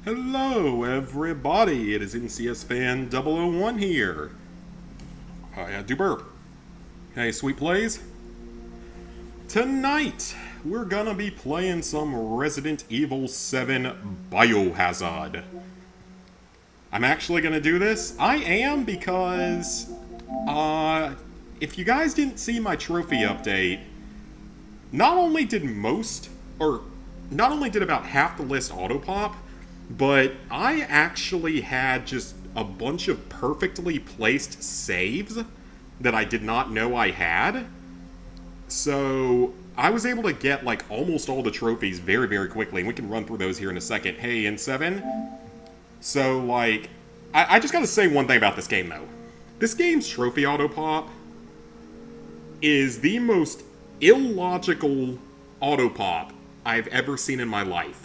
Hello, everybody. It is NCS Fan 001 here. I do burp. Hey, sweet plays. Tonight, we're gonna be playing some Resident Evil 7 Biohazard. I'm actually gonna do this. I am because, if you guys didn't see my trophy update, not only did about half the list autopop, but I actually had just a bunch of perfectly placed saves that I did not know I had. So I was able to get like almost all the trophies very, very quickly, and we can run through those here in a second. Hey, N7. So like, I just gotta say one thing about this game though. This game's trophy autopop is the most illogical autopop I've ever seen in my life.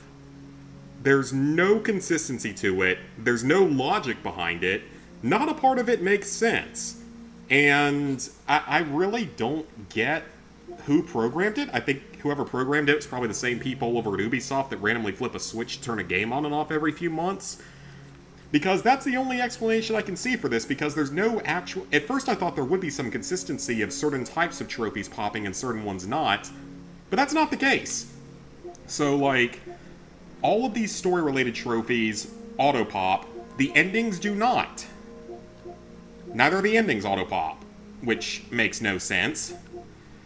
There's no consistency to it. There's no logic behind it. Not a part of it makes sense. And I really don't get who programmed it. I think whoever programmed it was probably the same people over at Ubisoft that randomly flip a switch to turn a game on and off every few months. Because that's the only explanation I can see for this, because there's no actual... At first I thought there would be some consistency of certain types of trophies popping and certain ones not. But that's not the case. So, like... all of these story-related trophies auto-pop, the endings do not. Neither of the endings auto-pop, which makes no sense.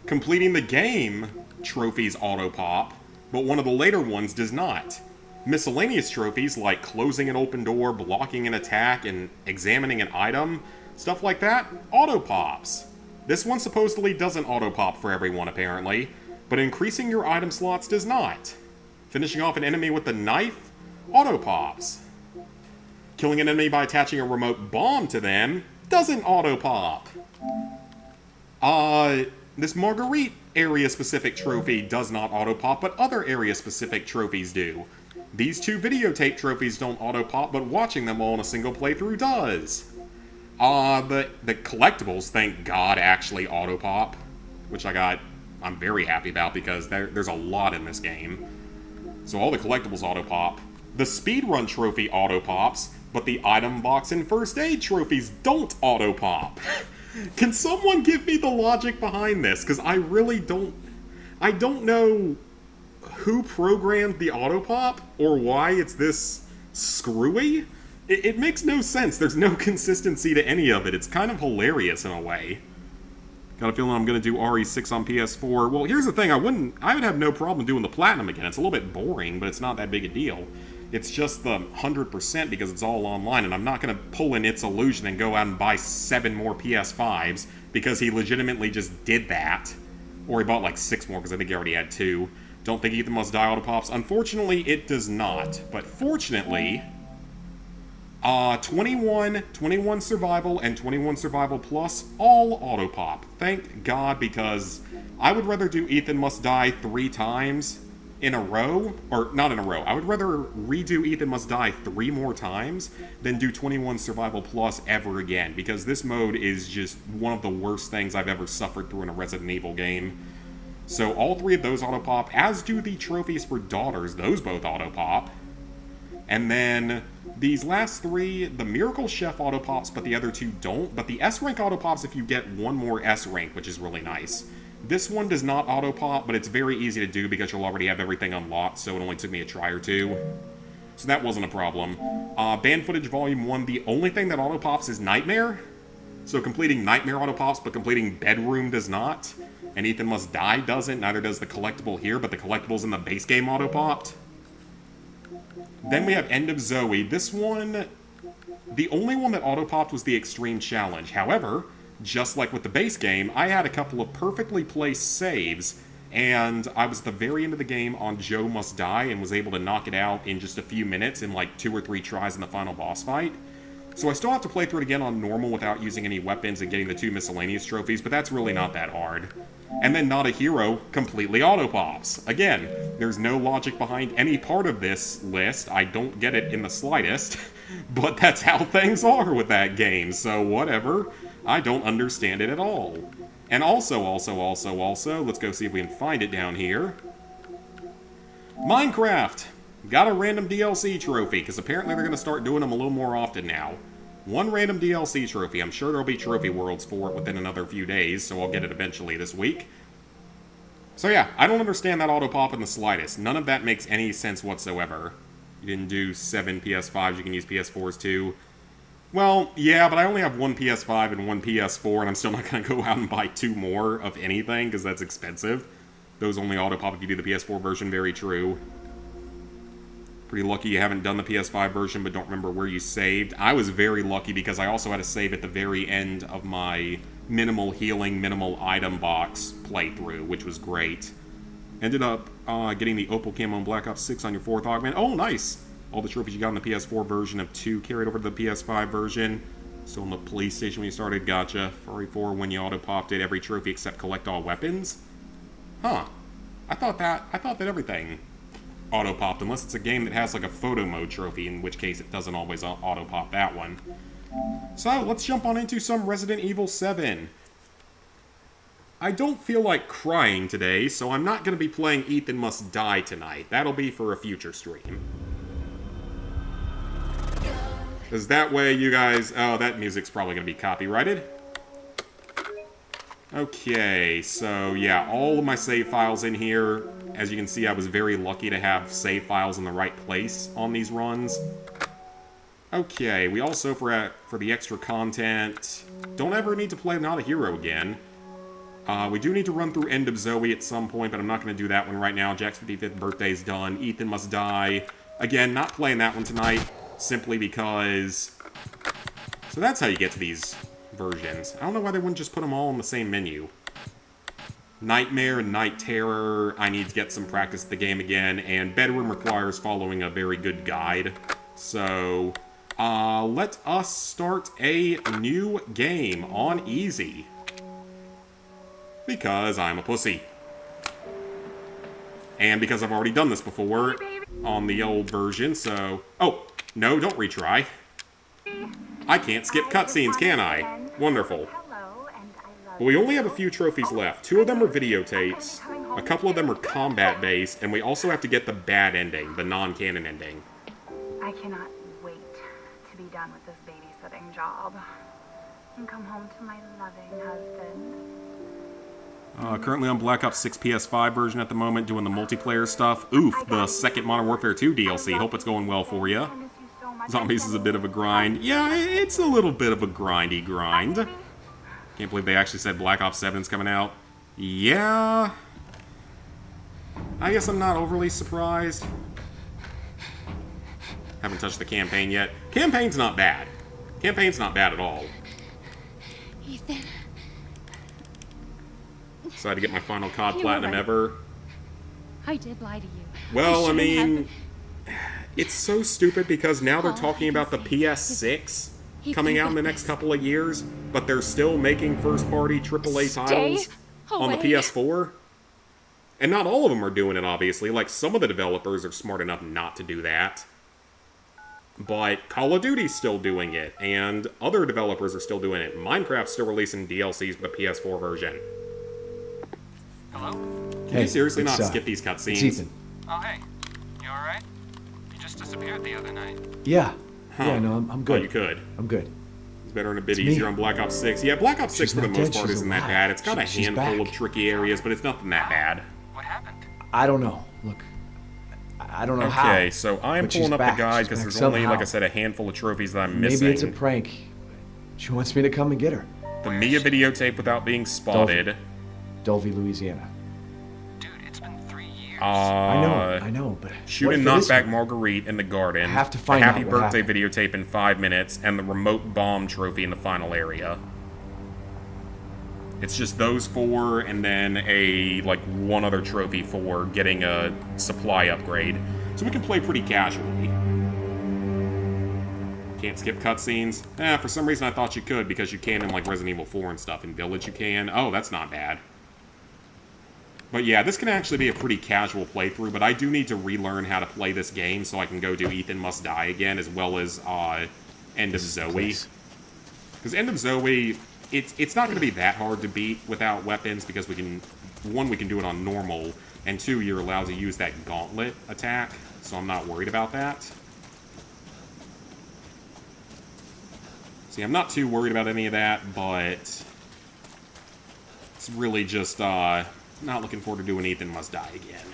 Completing the game trophies auto-pop, but one of the later ones does not. Miscellaneous trophies like closing an open door, blocking an attack, and examining an item, stuff like that, auto-pops. This one supposedly doesn't auto-pop for everyone apparently, but increasing your item slots does not. Finishing off an enemy with a knife, auto-pops. Killing an enemy by attaching a remote bomb to them, doesn't auto-pop. This Margarite area-specific trophy does not auto-pop, but other area-specific trophies do. These two videotape trophies don't auto-pop, but watching them all in a single playthrough does. The collectibles, thank God, actually auto-pop, which I'm very happy about because there's a lot in this game. So all the collectibles auto-pop. The speedrun trophy auto-pops, but the item box and first aid trophies don't auto-pop. Can someone give me the logic behind this? Because I really don't... I don't know who programmed the auto-pop, or why it's this screwy. It makes no sense. There's no consistency to any of it. It's kind of hilarious in a way. Got a feeling I'm going to do RE6 on PS4. Well, here's the thing. I would have no problem doing the Platinum again. It's a little bit boring, but it's not that big a deal. It's just the 100% because it's all online, and I'm not going to pull an It's Illusion and go out and buy 7 more PS5s because he legitimately just did that. Or he bought like 6 more because I think he already had 2. Don't think Ethan Must Die auto-pops. Unfortunately, it does not. But fortunately... 21 Survival, and 21 Survival Plus, all auto-pop. Thank God, because I would rather do Ethan Must Die 3 times in a row, or not in a row, I would rather redo Ethan Must Die 3 more times than do 21 Survival Plus ever again, because this mode is just one of the worst things I've ever suffered through in a Resident Evil game. So all 3 of those auto-pop, as do the trophies for Daughters, those both auto-pop. And then these last 3, the Miracle Chef auto-pops, but the other 2 don't. But the S-Rank auto-pops if you get 1 more S-Rank, which is really nice. This one does not auto-pop, but it's very easy to do because you'll already have everything unlocked, so it only took me a try or 2. So that wasn't a problem. Band Footage Volume 1, the only thing that auto-pops is Nightmare. So completing Nightmare auto-pops, but completing Bedroom does not. And Ethan Must Die doesn't, neither does the collectible here, but the collectibles in the base game auto-popped. Then we have End of Zoe. This one, the only one that auto-popped was the Extreme Challenge. However, just like with the base game, I had a couple of perfectly placed saves, and I was at the very end of the game on Joe Must Die and was able to knock it out in just a few minutes in like 2 or 3 tries in the final boss fight. So I still have to play through it again on normal without using any weapons and getting the 2 miscellaneous trophies, but that's really not that hard. And then Not a Hero completely auto-pops. Again, there's no logic behind any part of this list. I don't get it in the slightest, but that's how things are with that game, so whatever. I don't understand it at all. And also, let's go see if we can find it down here. Minecraft! Got a random DLC trophy, because apparently they're going to start doing them a little more often now. One random DLC trophy. I'm sure there'll be trophy worlds for it within another few days, so I'll get it eventually this week. So yeah, I don't understand that auto-pop in the slightest. None of that makes any sense whatsoever. You didn't do 7 PS5s, you can use PS4s too. Well, yeah, but I only have one PS5 and one PS4, and I'm still not going to go out and buy 2 more of anything, because that's expensive. Those only auto-pop if you do the PS4 version, very true. Pretty lucky you haven't done the PS5 version, but don't remember where you saved. I was very lucky because I also had to save at the very end of my minimal healing, minimal item box playthrough, which was great. Ended up getting the Opal Camo on Black Ops 6 on your 4th augment. Oh, nice! All the trophies you got in the PS4 version of 2 carried over to the PS5 version. Still in the police station when you started, gotcha. Furry 4 when you auto-popped it, every trophy except collect all weapons. Huh. I thought that everything auto-popped, unless it's a game that has like a photo mode trophy, in which case it doesn't always auto-pop that one. So, let's jump on into some Resident Evil 7. I don't feel like crying today, so I'm not going to be playing Ethan Must Die tonight. That'll be for a future stream. Because that way you guys... Oh, that music's probably going to be copyrighted. Okay, so yeah, all of my save files in here. As you can see, I was very lucky to have save files in the right place on these runs. Okay, we also, for the extra content, don't ever need to play Not a Hero again. We do need to run through End of Zoe at some point, but I'm not going to do that one right now. Jack's 55th birthday's done. Ethan Must Die. Again, not playing that one tonight, simply because... So that's how you get to these versions. I don't know why they wouldn't just put them all in the same menu. Nightmare and Night Terror, I need to get some practice at the game again, and Bedroom requires following a very good guide. So, let us start a new game on easy. Because I'm a pussy. And because I've already done this before on the old version, so... Oh, no, don't retry. I can't skip cutscenes, can I? Wonderful. But we only have a few trophies left. 2 of them are videotapes, a couple of them are combat-based, and we also have to get the bad ending, the non-canon ending. I cannot wait to be done with this babysitting job and come home to my loving husband. Currently on Black Ops 6 PS5 version at the moment, doing the multiplayer stuff. Oof, the second Modern Warfare 2 DLC. Hope it's going well for you. Zombies is a bit of a grind. Yeah, it's a little bit of a grindy grind. Can't believe they actually said Black Ops 7's coming out. Yeah. I guess I'm not overly surprised. Haven't touched the campaign yet. Campaign's not bad. Campaign's not bad at all. Ethan. So I had to get my final COD Platinum ever. I did lie to you. Well, I mean, it's so stupid because now they're talking about the PS6 coming out in the next couple of years, but they're still making first-party AAA titles on the PS4. And not all of them are doing it, obviously. Like, some of the developers are smart enough not to do that. But Call of Duty's still doing it, and other developers are still doing it. Minecraft's still releasing DLCs with the PS4 version. Hello? Can you seriously not skip these cutscenes? It's Ethan. Oh, hey. You alright? You just disappeared the other night. Yeah. Huh. Yeah, no, I'm good. Oh, you could. I'm good. It's better and a bit It's easier me. on Black Ops 6. Yeah, Black Ops 6 She's for the not most dead, part she's isn't that alive. bad. It's got a She's handful back. of tricky areas, but it's nothing that bad. What happened? I don't know. Look, I don't know how. Okay, so I'm but she's pulling up back. the guide She's because back there's only, like I somehow. said, a handful of trophies that I'm missing. Maybe it's a prank. She wants me to come and get her. The Mia videotape without being spotted. Dulvey, Louisiana. Dude, it's been 3 years. I know, but Shoot what and if it knock is back her? Margarite in the garden. I have to find the out Happy what Birthday happened. videotape in 5 minutes, and the remote bomb trophy in the final area. It's just those 4, and then one other trophy for getting a supply upgrade. So we can play pretty casually. Can't skip cutscenes. For some reason I thought you could, because you can in like Resident Evil 4 and stuff. In Village you can. Oh, that's not bad. But yeah, this can actually be a pretty casual playthrough, but I do need to relearn how to play this game so I can go do Ethan Must Die again, as well as End of Zoe. Because End of Zoe, it's not going to be that hard to beat without weapons, because we can do it on normal, And 2, you're allowed to use that gauntlet attack, so I'm not worried about that. See, I'm not too worried about any of that, but it's really just not looking forward to doing Ethan Must Die again.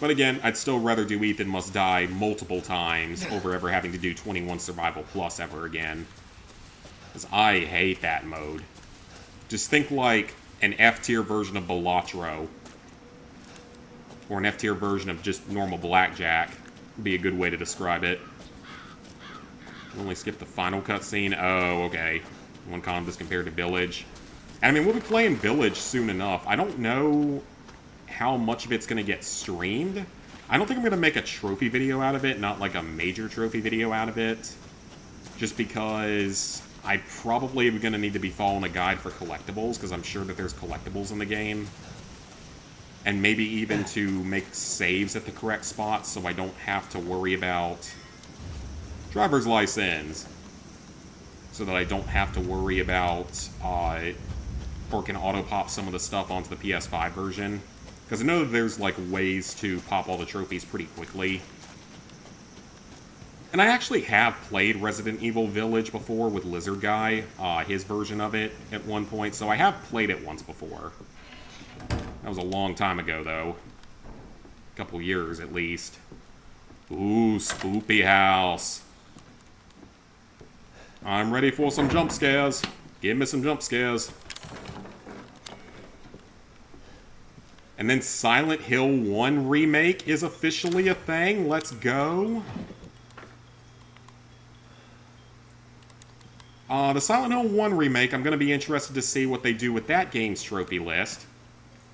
But again, I'd still rather do Ethan Must Die multiple times over ever having to do 21 Survival Plus ever again. Because I hate that mode. Just think like an F-tier version of Balatro. Or an F-tier version of just normal Blackjack. Would be a good way to describe it. Only skip the final cutscene. Oh, okay. One combat compared to Village. And I mean, we'll be playing Village soon enough. I don't know how much of it's going to get streamed. I don't think I'm going to make a trophy video out of it, not like a major trophy video out of it. Just because I probably am going to need to be following a guide for collectibles, because I'm sure that there's collectibles in the game. And maybe even to make saves at the correct spots so I don't have to worry about driver's license. So that I don't have to worry about or can auto-pop some of the stuff onto the PS5 version. Because I know that there's like ways to pop all the trophies pretty quickly. And I actually have played Resident Evil Village before with Lizard Guy, his version of it at one point, so I have played it once before. That was a long time ago, though. A couple years, at least. Ooh, Spoopy House. I'm ready for some jump scares. Give me some jump scares. And then Silent Hill 1 Remake is officially a thing. Let's go. The Silent Hill 1 Remake, I'm going to be interested to see what they do with that game's trophy list.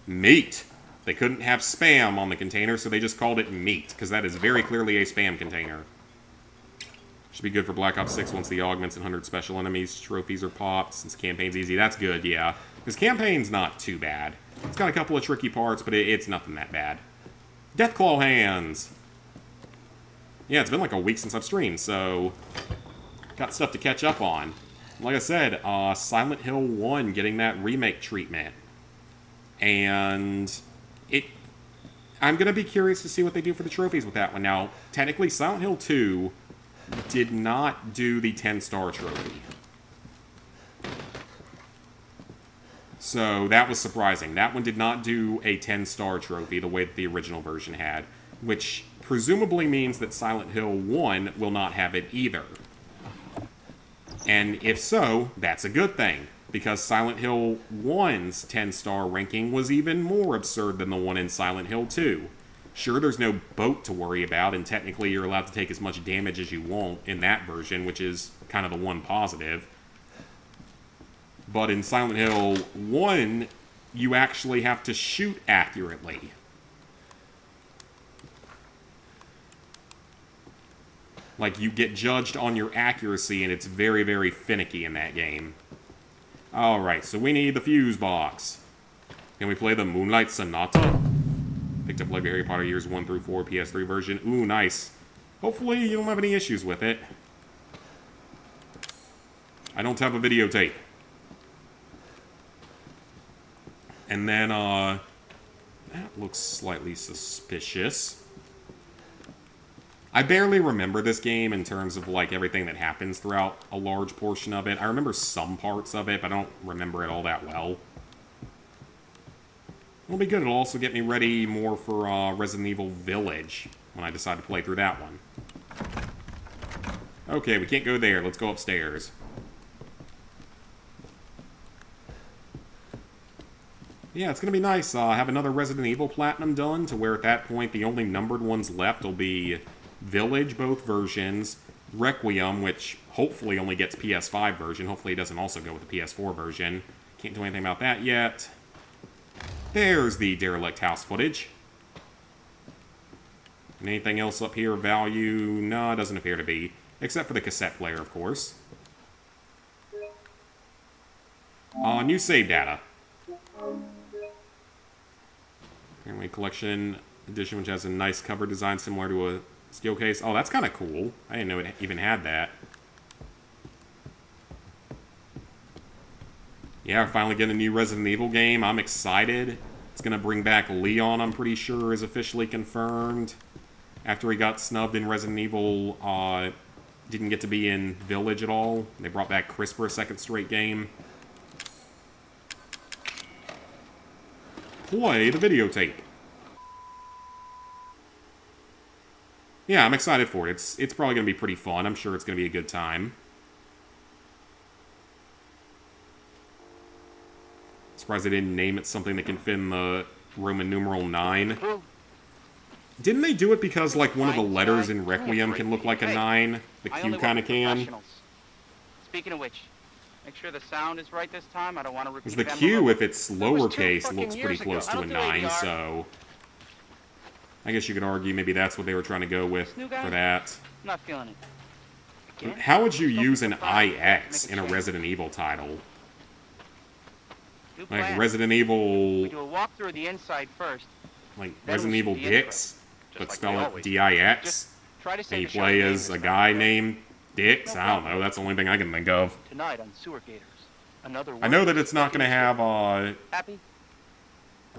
Meat. They couldn't have spam on the container, so they just called it meat, because that is very clearly a spam container. Should be good for Black Ops 6 once the augments and 100 special enemies trophies are popped, since campaign's easy. That's good, yeah. Because campaign's not too bad. It's got a couple of tricky parts, but it's nothing that bad. Deathclaw hands! Yeah, it's been like a week since I've streamed, so got stuff to catch up on. Like I said, Silent Hill 1 getting that remake treatment. And I'm going to be curious to see what they do for the trophies with that one. Now, technically, Silent Hill 2 did not do the 10-star trophy. So, that was surprising. That one did not do a 10-star trophy the way that the original version had. Which presumably means that Silent Hill 1 will not have it either. And if so, that's a good thing. Because Silent Hill 1's 10-star ranking was even more absurd than the one in Silent Hill 2. Sure, there's no boat to worry about, and technically you're allowed to take as much damage as you want in that version, which is kind of the one positive. But in Silent Hill 1, you actually have to shoot accurately. Like, you get judged on your accuracy, and it's very, very finicky in that game. Alright, so we need the fuse box. Can we play the Moonlight Sonata? Picked up Lego Harry Potter Years 1 through 4 PS3 version. Ooh, nice. Hopefully you don't have any issues with it. I don't have a videotape. And then, that looks slightly suspicious. I barely remember this game in terms of, like, everything that happens throughout a large portion of it. I remember some parts of it, but I don't remember it all that well. It'll be good. It'll also get me ready more for Resident Evil Village when I decide to play through that one. Okay, we can't go there. Let's go upstairs. Yeah, it's going to be nice. Have another Resident Evil Platinum done, to where at that point the only numbered ones left will be Village, both versions, Requiem, which hopefully only gets PS5 version. Hopefully it doesn't also go with the PS4 version. Can't do anything about that yet. There's the derelict house footage. And anything else up here of value? No, it doesn't appear to be. Except for the cassette player, of course. New save data. Apparently collection edition, which has a nice cover design similar to a steel case. Oh, that's kind of cool. I didn't know it even had that. Yeah, we're finally getting a new Resident Evil game. I'm excited. It's gonna bring back Leon, I'm pretty sure, is officially confirmed. After he got snubbed in Resident Evil, didn't get to be in Village at all. They brought back Chris for a second straight game. Play the videotape. Yeah, I'm excited for it. It's probably going to be pretty fun. I'm sure it's going to be a good time. Surprised they didn't name it something that can fit in the Roman numeral 9. Didn't they do it because, like, one of the letters in Requiem can look like a 9? The Q kind of can? Speaking of which, make sure the sound is right this time. I don't want to repeat because the Q, if it's lowercase, looks pretty close to a 9, so... I guess you could argue maybe that's what they were trying to go with for that. I'm not feeling it. How would you use an IX in a Resident Evil title? Like Resident Evil... We do a walkthrough of the inside first. Like Resident Evil Dix, but spell it D-I-X. And you play as a guy named Dix? I don't know, that's the only thing I can think of. Tonight on Sewer Gators. I know that it's not going to have Happy?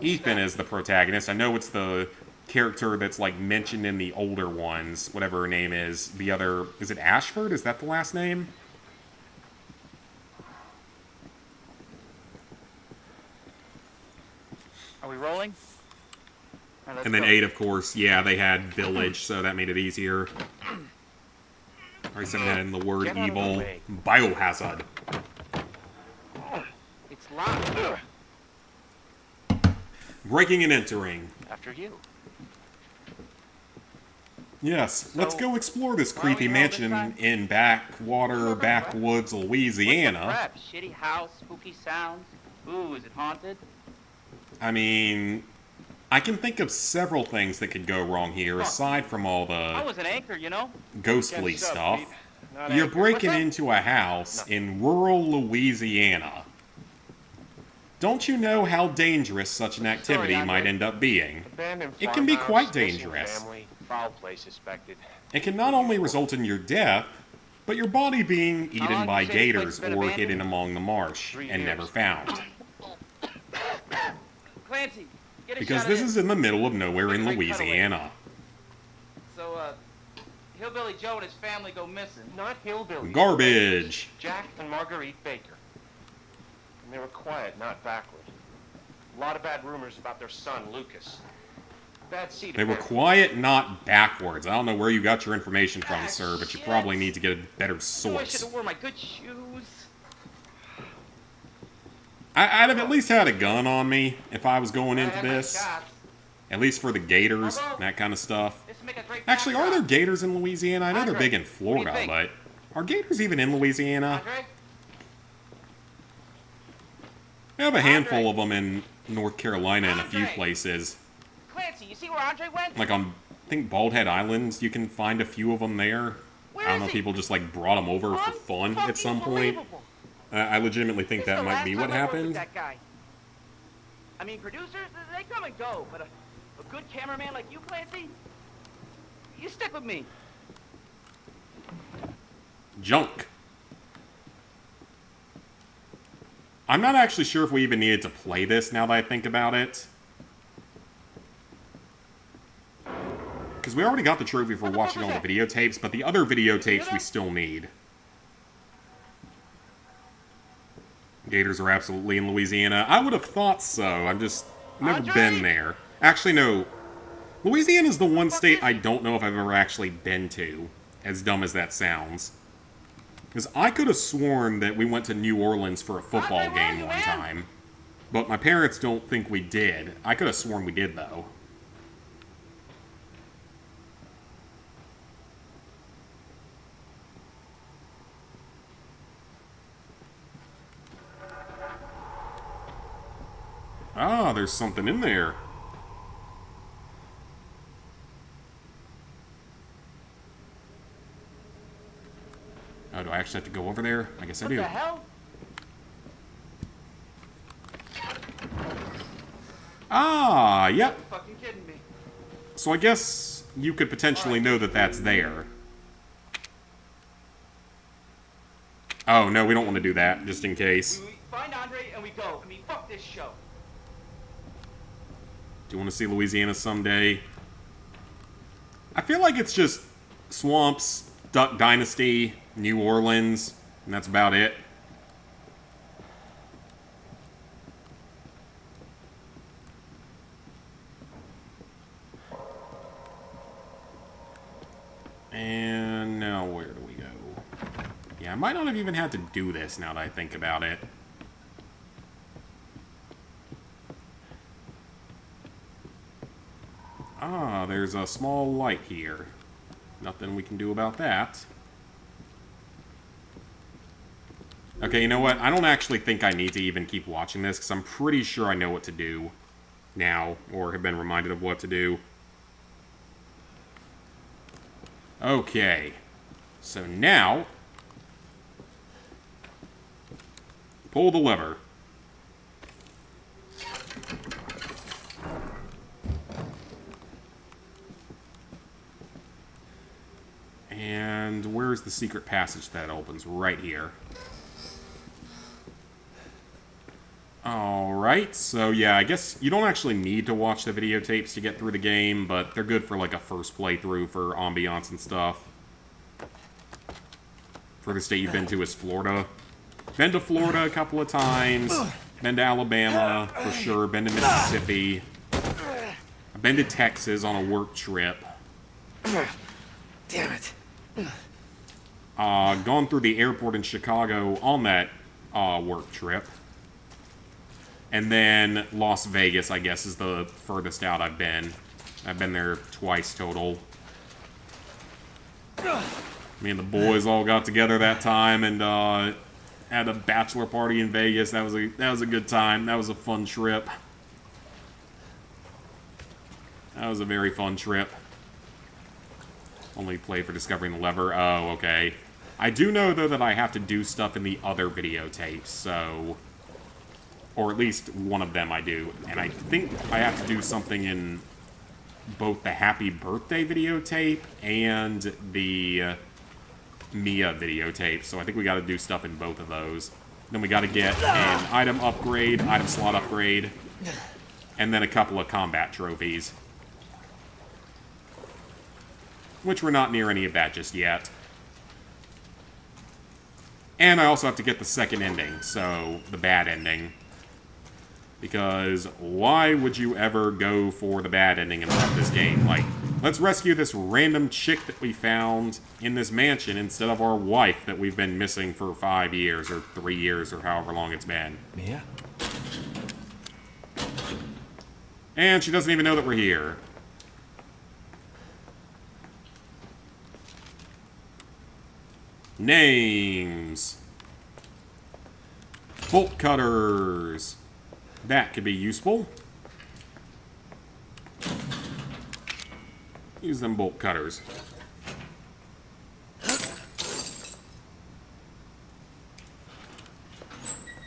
Ethan as the protagonist. I know it's the character that's like mentioned in the older ones, whatever her name is. The other, is it Ashford? Is that the last name? Are we rolling? Right, and then 8, of course, yeah, they had Village, so that made it easier. Already said that in the word evil. Biohazard. It's locked. Breaking and entering. After you. Yes, let's go explore this creepy mansion in backwoods, Louisiana. Crap, shitty house, spooky sounds. Ooh, is it haunted? I mean, I can think of several things that could go wrong here, aside from all I the was an anchor, you know? ghostly stuff. You're breaking into a house in rural Louisiana. Don't you know how dangerous such an activity might end up being? It can be quite dangerous. Foul play suspected. It can not only result in your death, but your body being eaten by gators or hidden among the marsh and never found. Clancy, get a Because shot this of is in the middle of nowhere in Louisiana. So, Hillbilly Joe and his family go missing. Not hillbilly. Garbage! Jack and Margarite Baker. And they were quiet, not backward. A lot of bad rumors about their son, Lucas. Bad seed. They were quiet, not backwards. I don't know where you got your information from, sir, but you probably need to get a better Oh, I should source. have worn my good shoes. I'd have at least had a gun on me if I was going into this. At least for the gators and that kind of stuff. Actually, are there gators in Louisiana? I know they're big in Florida, but are gators even in Louisiana? We have a handful of them in North Carolina and a few places. Clancy, you see where Andre went? Like on, I think, Bald Head Islands, you can find a few of them there. I don't know if people just like brought them over for fun at some point. I legitimately think that might be what happened. That guy. I mean, producers, they come and go, but a good cameraman like you, Clancy, you stick with me. Junk. I'm not actually sure if we even needed to play this now that I think about it. Because we already got the trophy for watching all the videotapes, but the other videotapes we still need. Gators are absolutely in Louisiana. I would have thought so. I've just never been there. Actually, no. Louisiana's the one state I don't know if I've ever actually been to. As dumb as that sounds. Because I could have sworn that we went to New Orleans for a football game one time. But my parents don't think we did. I could have sworn we did, though. Ah, there's something in there. Oh, do I actually have to go over there? I guess I do. What the hell? Ah, yep. You're fucking kidding me. So I guess you could potentially know that that's there. Oh, no, we don't want to do that, just in case. We find Andre and we go. I mean, fuck this show. Do you want to see Louisiana someday? I feel like it's just swamps, Duck Dynasty, New Orleans, and that's about it. And now where do we go? Yeah, I might not have even had to do this now that I think about it. Ah, there's a small light here. Nothing we can do about that. Okay, you know what? I don't actually think I need to even keep watching this, because I'm pretty sure I know what to do now, or have been reminded of what to do. Okay. So now, pull the lever. And where's the secret passage that opens? Right here. Alright, so yeah, I guess you don't actually need to watch the videotapes to get through the game, but they're good for like a first playthrough for ambiance and stuff. Furthest state you've been to is Florida. Been to Florida a couple of times. Been to Alabama, for sure. Been to Mississippi. I've been to Texas on a work trip. Damn it. Gone through the airport in Chicago on that work trip. And then Las Vegas, I guess, is the furthest out I've been. I've been there twice total. Me and the boys all got together that time and had a bachelor party in Vegas. That was a good time. That was a fun trip. That was a very fun trip. Only play for discovering the lever. Oh, okay. I do know, though, that I have to do stuff in the other videotapes, so... Or at least one of them I do. And I think I have to do something in both the Happy Birthday videotape and the Mia videotape. So I think we got to do stuff in both of those. Then we got to get an item upgrade, item slot upgrade, and then a couple of combat trophies. Which we're not near any of that just yet. And I also have to get the second ending, so the bad ending. Because why would you ever go for the bad ending in this game? Like, let's rescue this random chick that we found in this mansion instead of our wife that we've been missing for 5 years or 3 years or however long it's been. Mia? And she doesn't even know that we're here. Names. Bolt cutters. That could be useful. Use them bolt cutters.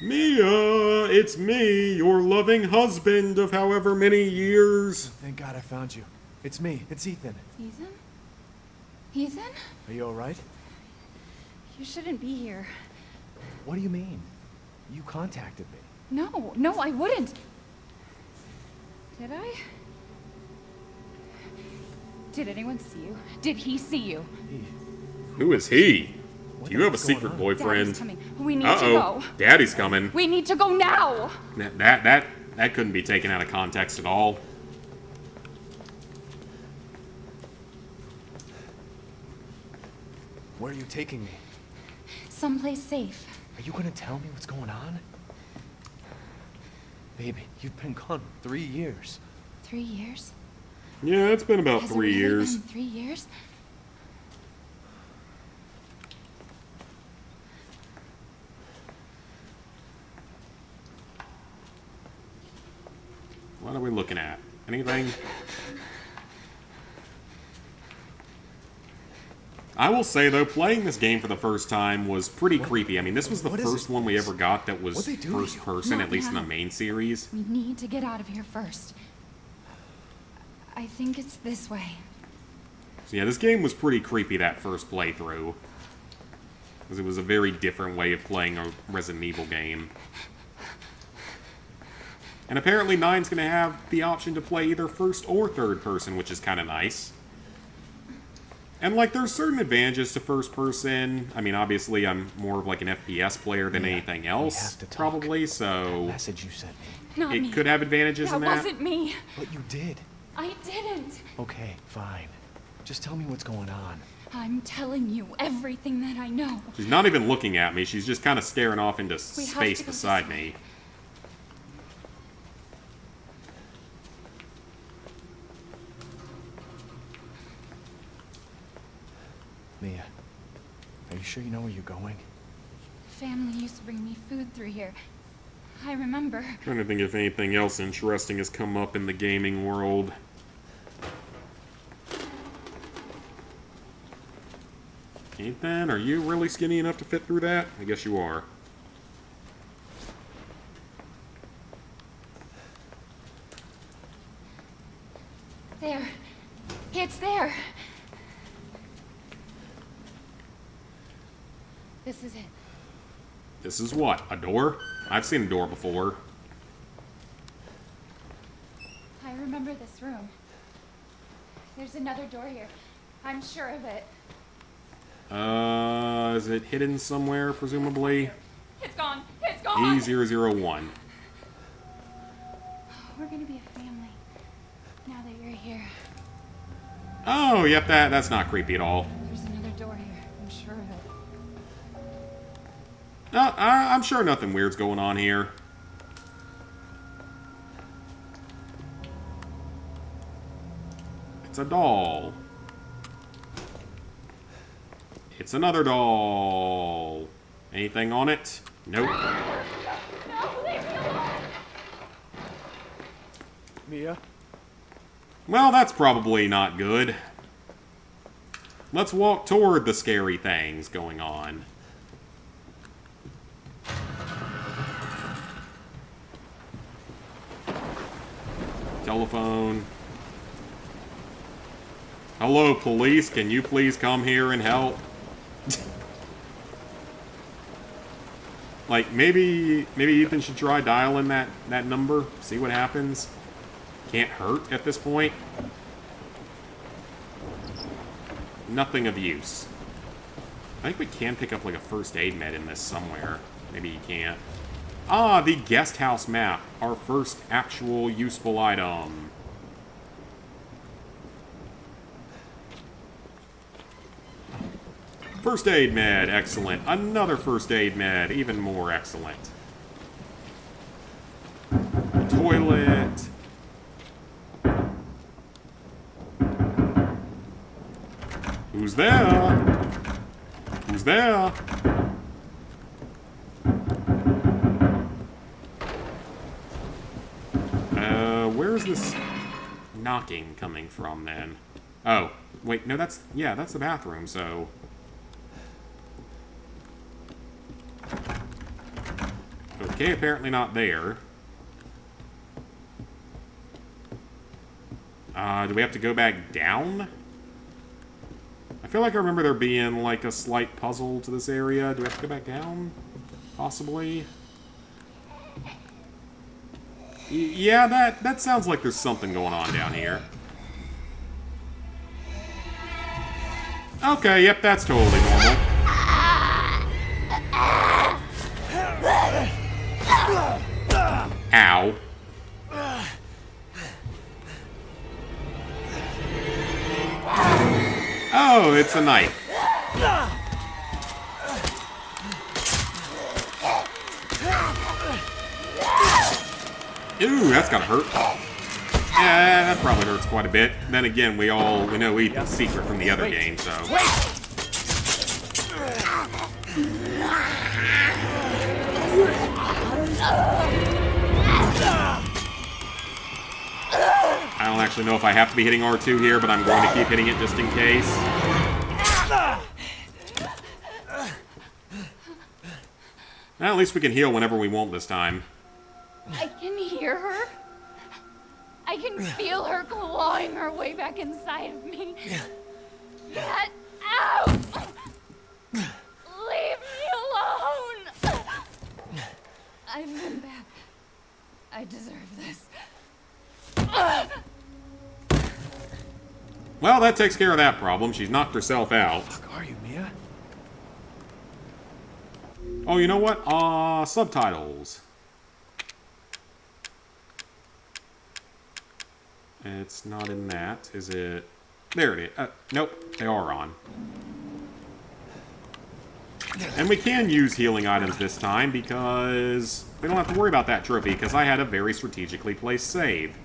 Mia, it's me, your loving husband of however many years. Thank God I found you. It's me. It's Ethan. Ethan? Ethan? Are you alright? You shouldn't be here. What do you mean? You contacted me. No, I wouldn't. Did I? Did anyone see you? Did he see you? Who is he? What Do the you have a heck's going secret on? boyfriend? Daddy's coming. We need to go. Daddy's coming. We need to go now. That couldn't be taken out of context at all. Where are you taking me? Someplace safe. Are you gonna tell me what's going on? Baby, you've been gone 3 years. 3 years? Yeah, it's been about Has it 3 really years. been 3 years? What are we looking at? Anything? I will say, though, playing this game for the first time was pretty creepy. I mean, this was the What is first it? one we ever got that was What'd they do to first you? person, Not at least in the now. main series. We need to get out of here first. I think it's this way. So yeah, this game was pretty creepy that first playthrough. Because it was a very different way of playing a Resident Evil game. And apparently 9's going to have the option to play either first or third person, which is kind of nice. And, like, there's certain advantages to first person. I mean, obviously, I'm more of, like, an FPS player than anything else, probably, so... That message you sent. Not It me. could have advantages in That that. wasn't me. But you did. I didn't. Okay, fine. Just tell me what's going on. I'm telling you everything that I know. She's not even looking at me. She's just kind of staring off into We have space to go beside this way. me. Mia, are you sure you know where you're going? Family used to bring me food through here. I remember. Trying to think if anything else interesting has come up in the gaming world. Ethan, are you really skinny enough to fit through that? I guess you are. There. It's there. This is it. This is what? A door? I've seen a door before. I remember this room. There's another door here. I'm sure of it. Is it hidden somewhere, presumably? It's gone. It's gone. E001. We're gonna be a family. Now that you're here. Oh, yep, that's not creepy at all. There's another door here. I'm sure of it. I'm sure nothing weird's going on here. It's a doll. It's another doll. Anything on it? Nope. No, leave me alone. Mia? Well, that's probably not good. Let's walk toward the scary things going on. Telephone. Hello, police. Can you please come here and help? Like, maybe Ethan should try dialing that number. See what happens. Can't hurt at this point. Nothing of use. I think we can pick up like a first aid med in this somewhere. Maybe you can't. Ah, the guest house map. Our first actual useful item. First aid med, excellent. Another first aid med, even more excellent. Toilet. Who's there? Who's there? Where's this knocking coming from then? Oh, wait, no, that's the bathroom, so... Okay, apparently not there. Do we have to go back down? I feel like I remember there being, like, a slight puzzle to this area. Do we have to go back down? Possibly? Yeah, that sounds like there's something going on down here. Okay, yep, that's totally normal. Ow. Oh, it's a knife. Ooh, that's gotta hurt. Yeah, that probably hurts quite a bit. Then again, we know Ethan's secret from the other game, so. I don't actually know if I have to be hitting R2 here, but I'm going to keep hitting it just in case. Well, at least we can heal whenever we want this time. I can hear her. I can feel her clawing her way back inside of me. Get out! Leave me alone! I've been bad. I deserve this. Well, that takes care of that problem. She's knocked herself out. Fuck are you, Mia? Oh, you know what? Subtitles. It's not in that, is it? There it is. Nope, they are on. And we can use healing items this time because we don't have to worry about that trophy because I had a very strategically placed save.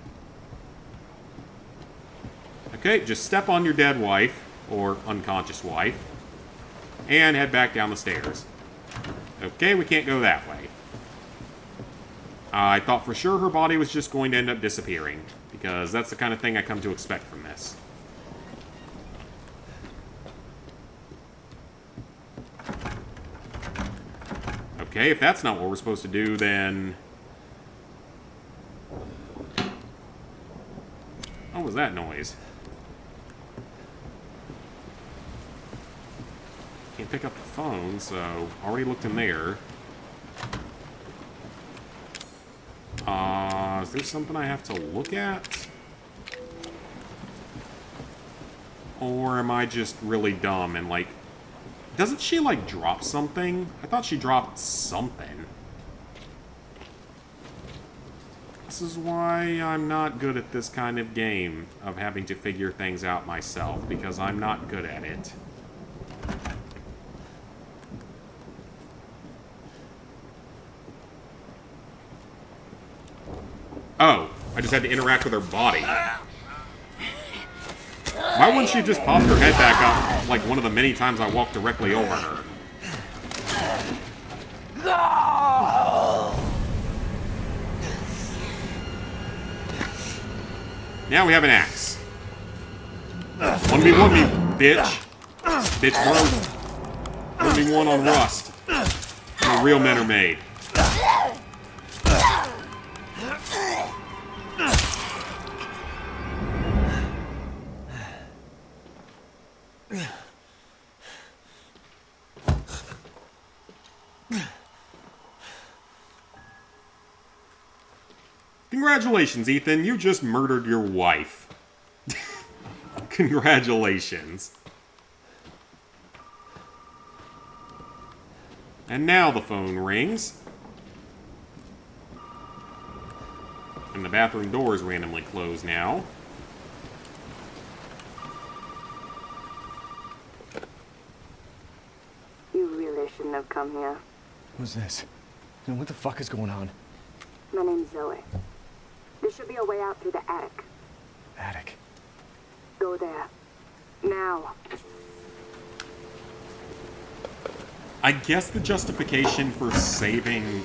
Okay, just step on your dead wife, or unconscious wife, and head back down the stairs. Okay, we can't go that way. I thought for sure her body was just going to end up disappearing, because that's the kind of thing I come to expect from this. Okay, if that's not what we're supposed to do, then... What was that noise? Can't pick up the phone, so already looked in there. Is there something I have to look at? Or am I just really dumb and like... Doesn't she like drop something? I thought she dropped something. This is why I'm not good at this kind of game of having to figure things out myself, because I'm not good at it. Oh, I just had to interact with her body. Why wouldn't she just pop her head back up like one of the many times I walked directly over her? Now we have an axe. 1v1 me, bitch. Bitch, bro. 1v1 on Rust. The real men are made. Congratulations, Ethan. You just murdered your wife. Congratulations. And now the phone rings. And the bathroom door is randomly closed now. You really shouldn't have come here. Who's this? And what the fuck is going on? My name's Zoe. There should be a way out through the attic. Attic. Go there. Now. I guess the justification for saving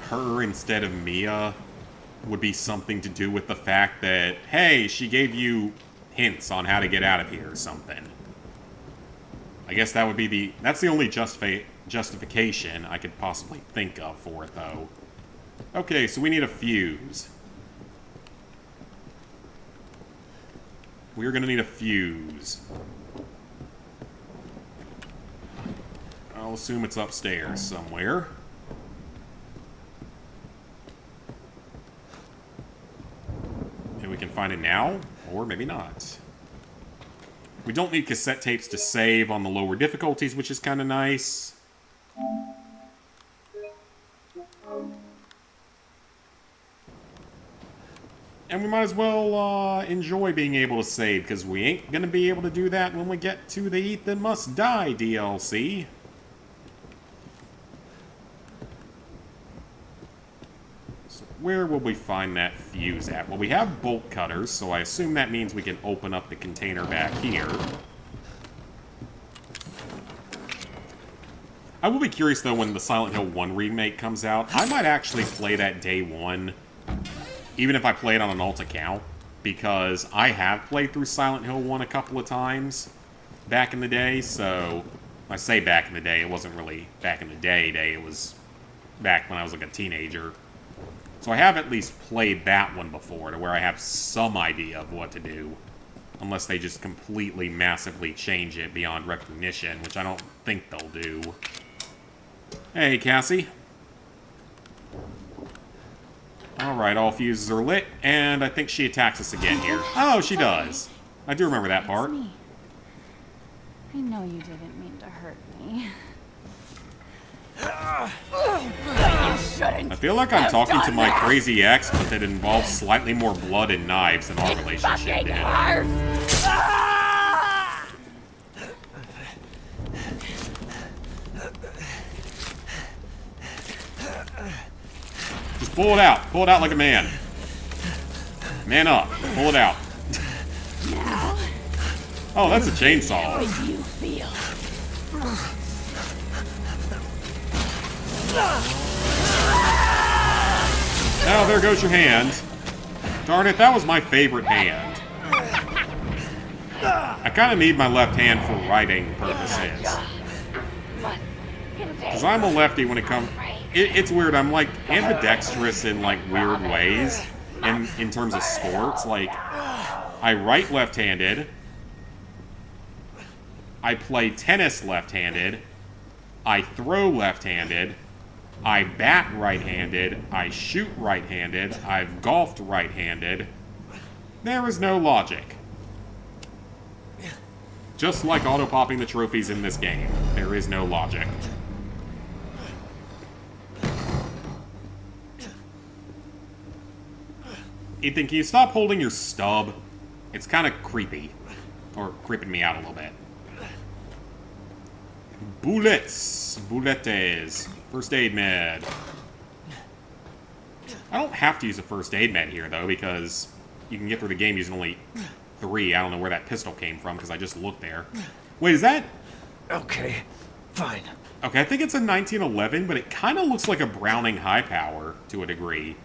her instead of Mia would be something to do with the fact that, hey, she gave you hints on how to get out of here or something. I guess that would be that's the only justification I could possibly think of for it, though. Okay, so we need a fuse. We're gonna need a fuse. I'll assume it's upstairs somewhere. Maybe we can find it now, or maybe not. We don't need cassette tapes to save on the lower difficulties, which is kind of nice. And we might as well enjoy being able to save, because we ain't going to be able to do that when we get to the Ethan Must Die DLC. So where will we find that fuse at? Well, we have bolt cutters, so I assume that means we can open up the container back here. I will be curious, though, when the Silent Hill 1 remake comes out. I might actually play that day one, even if I play it on an alt account, because I have played through Silent Hill 1 a couple of times back in the day, so I say back in the day, it wasn't really back in the day, it was back when I was like a teenager. So I have at least played that one before, to where I have some idea of what to do, unless they just completely massively change it beyond recognition, which I don't think they'll do. Hey, Cassie. Alright, all fuses are lit, and I think she attacks us again here. Oh, she does. I do remember that part. It's me. I know you didn't mean to hurt me. You shouldn't. I feel like I'm talking to my crazy ex, but that involves slightly more blood and knives than our relationship did. Just pull it out. Pull it out like a man. Man up. Pull it out. Oh, that's a chainsaw. How do you feel? Now there goes your hand. Darn it, that was my favorite hand. I kind of need my left hand for writing purposes. Because I'm a lefty when it comes... It's weird, I'm like ambidextrous in like weird ways in terms of sports. Like, I write left-handed. I play tennis left-handed. I throw left-handed. I bat right-handed. I shoot right-handed. I've golfed right-handed. There is no logic. Just like auto-popping the trophies in this game, there is no logic. Ethan, can you stop holding your stub? It's kind of creepy. Or creeping me out a little bit. Bullets. Buletes. First aid med. I don't have to use a first aid med here, though, because you can get through the game using only 3. I don't know where that pistol came from, because I just looked there. Wait, is that... Okay, fine. Okay, I think it's a 1911, but it kind of looks like a Browning high power, to a degree.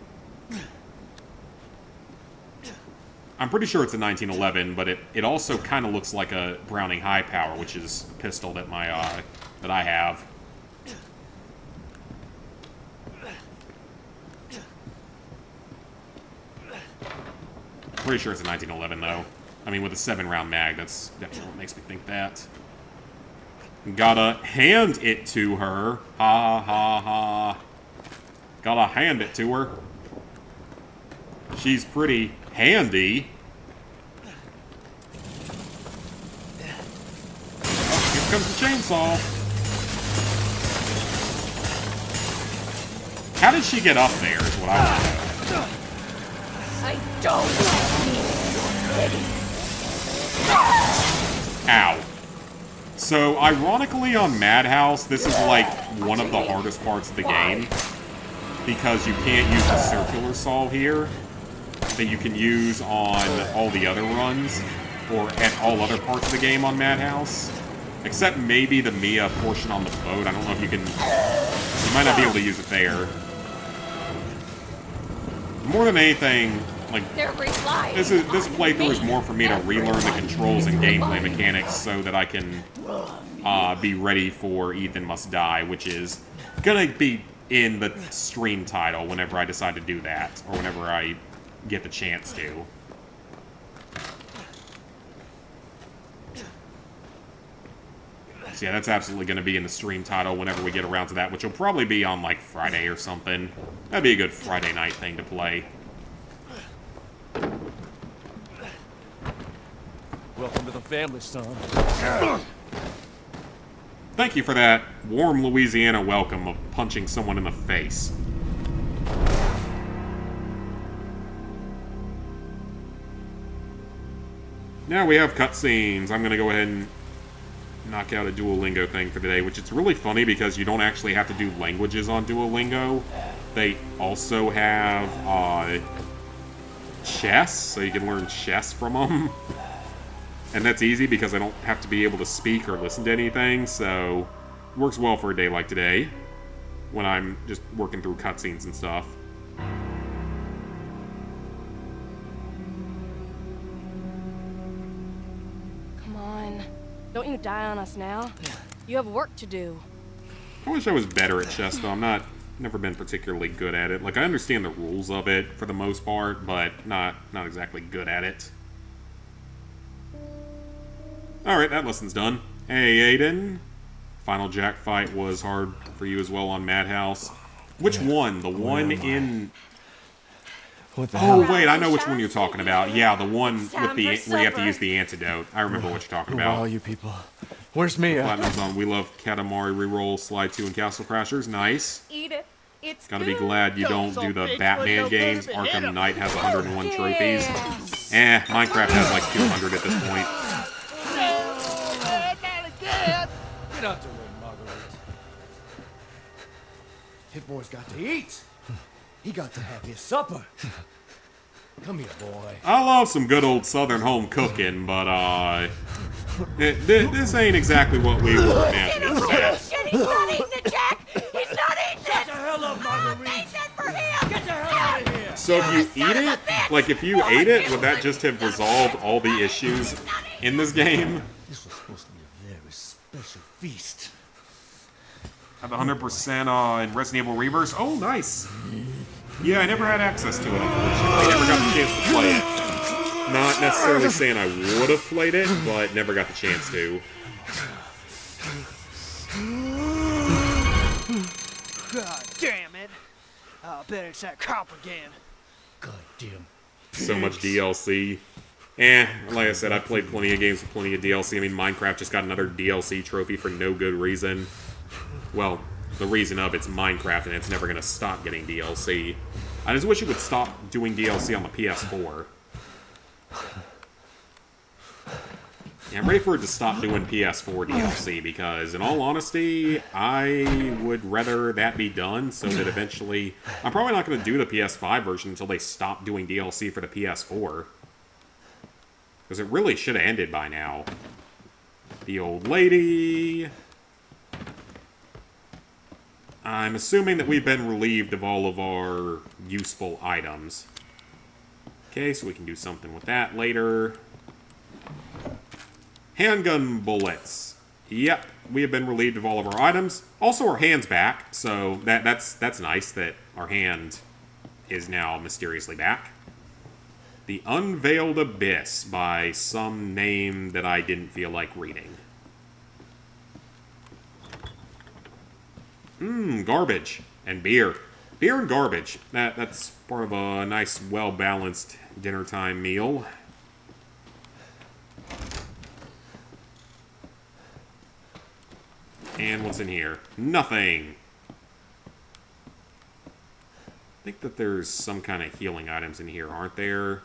I'm pretty sure it's a 1911, but it also kind of looks like a Browning high power, which is a pistol that that I have. Pretty sure it's a 1911, though. I mean, with a 7-round mag, that's definitely what makes me think that. Gotta hand it to her. Ha, ha, ha. Gotta hand it to her. She's pretty handy. Oh, here comes the chainsaw. How did she get up there is what I want to know. I don't need Ow. So, ironically on Madhouse, this is like one of the hardest parts of the game. Because you can't use the circular saw here that you can use on all the other runs, or at all other parts of the game on Madhouse. Except maybe the Mia portion on the boat. I don't know if you can... You might not be able to use it there. More than anything, like, this playthrough is more for me to relearn the controls and gameplay mechanics so that I can be ready for Ethan Must Die, which is gonna be in the stream title whenever I decide to do that, or whenever I get the chance to. So yeah, that's absolutely going to be in the stream title whenever we get around to that, which will probably be on, like, Friday or something. That'd be a good Friday night thing to play. Welcome to the family, son. Thank you for that warm Louisiana welcome of punching someone in the face. Now we have cutscenes. I'm going to go ahead and knock out a Duolingo thing for today, which is really funny because you don't actually have to do languages on Duolingo. They also have chess, so you can learn chess from them. And that's easy because I don't have to be able to speak or listen to anything, so it works well for a day like today when I'm just working through cutscenes and stuff. Come on. Don't you die on us now. You have work to do. I wish I was better at chess, though. Never been particularly good at it. Like, I understand the rules of it for the most part, but not exactly good at it. Alright, that lesson's done. Hey, Aiden. Final Jack fight was hard for you as well on Madhouse. Which one? The one in... What the hell? Oh wait, I know which one you're talking about. Yeah, the one with the where you have to use the antidote. I remember what you're talking Who are all about. you people? Where's Mia? Platinum Zone. We love Katamari reroll, Slide 2, and Castle Crashers. Nice. Eat it. It's Gotta be glad you don't do the Batman games. Arkham Knight has 101 trophies. Minecraft has like 200 at this point. Get out the way, Margarite. Hit boy's got to eat. He got to have his supper. Come here, boy. I love some good old Southern home cooking, but this ain't exactly what we were imagining. He's not eating it, Jack! He's not eating it! Get the hell up, Margarite! Eat that for him! Get the hell out of here! So if you eat it, like if you ate it, would that just have resolved all the issues in this game? This was supposed to be a very special feast. Have 100% in Resident Evil Reverse. Oh, nice. Yeah, I never had access to it, unfortunately. I never got the chance to play it. Not necessarily saying I would have played it, but never got the chance to. God damn it. I bet it's that cop again. God damn. So much DLC. Like I said, I played plenty of games with plenty of DLC. I mean, Minecraft just got another DLC trophy for no good reason. Well, the reason of it's Minecraft and it's never going to stop getting DLC. I just wish it would stop doing DLC on the PS4. Yeah, I'm ready for it to stop doing PS4 DLC because, in all honesty, I would rather that be done so that eventually... I'm probably not going to do the PS5 version until they stop doing DLC for the PS4. Because it really should have ended by now. The old lady... I'm assuming that we've been relieved of all of our useful items. Okay, so we can do something with that later. Handgun bullets. Yep, we have been relieved of all of our items. Also, our hand's back, so that's nice that our hand is now mysteriously back. The Unveiled Abyss by some name that I didn't feel like reading. Garbage and beer. Beer and garbage. That's part of a nice, well-balanced dinner time meal. And what's in here? Nothing. I think that there's some kind of healing items in here, aren't there?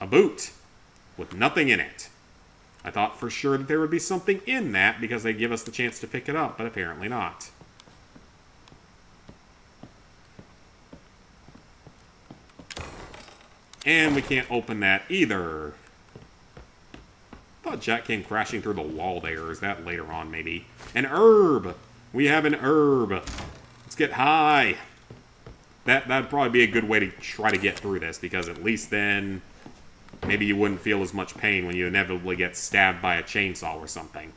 A boot with nothing in it. I thought for sure that there would be something in that because they give us the chance to pick it up, but apparently not. And we can't open that either. I thought Jack came crashing through the wall there. Or is that later on, maybe? An herb! We have an herb. Let's get high. That'd probably be a good way to try to get through this, because at least then maybe you wouldn't feel as much pain when you inevitably get stabbed by a chainsaw or something.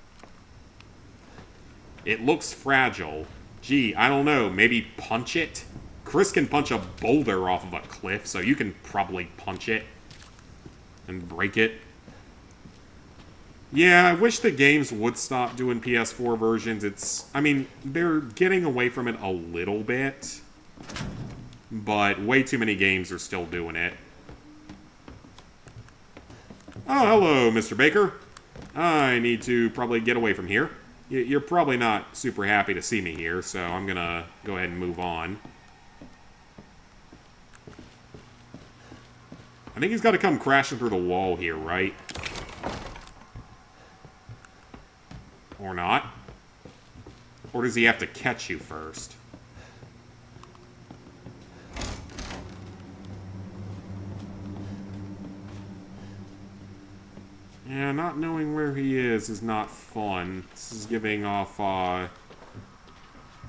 It looks fragile. Gee, I don't know. Maybe punch it? Chris can punch a boulder off of a cliff, so you can probably punch it and break it. Yeah, I wish the games would stop doing PS4 versions. I mean, they're getting away from it a little bit, but way too many games are still doing it. Oh, hello, Mr. Baker. I need to probably get away from here. You're probably not super happy to see me here, so I'm gonna go ahead and move on. I think he's got to come crashing through the wall here, right? Or not? Or does he have to catch you first? Yeah, not knowing where he is not fun. This is giving off, I'm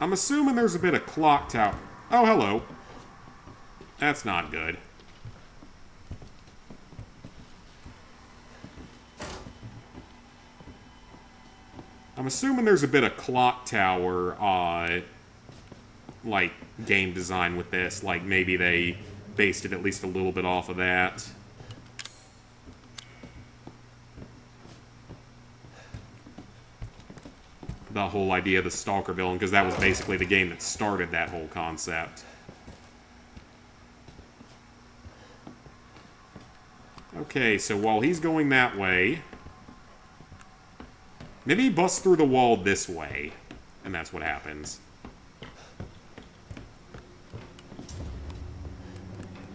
assuming there's a bit of clock tower. Oh, hello. That's not good. I'm assuming there's a bit of clock tower, like, game design with this. Like, maybe they based it at least a little bit off of that. The whole idea of the Stalker villain, because that was basically the game that started that whole concept. Okay, so while he's going that way... Maybe he busts through the wall this way. And that's what happens.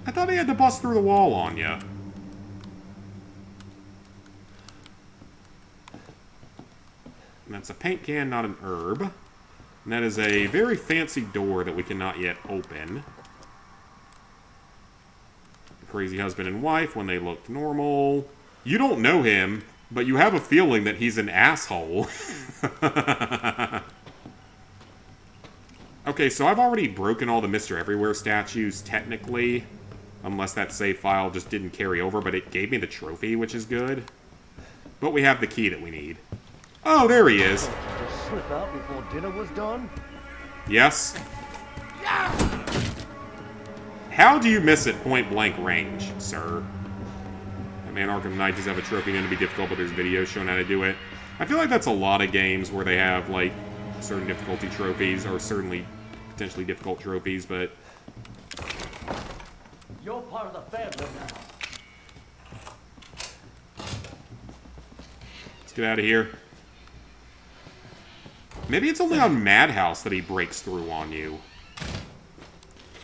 I thought he had to bust through the wall on you. And that's a paint can, not an herb. And that is a very fancy door that we cannot yet open. Crazy husband and wife when they looked normal. You don't know him, but you have a feeling that he's an asshole. Okay, so I've already broken all the Mr. Everywhere statues, technically. Unless that save file just didn't carry over, but it gave me the trophy, which is good. But we have the key that we need. Oh, there he is. Just slip out before dinner was done? Yes. How do you miss at point-blank range, sir? Man, Arkham Knight does have a trophy going to be difficult, but there's videos showing how to do it. I feel like that's a lot of games where they have, like, certain difficulty trophies, or certainly potentially difficult trophies, but... You're part of the family now. Let's get out of here. Maybe it's only on Madhouse that he breaks through on you.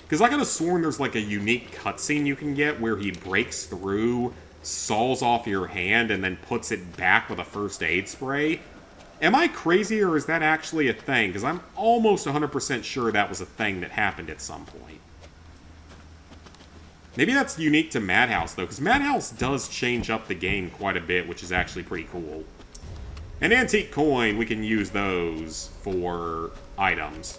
Because I could have sworn there's, like, a unique cutscene you can get where he breaks through, saws off your hand, and then puts it back with a first aid spray. Am I crazy, or is that actually a thing? Because I'm almost 100% sure that was a thing that happened at some point. Maybe that's unique to Madhouse, though, because Madhouse does change up the game quite a bit, which is actually pretty cool. An antique coin, we can use those for items.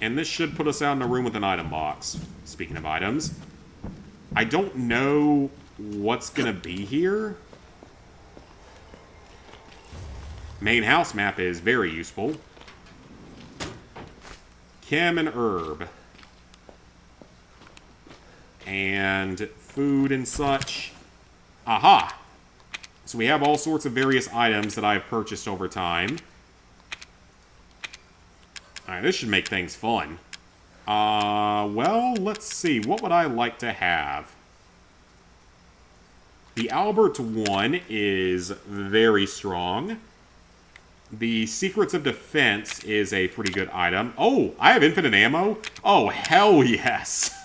And this should put us out in a room with an item box. Speaking of items. I don't know what's going to be here. Main house map is very useful. Chem and herb. And food and such. Aha! So we have all sorts of various items that I've purchased over time. Alright, this should make things fun. Well, let's see. What would I like to have? The Albert 1 is very strong. The Secrets of Defense is a pretty good item. Oh, I have infinite ammo? Oh, hell yes!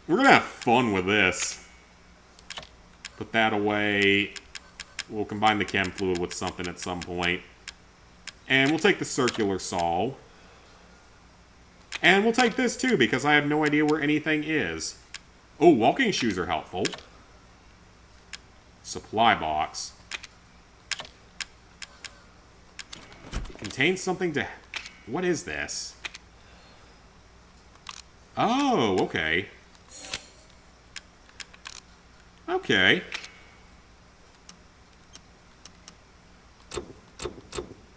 We're gonna have fun with this. Put that away. We'll combine the chem fluid with something at some point. And we'll take the circular saw. And we'll take this too, because I have no idea where anything is. Oh, walking shoes are helpful. Supply box. It contains something to... What is this? Oh, okay. Okay.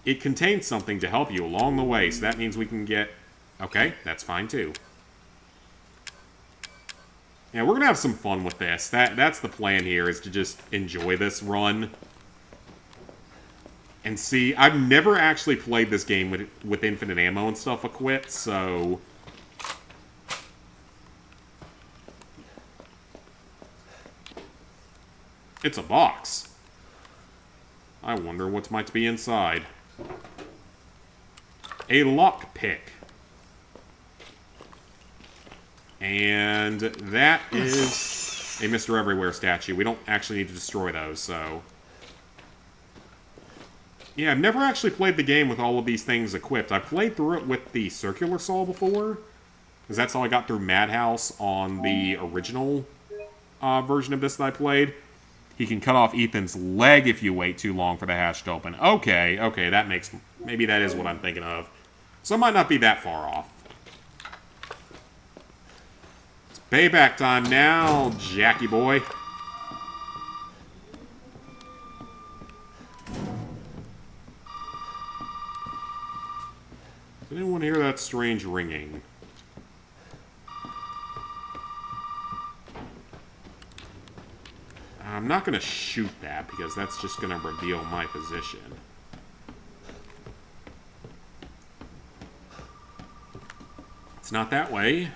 It contains something to help you along the way, so that means we can get... Okay, that's fine too. Yeah, we're gonna have some fun with this. That's the plan here, is to just enjoy this run. And see, I've never actually played this game with infinite ammo and stuff equipped, so... It's a box. I wonder what might be inside. A lockpick. And that is a Mr. Everywhere statue. We don't actually need to destroy those, so... Yeah, I've never actually played the game with all of these things equipped. I've played through it with the circular saw before, because that's how I got through Madhouse on the original version of this that I played. He can cut off Ethan's leg if you wait too long for the hatch to open. Okay, that makes... Maybe that is what I'm thinking of. So it might not be that far off. It's payback time now, Jackie boy. Did anyone hear that strange ringing? I'm not going to shoot that, because that's just going to reveal my position. It's not that way.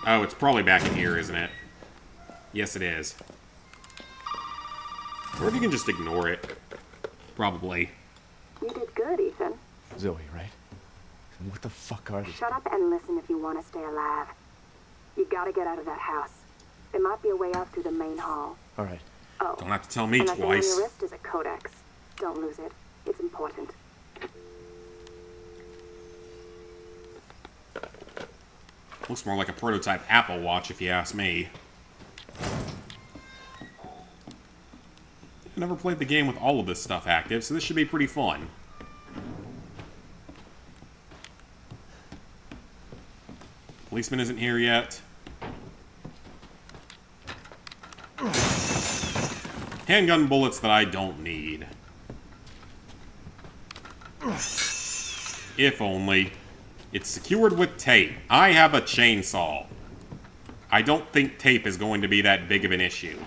Oh, it's probably back in here, isn't it? Yes, it is. Or if you can just ignore it. Probably. You did good, Ethan. Zoe, right? And what the fuck are these? Shut up and listen if you want to stay alive. You gotta get out of that house. There might be a way out through the main hall. All right. Oh. Don't have to tell me and that thing on twice. your wrist is a codex. Don't lose it. It's important. Looks more like a prototype Apple Watch, if you ask me. I've never played the game with all of this stuff active, so this should be pretty fun. Policeman isn't here yet. Handgun bullets that I don't need. If only. It's secured with tape. I have a chainsaw. I don't think tape is going to be that big of an issue.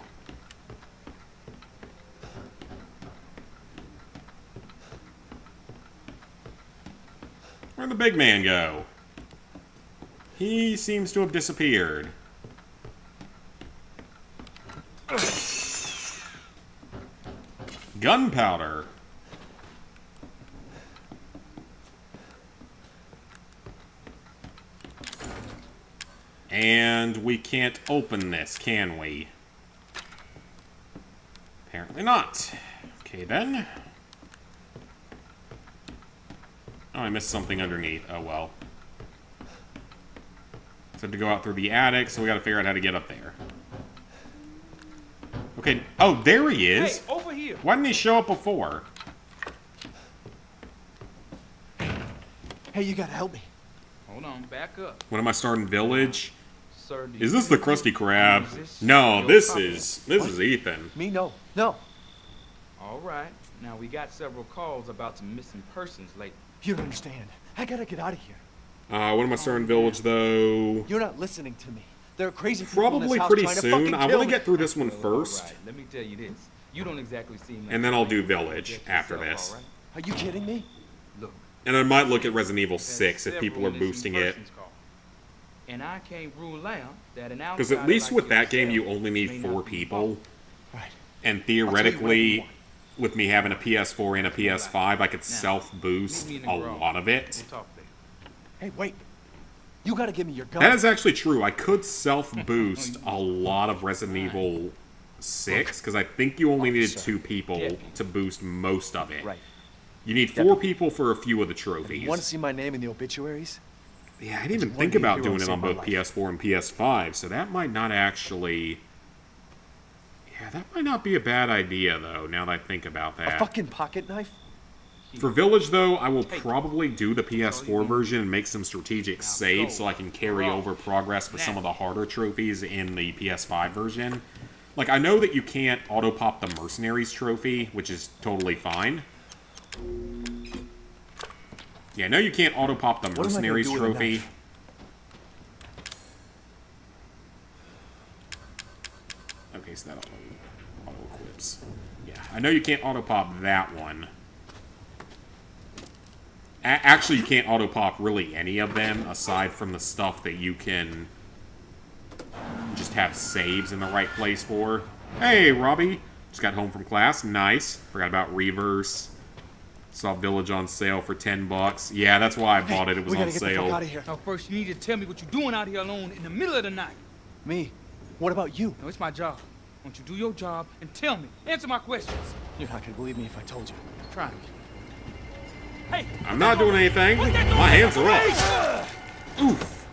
Where'd the big man go? He seems to have disappeared. Gunpowder. And we can't open this, can we? Apparently not. Okay, then. Oh, I missed something underneath. Oh, well. So I have to go out through the attic, so we gotta figure out how to get up there. Okay. Oh, there he is. Hey, over here. Why didn't he show up before? Hey, you gotta help me. Hold on, back up. When am I starting Village? Sir, do Is you this the think Krusty Krab? this No, your this property? is Ethan. Me? No. No. All right. Now, we got several calls about some missing persons lately. You don't understand. I gotta get out of here. When am I starting Village, though? You're not listening to me. There are crazy people in this Probably house pretty trying to fucking soon. I kill want to me. get through this one Well, first, all right, let me tell you this. You don't exactly seem like and then I'll do you're trying to Village protect after yourself, this. all right? Are you kidding me? Look, And I might look at Resident Evil we've had 6 if people are several boosting missing it. persons calls. And I can't rule out that an Because at outsider least like with that game, you yourself only need may 4 not be people. involved. Right. And I'll tell you whatever you theoretically, want. with me having a PS4 and a PS5, I could Now, self-boost meet me in the a garage. lot of it. We'll talk later. Hey, wait. You gotta give me your gun. That is actually true. I could self-boost a lot of Resident Evil 6, because I think you only needed 2 people to boost most of it. Right. You need 4 people for a few of the trophies. You want to see my name in the obituaries? Yeah, I didn't even Just think wanna be a about hero doing and it on save my both life. PS4 and PS5, so that might not actually... Yeah, that might not be a bad idea, though, now that I think about A that. fucking pocket knife? For Village, though, I will probably do the PS4 version and make some strategic saves so I can carry over progress for some of the harder trophies in the PS5 version. Like, I know that you can't auto-pop the Mercenaries trophy, which is totally fine. Yeah, I know you can't auto-pop the What am I gonna Mercenaries do with a trophy. knife? Okay, so that auto-equips. Yeah, I know you can't auto-pop that one. Actually, you can't auto-pop really any of them, aside from the stuff that you can just have saves in the right place for. Hey, Robbie! Just got home from class. Nice. Forgot about Reverse. Saw Village on sale for $10. Yeah, that's why I bought it. It was We on gotta get the fuck sale. out of here. Now, first, you need to tell me what you're doing out here alone in the middle of the night. Me? What about you? No, it's my job. Won't you do your job and tell me? Answer my questions. You're not gonna believe me if I told you. Try me. Hey! I'm not doing anything. My hands are up. Oof.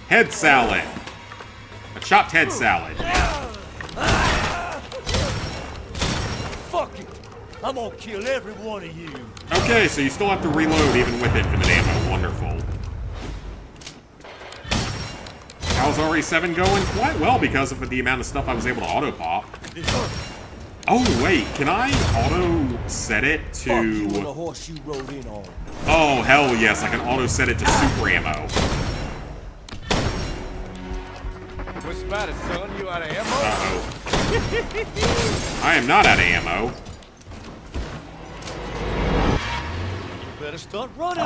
Head salad. A chopped head salad. Fuck it! I'm gonna kill every one of you. Okay, so you still have to reload even with infinite ammo. Wonderful. How's RE7 going? Quite well because of the amount of stuff I was able to auto-pop. Oh, wait, can I auto-set it to... the horse you rode in on. Oh, hell yes, I can auto-set it to super ammo. What's the matter, son? You out of ammo? Uh-oh. I am not out of ammo. better start running.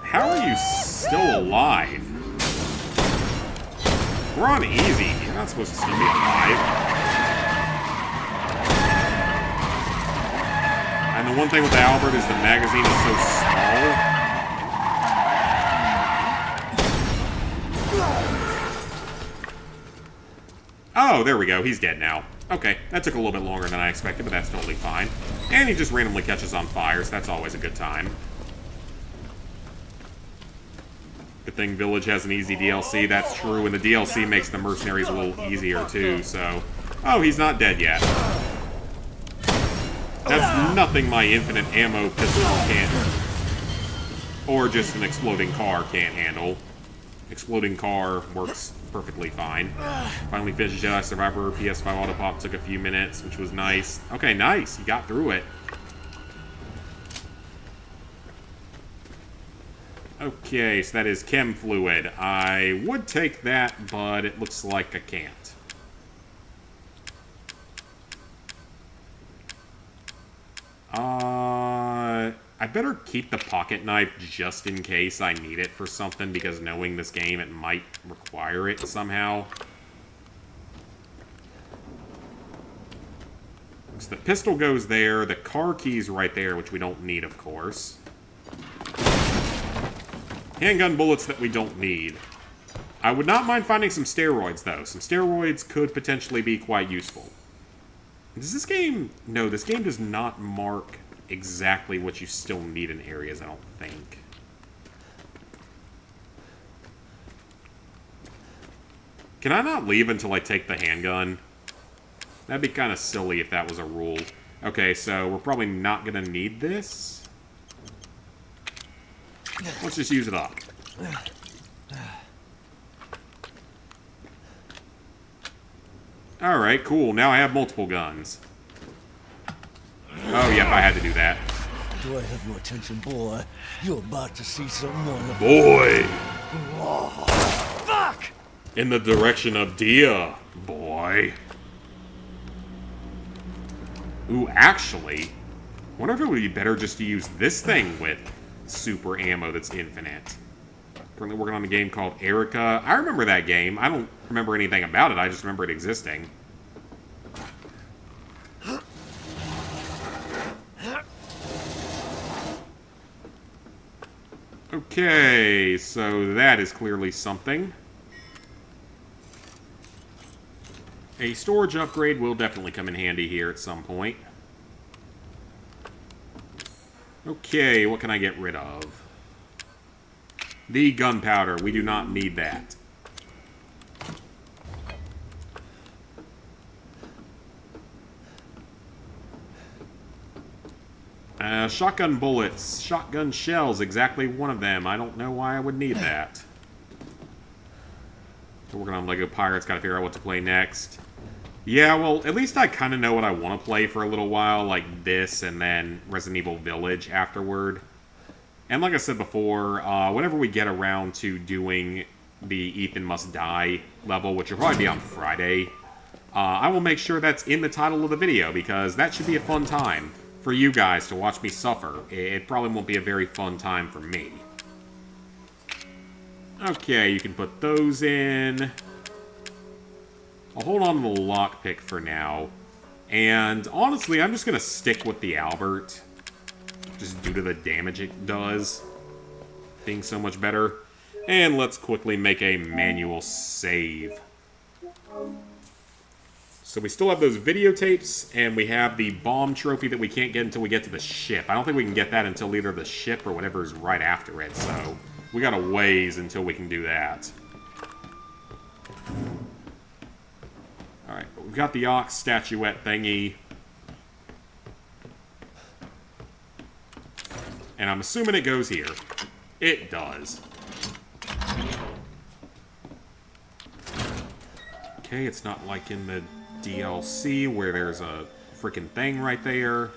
How are you still alive? We're on easy. You're not supposed to still be alive. And the one thing with the Albert is the magazine is so small. Oh, there we go. He's dead now. Okay, that took a little bit longer than I expected, but that's totally fine. And he just randomly catches on fire, so that's always a good time. Good thing Village has an easy DLC, that's true, and the DLC makes the mercenaries a little easier too, so... Oh, he's not dead yet. That's nothing my infinite ammo pistol can't... Or just an exploding car can't handle. Exploding car works perfectly fine. Finally finished Jedi Survivor. PS5 autopop took a few minutes, which was nice. Okay, nice. You got through it. Okay, so that is chem fluid. I would take that, but it looks like I can't. I better keep the pocket knife just in case I need it for something, because knowing this game, it might require it somehow. So the pistol goes there, the car key's right there, which we don't need, of course. Handgun bullets that we don't need. I would not mind finding some steroids, though. Some steroids could potentially be quite useful. Does this game... No, this game does not mark exactly what you still need in areas, I don't think. Can I not leave until I take the handgun? That'd be kind of silly if that was a rule. Okay, so we're probably not going to need this. Let's just use it up. Alright, cool. Now I have multiple guns. Oh, yep, I had to do that. Do I have your attention, boy? You're about to see someone. Boy! Oh, fuck! In the direction of Dia, boy. Ooh, actually, I wonder if it would be better just to use this thing with super ammo that's infinite. Currently working on a game called Erica. I remember that game. I don't remember anything about it. I just remember it existing. Okay, so that is clearly something. A storage upgrade will definitely come in handy here at some point. Okay, what can I get rid of? The gunpowder. We do not need that. Shotgun bullets. Shotgun shells. Exactly one of them. I don't know why I would need that. We're working on Lego Pirates. Gotta figure out what to play next. Yeah, well, at least I kind of know what I want to play for a little while. Like this and then Resident Evil Village afterward. And like I said before, whenever we get around to doing the Ethan Must Die level, which will probably be on Friday, I will make sure that's in the title of the video, because that should be a fun time for you guys to watch me suffer. It probably won't be a very fun time for me. Okay, you can put those in. I'll hold on to the lockpick for now. And honestly, I'm just going to stick with the Albert. Just due to the damage it does. Being so much better. And let's quickly make a manual save. So we still have those videotapes, and we have the bomb trophy that we can't get until we get to the ship. I don't think we can get that until either the ship or whatever is right after it, so we got a ways until we can do that. Alright, but we've got the ox statuette thingy. And I'm assuming it goes here. It does. Okay, it's not like in the DLC where there's a freaking thing right there.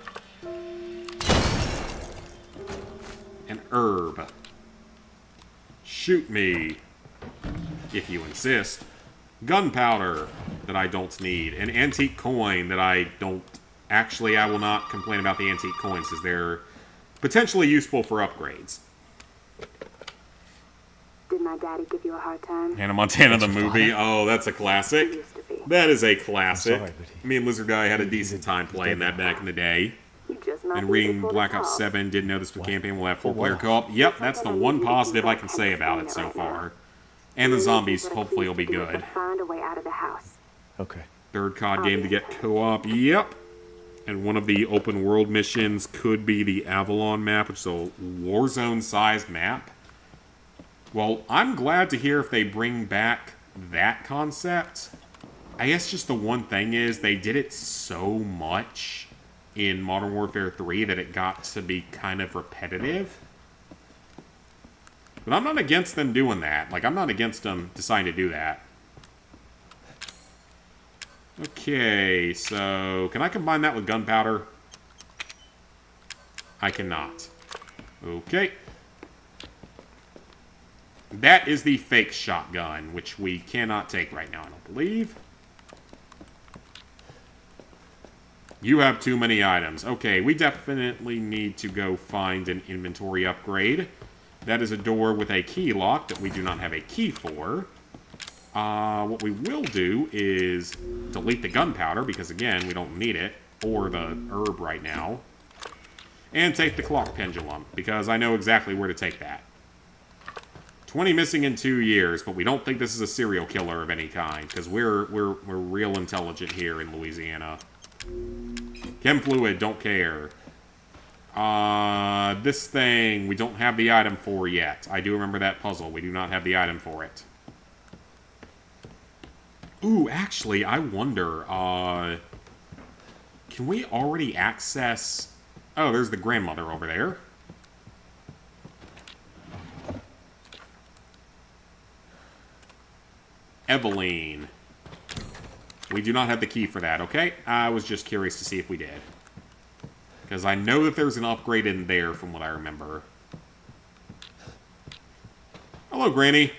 An herb. Shoot me. If you insist. Gunpowder that I don't need. An antique coin that I don't Actually, I will not complain about the antique coins, as they're potentially useful for upgrades. Did my daddy give you a hard time? Hannah Montana the That's your movie. father? Oh, that's a classic. He used to be. That is a classic. sorry, but he- Me and Lizard Guy had a decent he's time playing that back in the day. You just might And be reading able to Black pull Ops this off. 7, didn't know this campaign will have For 4-player what? co-op. Yep, that's the one positive I can say about it so far. And the zombies hopefully will be good. Find a way out of the house. Okay. Third COD game to get co-op. Yep. And one of the open world missions could be the Avalon map, which is a Warzone-sized map. Well, I'm glad to hear if they bring back that concept. I guess just the one thing is they did it so much in Modern Warfare 3 that it got to be kind of repetitive. But I'm not against them doing that. Like, I'm not against them deciding to do that. Okay, so can I combine that with gunpowder? I cannot. Okay. That is the fake shotgun, which we cannot take right now, I don't believe. You have too many items. Okay, we definitely need to go find an inventory upgrade. That is a door with a key lock that we do not have a key for. What we will do is delete the gunpowder, because again, we don't need it, or the herb right now. And take the clock pendulum, because I know exactly where to take that. 20 missing in 2 years, but we don't think this is a serial killer of any kind, because we're real intelligent here in Louisiana. Chem fluid, don't care. This thing, we don't have the item for yet. I do remember that puzzle. We do not have the item for it. Ooh, actually, I wonder, can we already access... Oh, there's the grandmother over there. Eveline. We do not have the key for that, okay? I was just curious to see if we did. Because I know that there's an upgrade in there from what I remember. Hello, Granny.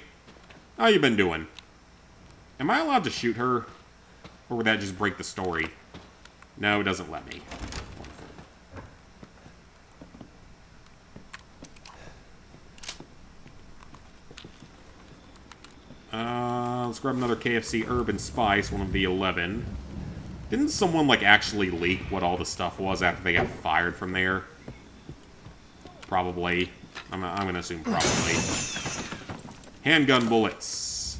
How you been doing? Am I allowed to shoot her? Or would that just break the story? No, it doesn't let me. Let's grab another KFC Herb and Spice, one of the 11. Didn't someone, like, actually leak what all the stuff was after they got fired from there? Probably. I'm gonna assume probably. Handgun bullets.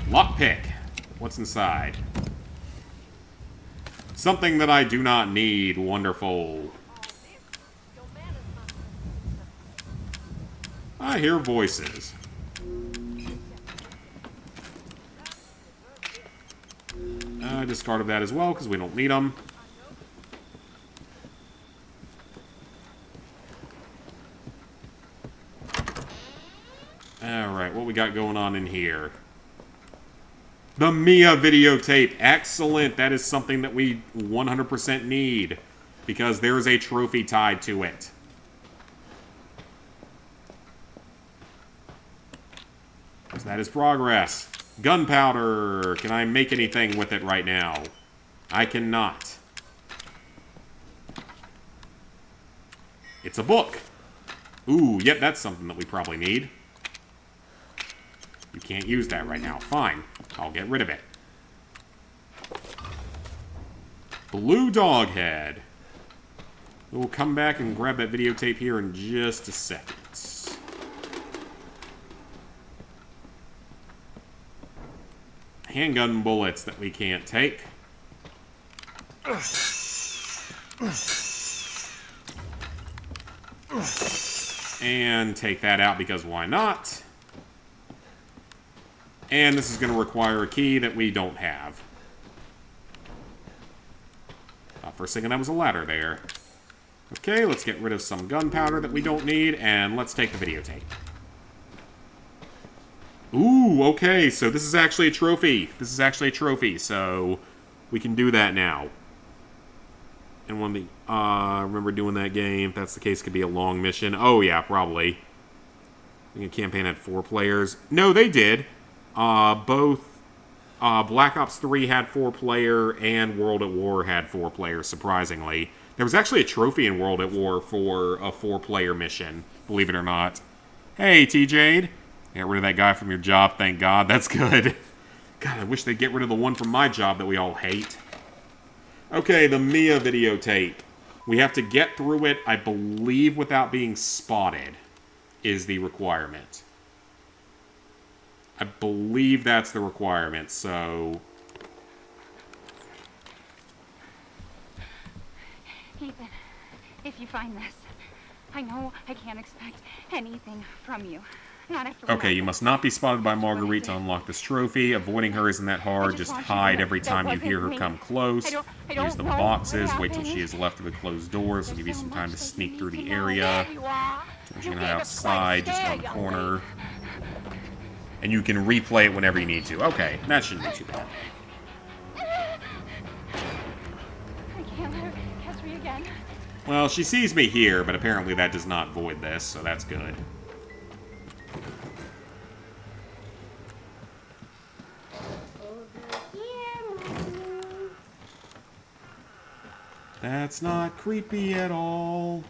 Lockpick. What's inside? Something that I do not need. Wonderful. I hear voices. I discarded that as well, because we don't need them. Alright, what we got going on in here? The Mia videotape. Excellent. That is something that we 100% need, because there is a trophy tied to it. So that is progress. Gunpowder. Can I make anything with it right now? I cannot. It's a book. Ooh, yep, that's something that we probably need. You can't use that right now. Fine. I'll get rid of it. Blue dog head. We'll come back and grab that videotape here in just a second. Handgun bullets that we can't take. And take that out because why not? And this is going to require a key that we don't have. For a second, that was a ladder there. Okay, let's get rid of some gunpowder that we don't need, and let's take the videotape. Ooh, okay, so this is actually a trophy. This is actually a trophy, so we can do that now. And one of the, remember doing that game. If that's the case, it could be a long mission. Oh, yeah, probably. I think a campaign had 4 players. No, they did. Both Black Ops 3 had 4-player, and World at War had 4-player, surprisingly. There was actually a trophy in World at War for a 4-player mission, believe it or not. Hey, T-Jade. Get rid of that guy from your job, thank God. That's good. God, I wish they'd get rid of the one from my job that we all hate. Okay, the Mia videotape. We have to get through it, I believe, without being spotted, is the requirement. I believe that's the requirement, so... Ethan, if you find this, I know I can't expect anything from you. Not after what Okay, you must not be spotted by Margarite to unlock this trophy. Avoiding her isn't that hard. Just hide every time you hear her come close. Use the boxes. Wait till she is left of the closed doors. It'll give you some time to sneak through the area. Once you can hide outside, just around the corner. And you can replay it whenever you need to. Okay, that shouldn't be too bad. I can't let her catch me again. Well, she sees me here, but apparently that does not void this, so that's good. That's not creepy at all.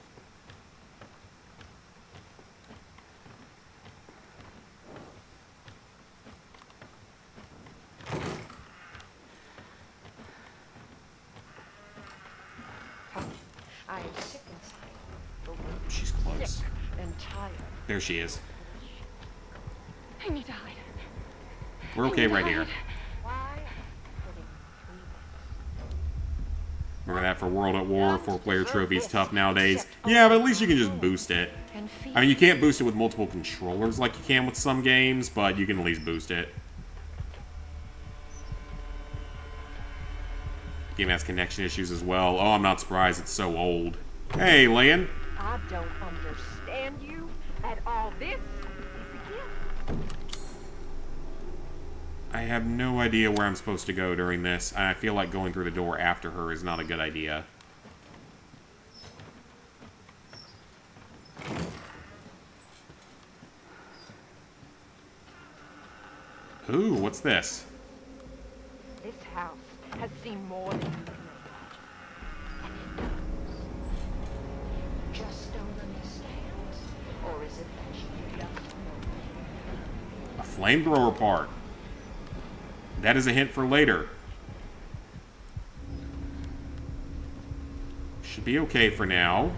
I am sick and tired. She's close. Sick and tired. There she is. I need to hide. We're okay right here. Remember that for World at War, 4-player trophies tough nowadays. Yeah, but at least you can just boost it. I mean, you can't boost it with multiple controllers like you can with some games, but you can at least boost it. Game has connection issues as well. Oh, I'm not surprised, it's so old. Hey, Lan. I don't understand you at all. This is a gift. I have no idea where I'm supposed to go during this, and I feel like going through the door after her is not a good idea. Ooh, what's this? This house has seen more than you can imagine. And it knows. You just don't understand. Or is it that you just know? A flamethrower part. That is a hint for later. Should be okay for now.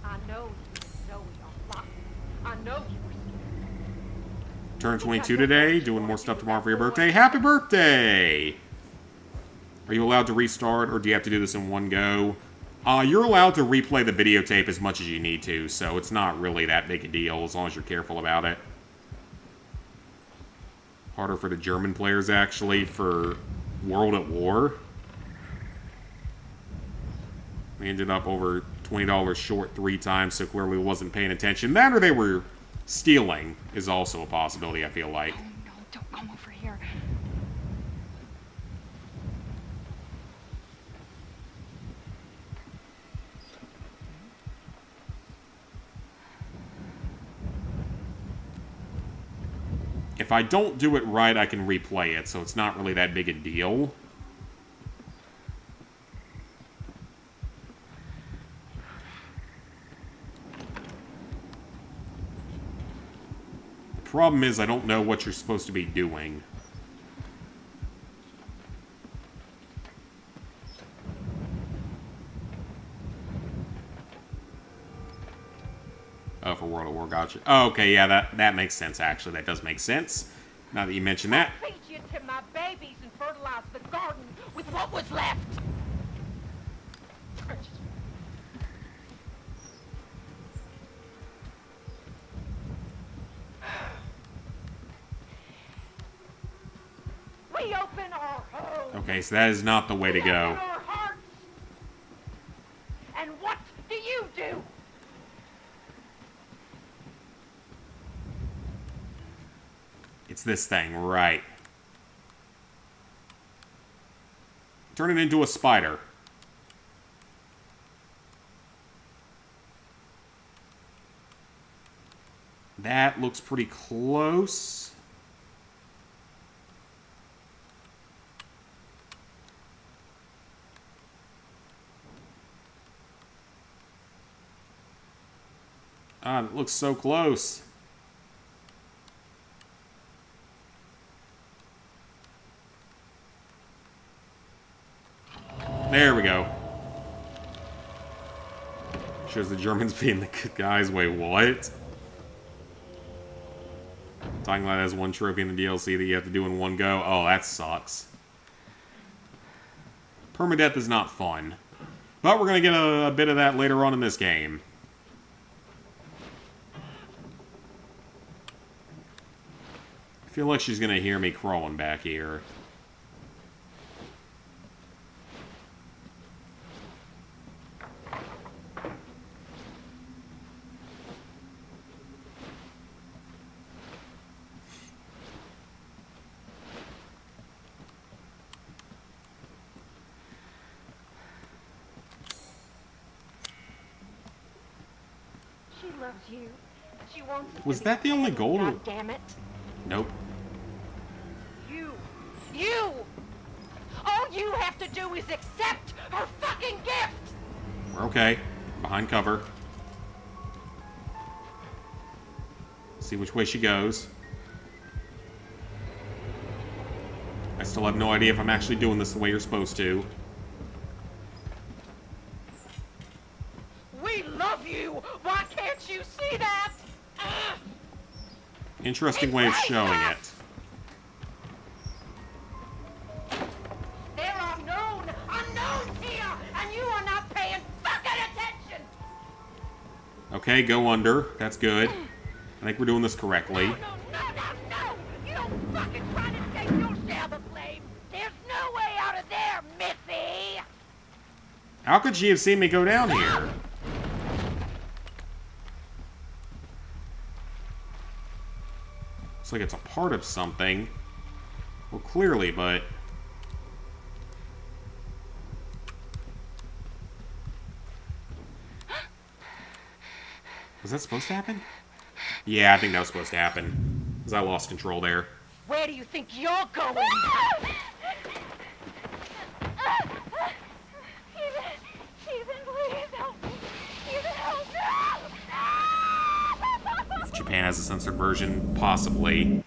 I know you know you're lying. I know you were scared. Turn 22 today, doing more stuff tomorrow for your birthday. Happy birthday! Are you allowed to restart, or do you have to do this in one go? You're allowed to replay the videotape as much as you need to, so it's not really that big a deal as long as you're careful about it. Harder for the German players, actually, for World at War. We ended up over $20 short 3 times, so clearly wasn't paying attention. That or they were stealing is also a possibility, I feel like. Oh, no, don't come over here. If I don't do it right, I can replay it, so it's not really that big a deal. The problem is I don't know what you're supposed to be doing. Oh, for World of War, gotcha. Oh, okay, yeah, that makes sense, actually. That does make sense. Now that you mention that. I feed you to my babies and fertilize the garden with what was left. We open our homes. Okay, so that is not the way to go. Our hearts. And what do you do? It's this thing, right. Turn it into a spider. That looks pretty close. Ah, it looks so close. There we go. Shows the Germans being the good guys. Wait, what? Talking about has one trophy in the DLC that you have to do in one go. Oh, that sucks. Permadeath is not fun. But we're going to get a bit of that later on in this game. I feel like she's going to hear me crawling back here. She loves you. She wants us Was to that be the only together, goal? God damn it. Nope. You! All you have to do is accept her fucking gift! We're okay. Behind cover. See which way she goes. I still have no idea if I'm actually doing this the way you're supposed to. We love you! Why can't you see that? Interesting way of showing it. There are unknowns here, and you are not paying fucking attention! Okay, go under. That's good. I think we're doing this correctly. No! You don't fucking try to take your share of the blame! There's no way out of there, Missy! How could she have seen me go down here? Looks like it's a part of something. Well, clearly, but... Was that supposed to happen? Yeah, I think that was supposed to happen. Because I lost control there. Where do you think you're going? Ethan, please help me. Ethan, help me. If Japan has a censored version, possibly.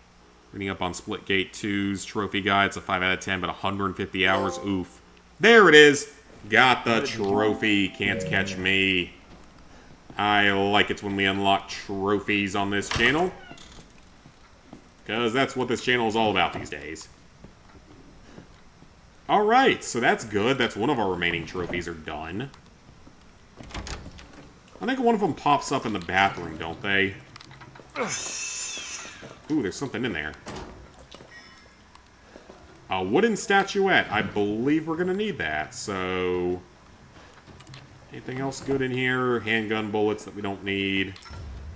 Reading up on Splitgate 2's trophy guide, it's a 5 out of 10, but 150 hours, oof. There it is! Got the trophy, can't catch me. I like it when we unlock trophies on this channel. Because that's what this channel is all about these days. Alright, so that's good. That's one of our remaining trophies are done. I think one of them pops up in the bathroom, don't they? Ooh, there's something in there. A wooden statuette. I believe we're going to need that, so... Anything else good in here? Handgun bullets that we don't need.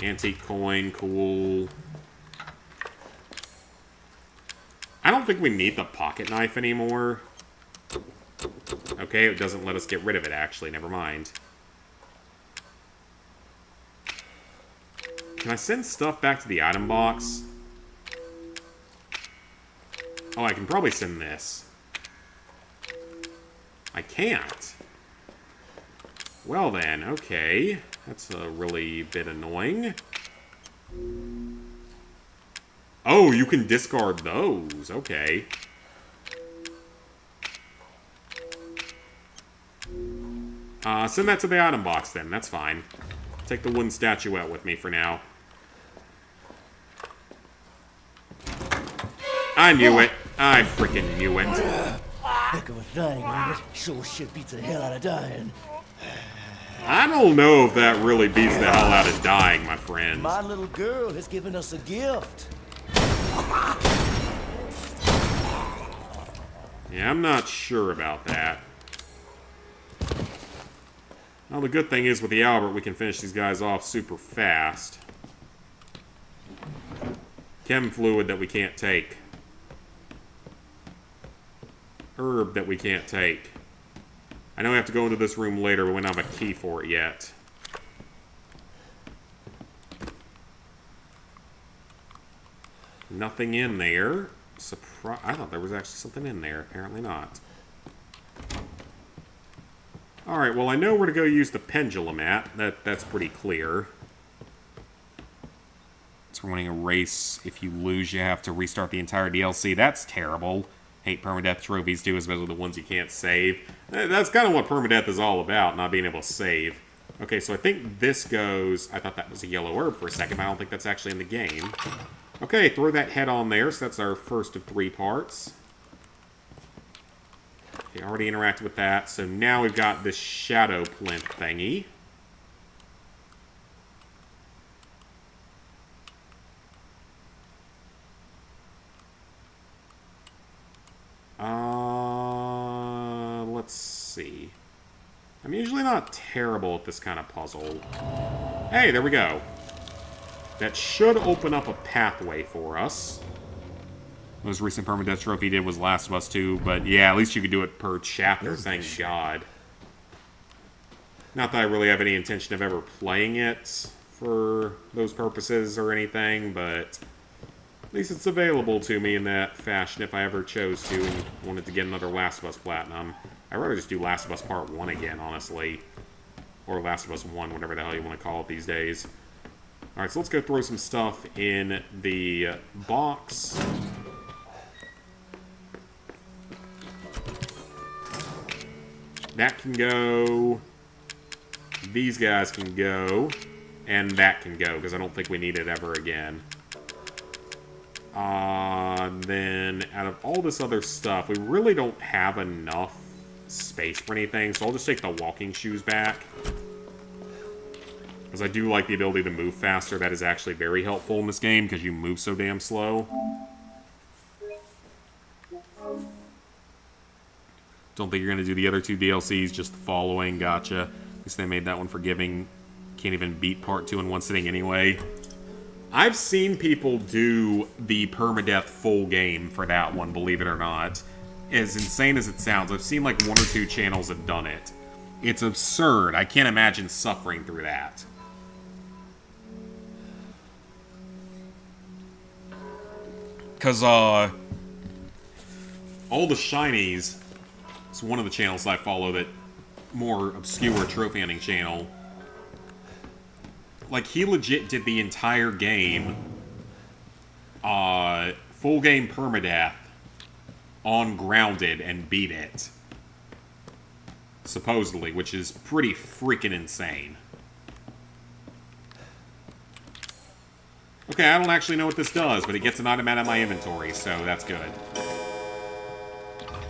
Antique coin, cool. I don't think we need the pocket knife anymore. Okay, it doesn't let us get rid of it, actually. Never mind. Can I send stuff back to the item box? Oh, I can probably send this. I can't. Well then, okay. That's a really bit annoying. Oh, you can discard those. Okay. Send that to the item box then. That's fine. Take the wooden statuette with me for now. I knew it. I freaking knew it. Heck of a thing, ain't it? Sure shit beats the hell out of dying. I don't know if that really beats the hell out of dying, my friend. My little girl has given us a gift. Yeah, I'm not sure about that. Well, the good thing is with the Albert, we can finish these guys off super fast. Chem fluid that we can't take. Herb that we can't take. I know we have to go into this room later, but we don't have a key for it yet. Nothing in there. I thought there was actually something in there. Apparently not. Alright, well I know where to go use the pendulum at. That's pretty clear. It's running a race. If you lose, you have to restart the entire DLC. That's terrible. Hate permadeath trophies too, especially the ones you can't save. That's kind of what permadeath is all about, not being able to save. Okay, so I think this goes... I thought that was a yellow herb for a second, but I don't think that's actually in the game. Okay, throw that head on there, so that's our first of 3 parts. Okay, already interacted with that, so now we've got this shadow plinth thingy. Let's see. I'm usually not terrible at this kind of puzzle. Hey, there we go. That should open up a pathway for us. Most recent permadeath trophy did was Last of Us 2, but yeah, at least you could do it per chapter, thank God. Not that I really have any intention of ever playing it for those purposes or anything, but at least it's available to me in that fashion if I ever chose to and wanted to get another Last of Us Platinum. I'd rather just do Last of Us Part 1 again, honestly. Or Last of Us 1, whatever the hell you want to call it these days. Alright, so let's go throw some stuff in the box. That can go. These guys can go. And that can go, because I don't think we need it ever again. Then, out of all this other stuff, we really don't have enough space for anything, so I'll just take the walking shoes back. Because I do like the ability to move faster. That is actually very helpful in this game, because you move so damn slow. Don't think you're going to do the other 2 DLCs, just the following. Gotcha. At least they made that one forgiving. Can't even beat Part 2 in one sitting anyway. I've seen people do the permadeath full game for that one, believe it or not. As insane as it sounds, I've seen like 1 or 2 channels have done it. It's absurd. I can't imagine suffering through that. Because, all the shinies... It's one of the channels I follow that... more obscure trophy hunting channel. Like, he legit did the entire game... full game permadeath... on Grounded and beat it. Supposedly, which is pretty freaking insane. Okay, I don't actually know what this does, but it gets an item out of my inventory, so that's good.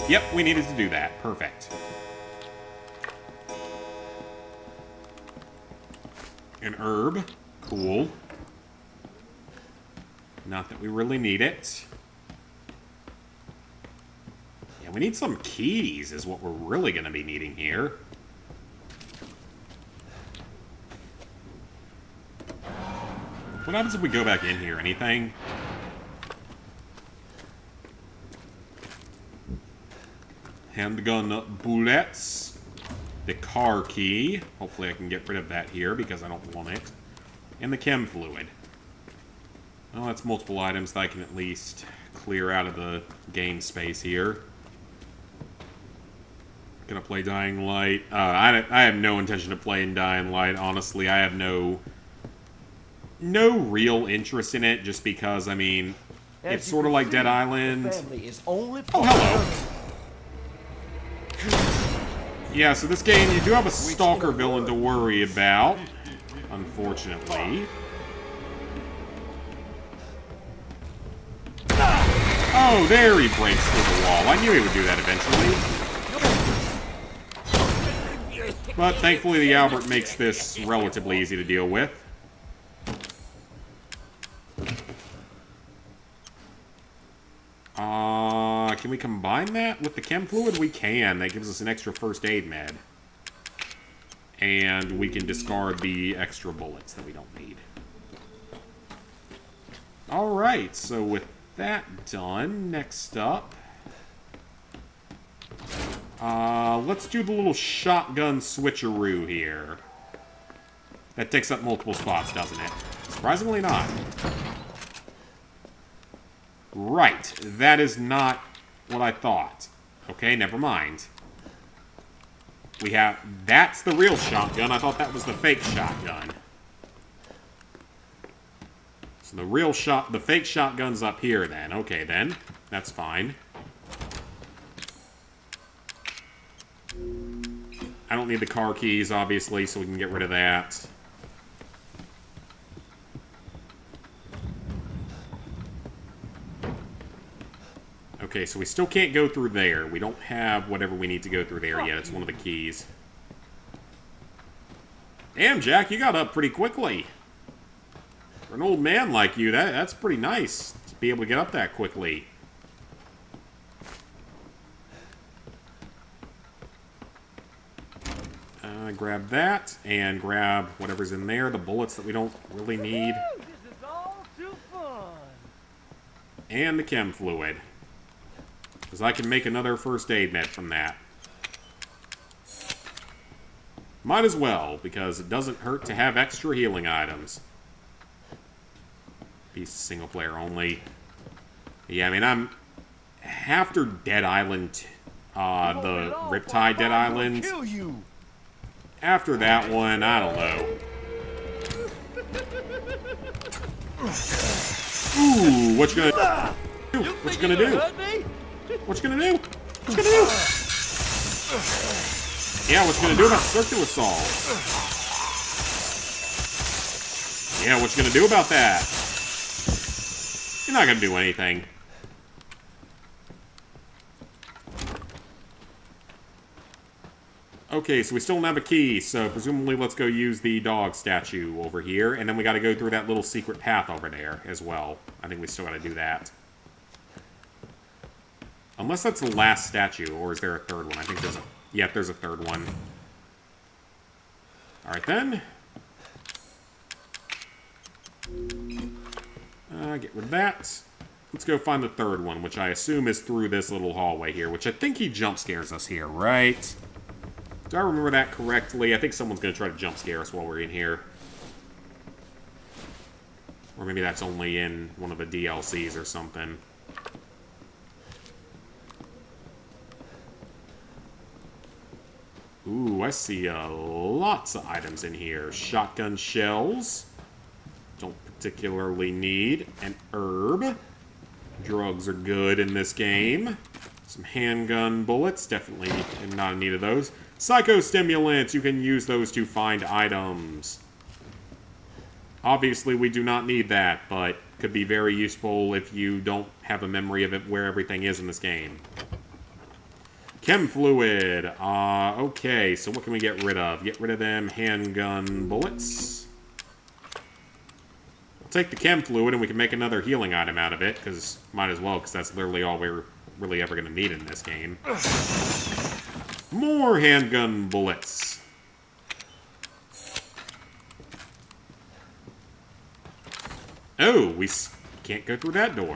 Yep, we needed to do that. Perfect. An herb. Cool. Not that we really need it. Yeah, we need some keys is what we're really going to be needing here. What happens if we go back in here? Anything? Handgun bullets. The car key. Hopefully I can get rid of that here because I don't want it. And the chem fluid. Well, that's multiple items that I can at least clear out of the game space here. Gonna play Dying Light. I have no intention of playing Dying Light, honestly. I have no real interest in it, just because, I mean, it's sort of like Dead Island. Oh, hello! Yeah, so this game, you do have a stalker villain to worry about, unfortunately. Oh, there he breaks through the wall. I knew he would do that eventually. But thankfully the Albert makes this relatively easy to deal with. Can we combine that with the chem fluid? We can. That gives us an extra first aid med. And we can discard the extra bullets that we don't need. Alright, so with that done, next up... let's do the little shotgun switcheroo here. That takes up multiple spots, doesn't it? Surprisingly not. Right. That is not what I thought. Okay, never mind. We have... That's the real shotgun. I thought that was the fake shotgun. So the fake shotgun's up here then. Okay, then. That's fine. I don't need the car keys, obviously, so we can get rid of that. Okay, so we still can't go through there. We don't have whatever we need to go through there yet. It's one of the keys. Damn, Jack, you got up pretty quickly. For an old man like you, that's pretty nice to be able to get up that quickly. Grab that, and grab whatever's in there, the bullets that we don't really need. This is all too fun. And the chem fluid. Because I can make another first aid med from that. Might as well, because it doesn't hurt to have extra healing items. Piece single player only. Yeah, I mean, I'm... After Dead Island, the Riptide Dead Island... After that one, I don't know. Ooh, what you gonna do? What you gonna do? What you gonna do? What you gonna do? Yeah, what you gonna do about circular assault? Yeah, what you gonna do about that? You're not gonna do anything. Okay, so we still don't have a key, so presumably let's go use the dog statue over here, and then we gotta go through that little secret path over there as well. I think we still gotta do that. Unless that's the last statue, or is there a third one? I think there's a... Yep, there's a third one. Alright then. Get rid of that. Let's go find the third one, which I assume is through this little hallway here, which I think he jump scares us here, right? Do I remember that correctly? I think someone's going to try to jump scare us while we're in here. Or maybe that's only in one of the DLCs or something. Ooh, I see lots of items in here. Shotgun shells. Don't particularly need. An herb. Drugs are good in this game. Some handgun bullets. Definitely am not in need of those. Psychostimulants, you can use those to find items. Obviously, we do not need that, but could be very useful if you don't have a memory of it where everything is in this game. Chem fluid. Okay, so what can we get rid of? Get rid of them handgun bullets. I'll take the chem fluid and we can make another healing item out of it, because might as well, because that's literally all we're really ever going to need in this game. More handgun bullets. Oh, we can't go through that door.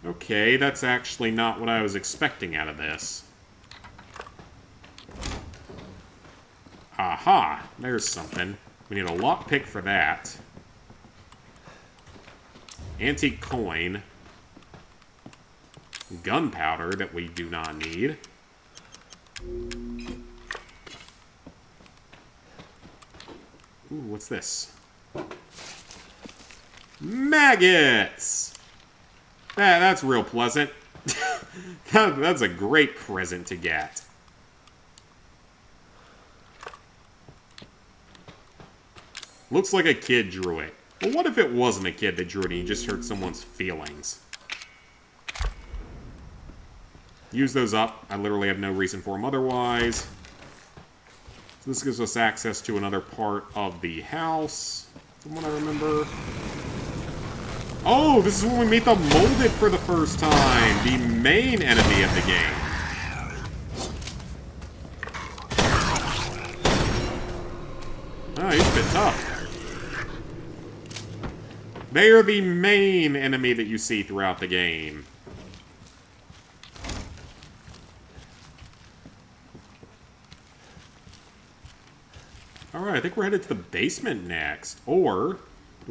Okay, that's actually not what I was expecting out of this. Aha, there's something. We need a lockpick for that. Antique coin. Gunpowder that we do not need. Ooh, what's this? Maggots! That's real pleasant. That's a great present to get. Looks like a kid drew it. Well, what if it wasn't a kid that drew it and you just hurt someone's feelings? Use those up. I literally have no reason for them otherwise. So this gives us access to another part of the house, from what I remember. Oh, this is when we meet the Molded for the first time, the main enemy of the game. Oh, he's a bit tough. They are the main enemy that you see throughout the game. Alright, I think we're headed to the basement next. Or,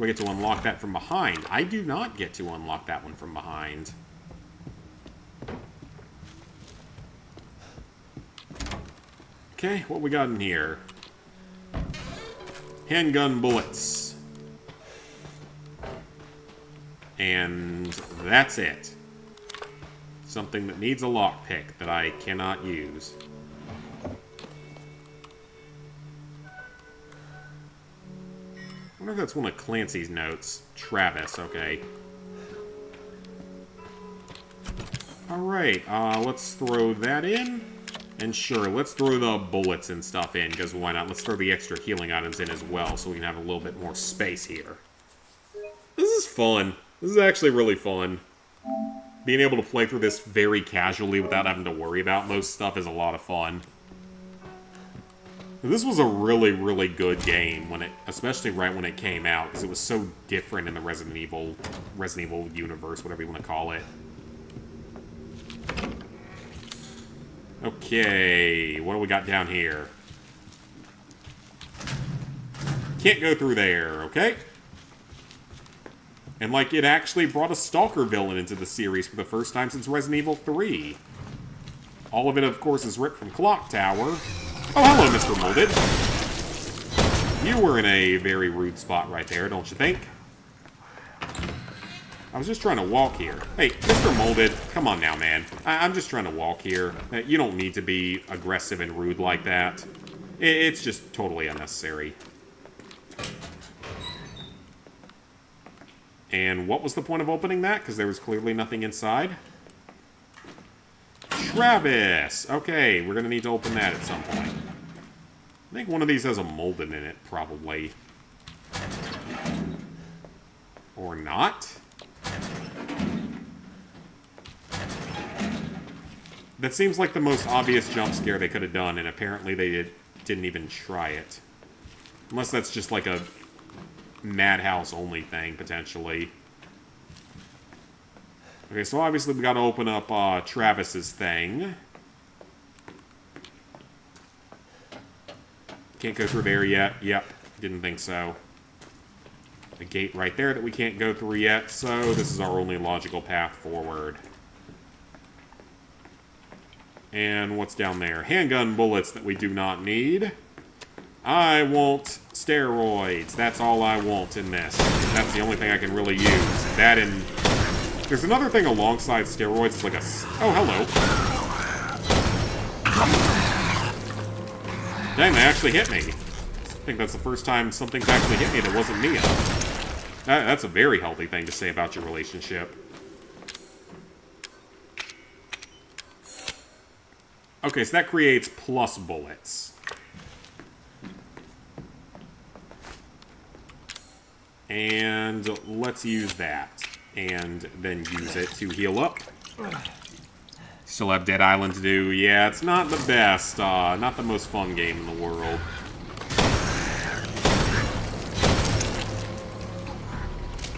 Do I get to unlock that from behind? I do not get to unlock that one from behind. Okay, what we got in here? Handgun bullets. And that's it. Something that needs a lockpick that I cannot use. I wonder if that's one of Clancy's notes. Travis, okay. Alright, let's throw that in. And sure, let's throw the bullets and stuff in, because why not? Let's throw the extra healing items in as well, so we can have a little bit more space here. This is fun. This is actually really fun. Being able to play through this very casually without having to worry about most stuff is a lot of fun. This was a really, really good game, especially right when it came out, because it was so different in the Resident Evil universe, whatever you want to call it. Okay, what do we got down here? Can't go through there, okay? And, like, it actually brought a Stalker villain into the series for the first time since Resident Evil 3. All of it, of course, is ripped from Clock Tower. Oh, hello, Mr. Molded. You were in a very rude spot right there, don't you think? I was just trying to walk here. Hey, Mr. Molded, come on now, man. I'm just trying to walk here. You don't need to be aggressive and rude like that. It's just totally unnecessary. And what was the point of opening that? Because there was clearly nothing inside. Travis! Okay, we're going to need to open that at some point. I think one of these has a Molded in it, probably. Or not? That seems like the most obvious jump scare they could have done, and apparently they didn't even try it. Unless that's just like a Madhouse-only thing, potentially. Okay, so obviously we gotta open up Travis's thing. Can't go through there yet. Yep, didn't think so. A gate right there that we can't go through yet, so this is our only logical path forward. And what's down there? Handgun bullets that we do not need. I want steroids. That's all I want in this. That's the only thing I can really use. That and... There's another thing alongside steroids. It's like a... Oh, hello. Dang, they actually hit me. I think that's the first time something's actually hit me that wasn't Mia. That's a very healthy thing to say about your relationship. Okay, so that creates plus bullets. And let's use that. And then use it to heal up. Still have Dead Island to do. Yeah, it's not the best. Not the most fun game in the world.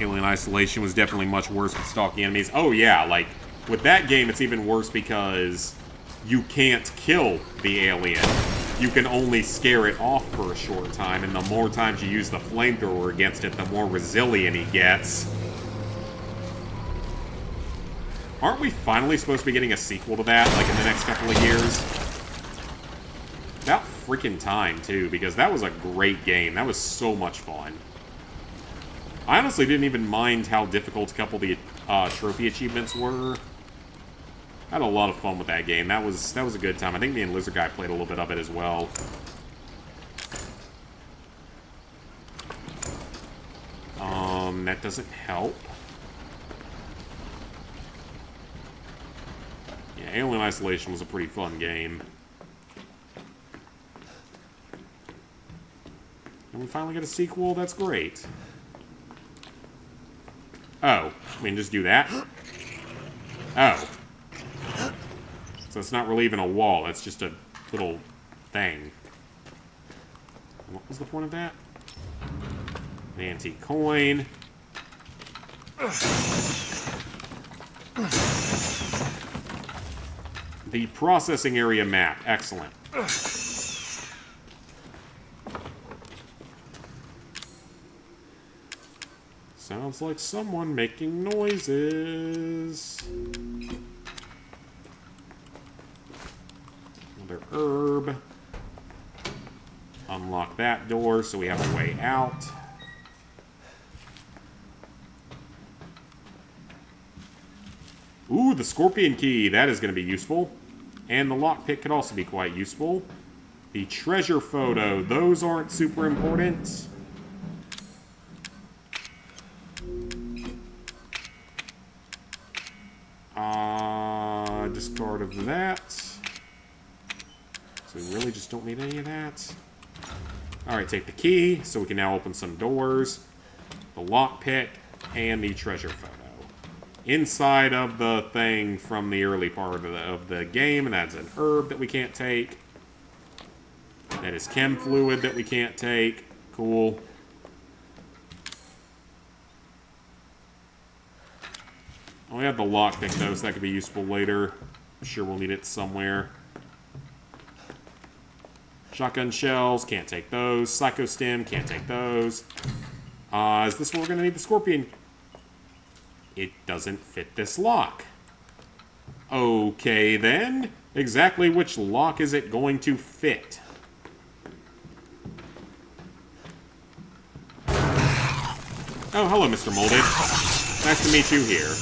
Alien Isolation was definitely much worse with stalking enemies. Oh yeah, like, with that game it's even worse because you can't kill the alien. You can only scare it off for a short time, and the more times you use the flamethrower against it, the more resilient he gets. Aren't we finally supposed to be getting a sequel to that, like, in the next couple of years? About freaking time, too, because that was a great game. That was so much fun. I honestly didn't even mind how difficult a couple of the trophy achievements were. I had a lot of fun with that game. That was a good time. I think me and Lizard Guy played a little bit of it as well. That doesn't help. Yeah, Alien Isolation was a pretty fun game. And we finally get a sequel? That's great. Oh, I mean, just do that? Oh. So it's not really even a wall, it's just a little thing. What was the point of that? An antique coin. The processing area map. Excellent. Sounds like someone making noises. Another herb. Unlock that door so we have a way out. Ooh, the scorpion key. That is going to be useful. And the lockpick could also be quite useful. The treasure photo. Those aren't super important. Discard of that. So we really just don't need any of that. Alright, take the key, so we can now open some doors. The lockpick, and the treasure photo. Inside of the thing from the early part of the game, and that's an herb that we can't take. That is chem fluid that we can't take. Cool. Oh, we have the lockpick though, so that could be useful later. I'm sure we'll need it somewhere. Shotgun shells, can't take those. Psycho stem, can't take those. Is this where we're gonna need the scorpion? It doesn't fit this lock. Okay then. Exactly which lock is it going to fit? Oh, hello, Mr. Molded. Nice to meet you here.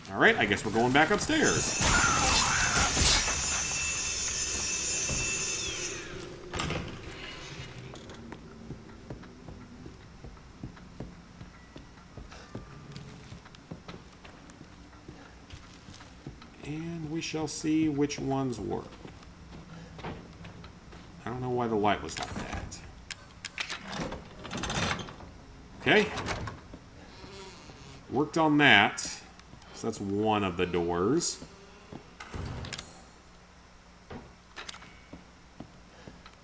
Alright, I guess we're going back upstairs. And we shall see which ones work. I don't know why the light was like that. Okay. Worked on that. So that's one of the doors.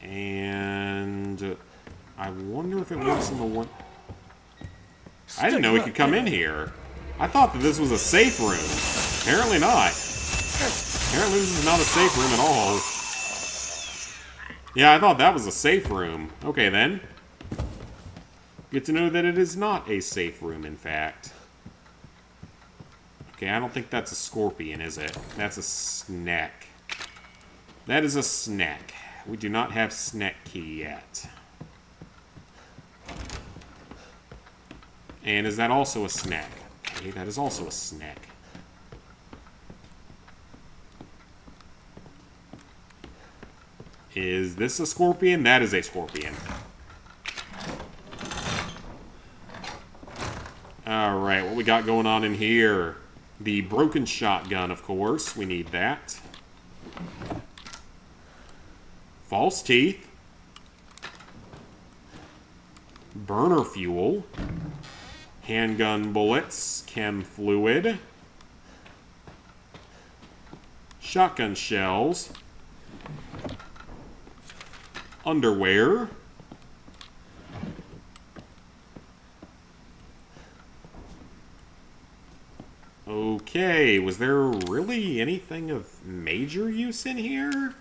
And I wonder if it works on the one... I didn't know we could come in here. I thought that this was a safe room. Apparently not. Apparently this is not a safe room at all. Yeah, I thought that was a safe room. Okay, then. Good to know that it is not a safe room, in fact. Okay, I don't think that's a scorpion, is it? That's a snack. That is a snack. We do not have snack key yet. And is that also a snack? Okay, that is also a snack. Is this a scorpion? That is a scorpion. Alright, what we got going on in here? The broken shotgun, of course. We need that. False teeth. Burner fuel. Handgun bullets. Chem fluid. Shotgun shells. Underwear. Okay, was there really anything of major use in here?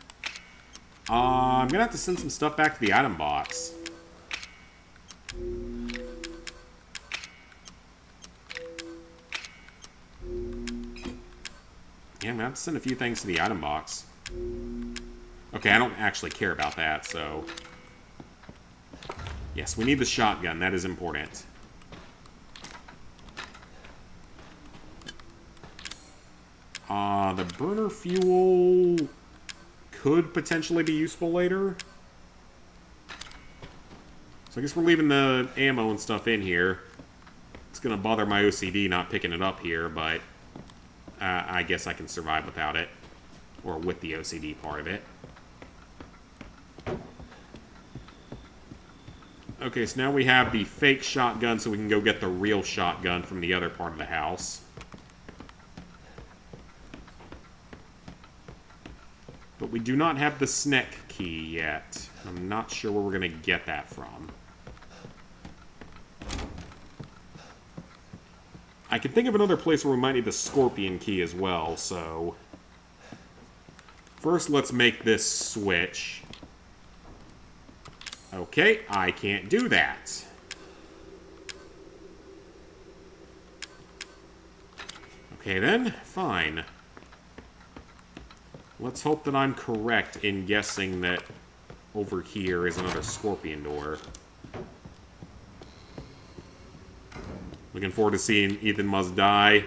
I'm gonna have to send some stuff back to the item box. Yeah, I'm gonna have to send a few things to the item box. Okay, I don't actually care about that, so... Yes, we need the shotgun. That is important. The burner fuel could potentially be useful later. So I guess we're leaving the ammo and stuff in here. It's going to bother my OCD not picking it up here, but I guess I can survive without it. Or with the OCD part of it. Okay, so now we have the fake shotgun, so we can go get the real shotgun from the other part of the house. But we do not have the SNEC key yet. I'm not sure where we're going to get that from. I can think of another place where we might need the scorpion key as well, so... First, let's make this switch. Okay, I can't do that. Okay then, fine. Let's hope that I'm correct in guessing that over here is another scorpion door. Looking forward to seeing Ethan Must Die.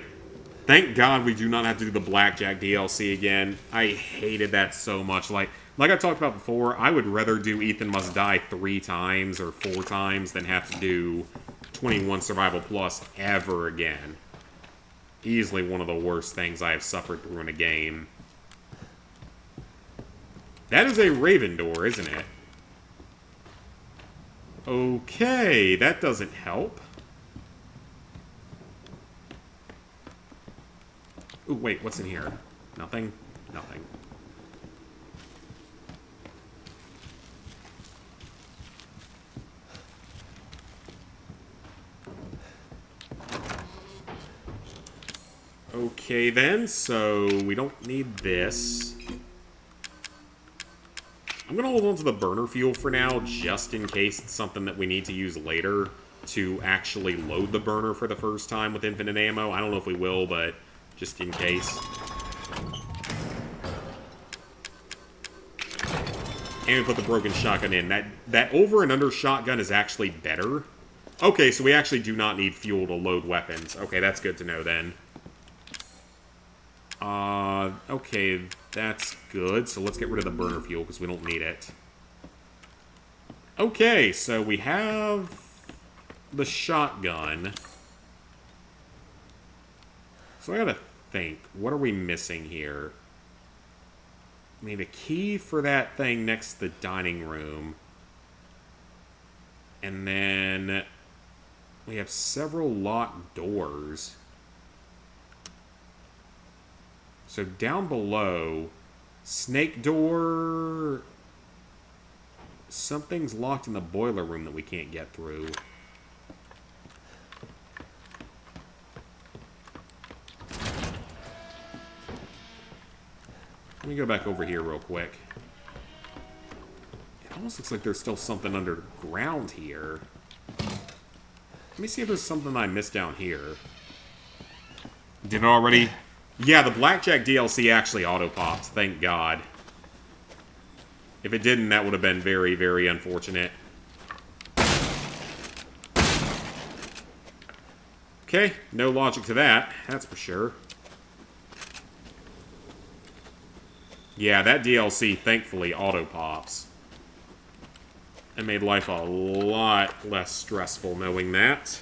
Thank God we do not have to do the Blackjack DLC again. I hated that so much. Like I talked about before, I would rather do Ethan Must Die 3 times or 4 times than have to do 21 Survival Plus ever again. Easily one of the worst things I have suffered through in a game. That is a Raven door, isn't it? Okay, that doesn't help. Ooh, wait, what's in here? Nothing? Nothing. Okay then, so we don't need this. I'm gonna hold on to the burner fuel for now, just in case it's something that we need to use later to actually load the burner for the first time with infinite ammo. I don't know if we will, but just in case. And we put the broken shotgun in. That over and under shotgun is actually better. Okay, so we actually do not need fuel to load weapons. Okay, that's good to know then. Okay, that's good. So let's get rid of the burner fuel because we don't need it. Okay, so we have the shotgun. So I gotta think, what are we missing here? I mean, a key for that thing next to the dining room. And then we have several locked doors. So down below, snake door... Something's locked in the boiler room that we can't get through. Let me go back over here real quick. It almost looks like there's still something underground here. Let me see if there's something I missed down here. Did it already? Yeah, the Blackjack DLC actually auto-popped, thank God. If it didn't, that would have been very, very unfortunate. Okay, no logic to that, that's for sure. Yeah, that DLC, thankfully, auto-pops. It made life a lot less stressful knowing that.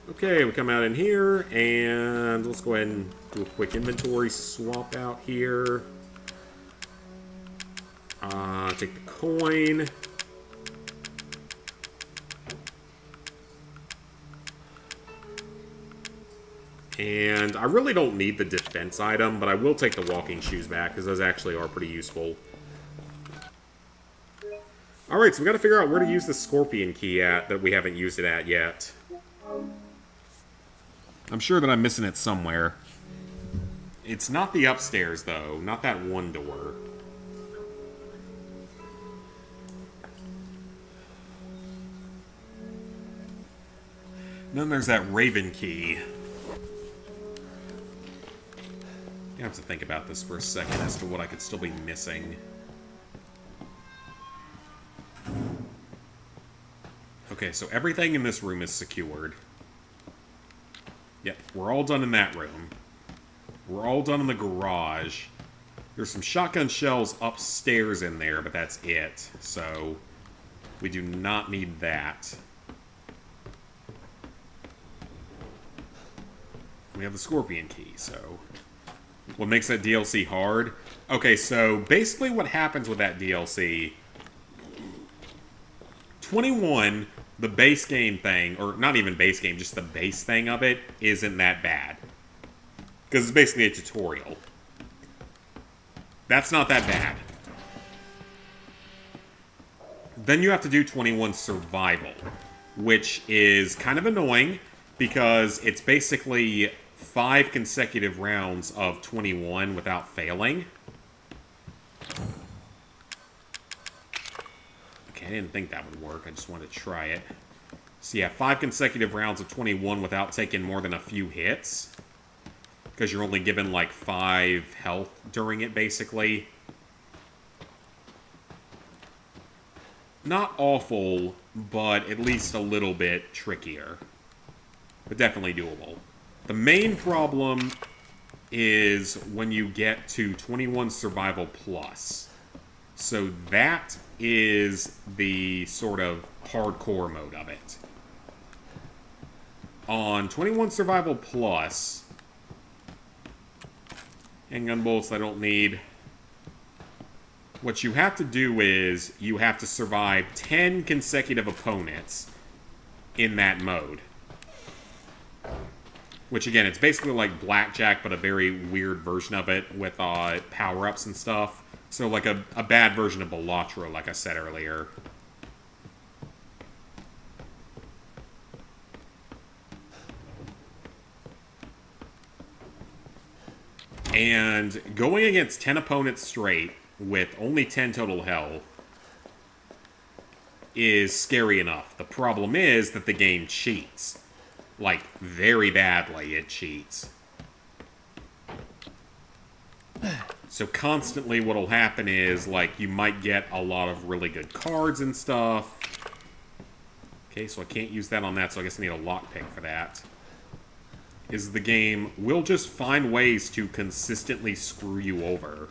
Okay, we come out in here, and let's go ahead and do a quick inventory swap out here. Take the coin. And I really don't need the defense item, but I will take the walking shoes back, because those actually are pretty useful. Alright, so we gotta figure out where to use the scorpion key at that we haven't used it at yet. I'm sure that I'm missing it somewhere. It's not the upstairs, though. Not that one door. Then there's that Raven key. I have to think about this for a second as to what I could still be missing. Okay, so everything in this room is secured. Yep, we're all done in that room. We're all done in the garage. There's some shotgun shells upstairs in there, but that's it. So, we do not need that. We have the scorpion key, so... What makes that DLC hard? Okay, so basically what happens with that DLC... 21... The base game thing, or not even base game, just the base thing of it, isn't that bad. Because it's basically a tutorial. That's not that bad. Then you have to do 21 Survival, which is kind of annoying, because it's basically 5 consecutive rounds of 21 without failing. Okay, I didn't think that would work. I just wanted to try it. So yeah, 5 consecutive rounds of 21 without taking more than a few hits. Because you're only given like 5 health during it, basically. Not awful, but at least a little bit trickier. But definitely doable. The main problem is when you get to 21 Survival Plus. So that is the sort of hardcore mode of it. On 21 Survival Plus, handgun bullets I don't need. What you have to do is you have to survive 10 consecutive opponents in that mode. Which, again, it's basically like Blackjack, but a very weird version of it with power-ups and stuff. So, like a bad version of Balatro, like I said earlier. And going against 10 opponents straight with only 10 total health is scary enough. The problem is that the game cheats. Like, very badly it cheats. So constantly what'll happen is, like, you might get a lot of really good cards and stuff. Okay, so I can't use that on that, so I guess I need a lockpick for that. Is the game will just find ways to consistently screw you over.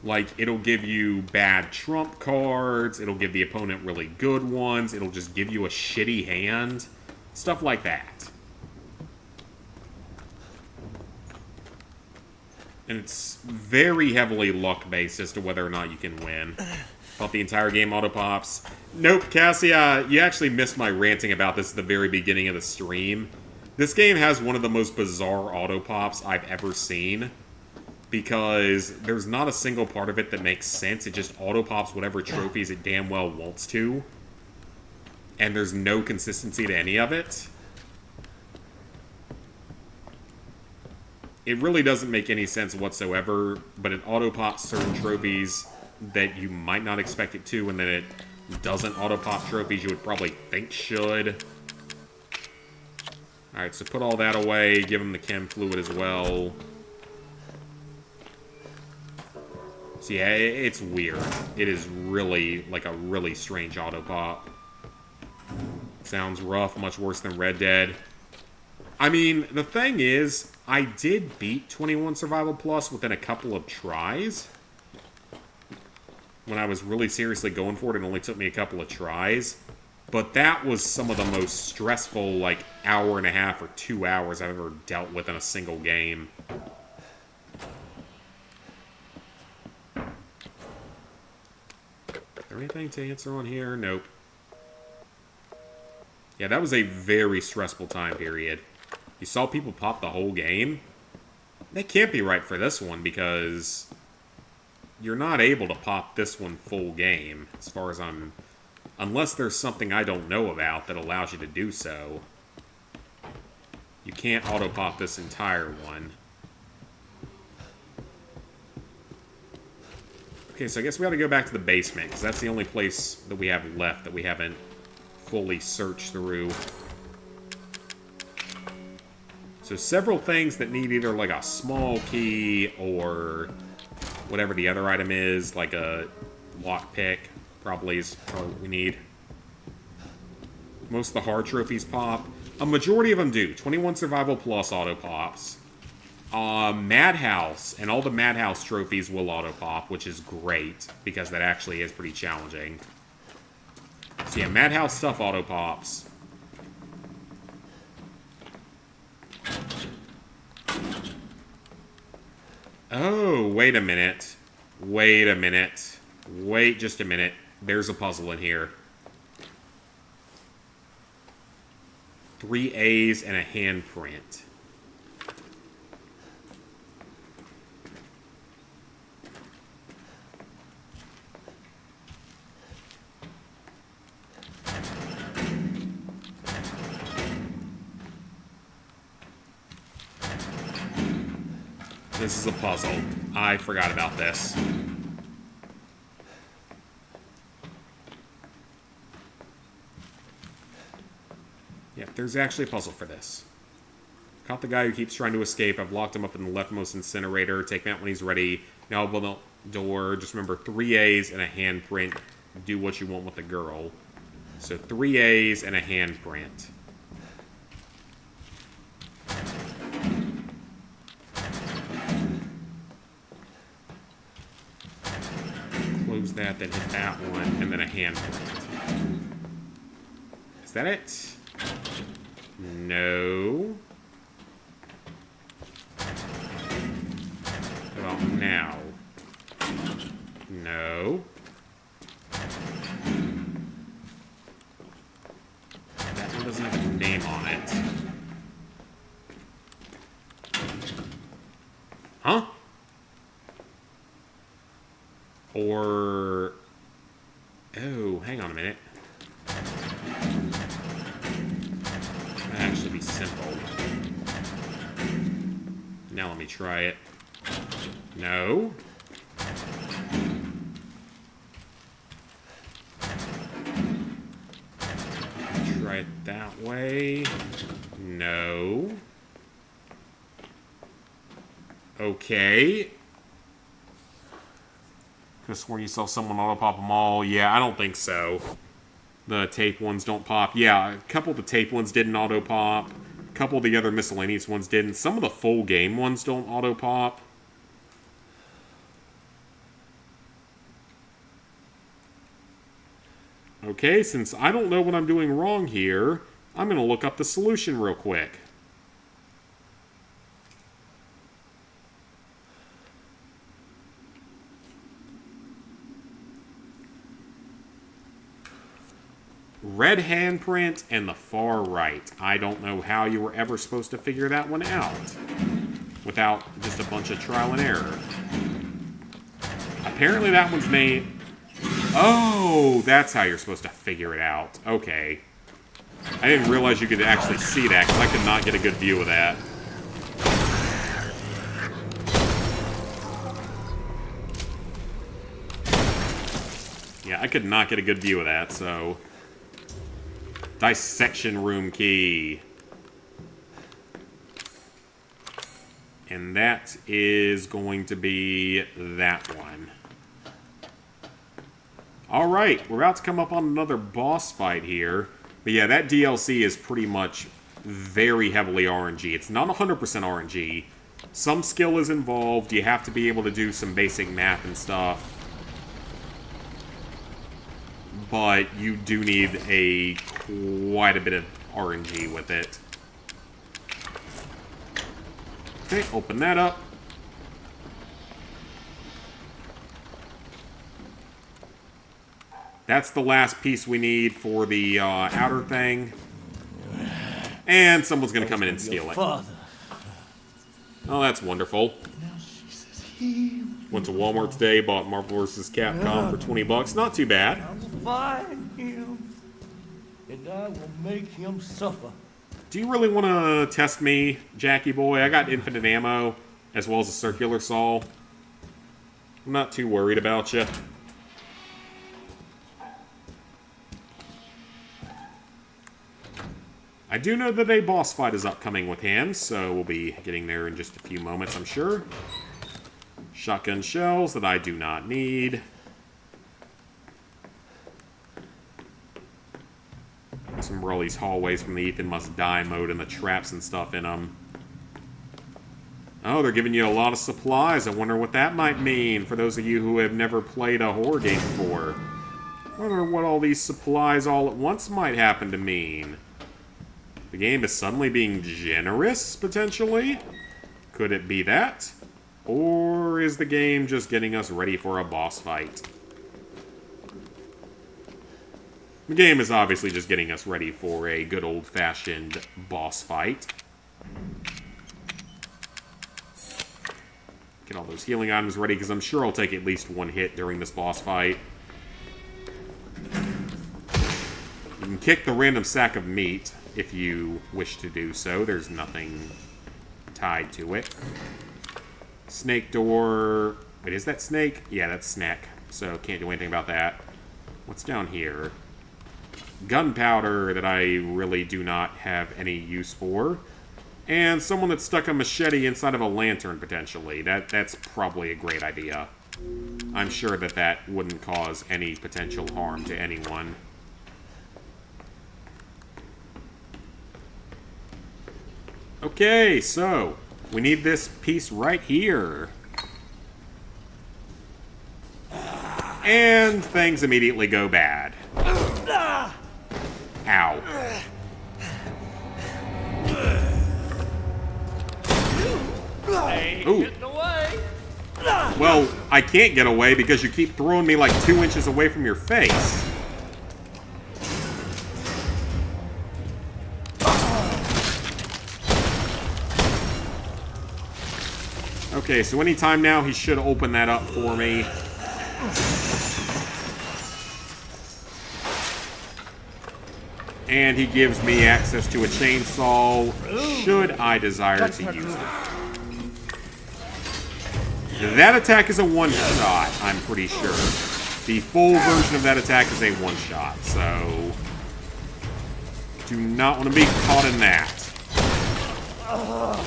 Like, it'll give you bad trump cards, it'll give the opponent really good ones, it'll just give you a shitty hand. Stuff like that. And it's very heavily luck-based as to whether or not you can win. Thought the entire game auto-pops. Nope, Cassie, you actually missed my ranting about this at the very beginning of the stream. This game has one of the most bizarre auto-pops I've ever seen. Because there's not a single part of it that makes sense. It just auto-pops whatever trophies it damn well wants to. And there's no consistency to any of it. It really doesn't make any sense whatsoever, but it auto-pops certain trophies that you might not expect it to, and then it doesn't auto-pop trophies you would probably think should. Alright, so put all that away, give him the chem fluid as well. So yeah, it's weird. It is really, like, a really strange auto-pop. Sounds rough, much worse than Red Dead. I mean, the thing is, I did beat 21 Survival Plus within a couple of tries. When I was really seriously going for it, it only took me a couple of tries. But that was some of the most stressful, like, hour and a half or 2 hours I've ever dealt with in a single game. Is there anything to answer on here? Nope. Yeah, that was a very stressful time period. You saw people pop the whole game? That can't be right for this one, because you're not able to pop this one full game, as far as I'm... Unless there's something I don't know about that allows you to do so. You can't auto-pop this entire one. Okay, so I guess we ought to go back to the basement, because that's the only place that we have left that we haven't fully searched through. So several things that need either like a small key or whatever the other item is, like a lockpick, probably is what we need. Most of the hard trophies pop. A majority of them do. 21 Survival Plus auto pops. Madhouse, and all the Madhouse trophies will auto pop, which is great, because that actually is pretty challenging. So yeah, Madhouse stuff auto pops. Oh, wait a minute. Wait a minute. Wait just a minute. There's a puzzle in here. 3 A's and a handprint. This is a puzzle. I forgot about this. Yep, there's actually a puzzle for this. Caught the guy who keeps trying to escape. I've locked him up in the leftmost incinerator. Take him out when he's ready. Now open the door. Just remember 3 A's and a handprint. Do what you want with the girl. So 3 A's and a handprint. Close that, then hit that one, and then a handprint. Is that it? No. How about now? No. That one doesn't have a name on it. Huh? Or... Oh, hang on a minute. That'd actually be simple. Now let me try it. No. Try it that way. No. Okay. Could've sworn you saw someone auto-pop them all. Yeah, I don't think so. The tape ones don't pop. Yeah, a couple of the tape ones didn't auto-pop. A couple of the other miscellaneous ones didn't. Some of the full game ones don't auto-pop. Okay, since I don't know what I'm doing wrong here, I'm going to look up the solution real quick. Red handprint and the far right. I don't know how you were ever supposed to figure that one out without just a bunch of trial and error. Apparently that one's made... Oh, that's how you're supposed to figure it out. Okay. I didn't realize you could actually see that, because I could not get a good view of that. Yeah, I could not get a good view of that, so... Dissection room key. And that is going to be that one. Alright, we're about to come up on another boss fight here. But yeah, that DLC is pretty much very heavily RNG. It's not 100% RNG. Some skill is involved. You have to be able to do some basic math and stuff. But you do need quite a bit of RNG with it. Okay, open that up. That's the last piece we need for the outer thing. And someone's going to come in and steal it. Oh, that's wonderful. Went to Walmart today, bought Marvel vs. Capcom for $20. Not too bad. I will find him, and I will make him suffer. Do you really want to test me, Jackie boy? I got infinite ammo, as well as a circular saw. I'm not too worried about you. I do know that a boss fight is upcoming with him, so we'll be getting there in just a few moments, I'm sure. Shotgun shells that I do not need. Some Rolly's hallways from the Ethan Must Die mode and the traps and stuff in them. Oh, they're giving you a lot of supplies. I wonder what that might mean for those of you who have never played a horror game before. I wonder what all these supplies all at once might happen to mean. The game is suddenly being generous, potentially? Could it be that? Or is the game just getting us ready for a boss fight? The game is obviously just getting us ready for a good old-fashioned boss fight. Get all those healing items ready, because I'm sure I'll take at least one hit during this boss fight. You can kick the random sack of meat if you wish to do so. There's nothing tied to it. Snake door. Wait, is that snake? Yeah, that's snack. So can't do anything about that. What's down here? Gunpowder that I really do not have any use for. And someone that stuck a machete inside of a lantern, potentially. That's probably a great idea. I'm sure that that wouldn't cause any potential harm to anyone. Okay, so we need this piece right here. And things immediately go bad. Ow. Ooh. Well, I can't get away because you keep throwing me like 2 inches away from your face. Okay, so anytime now he should open that up for me. And he gives me access to a chainsaw, should I desire to use it. That attack is a one-shot, I'm pretty sure. The full version of that attack is a one-shot, so... do not want to be caught in that.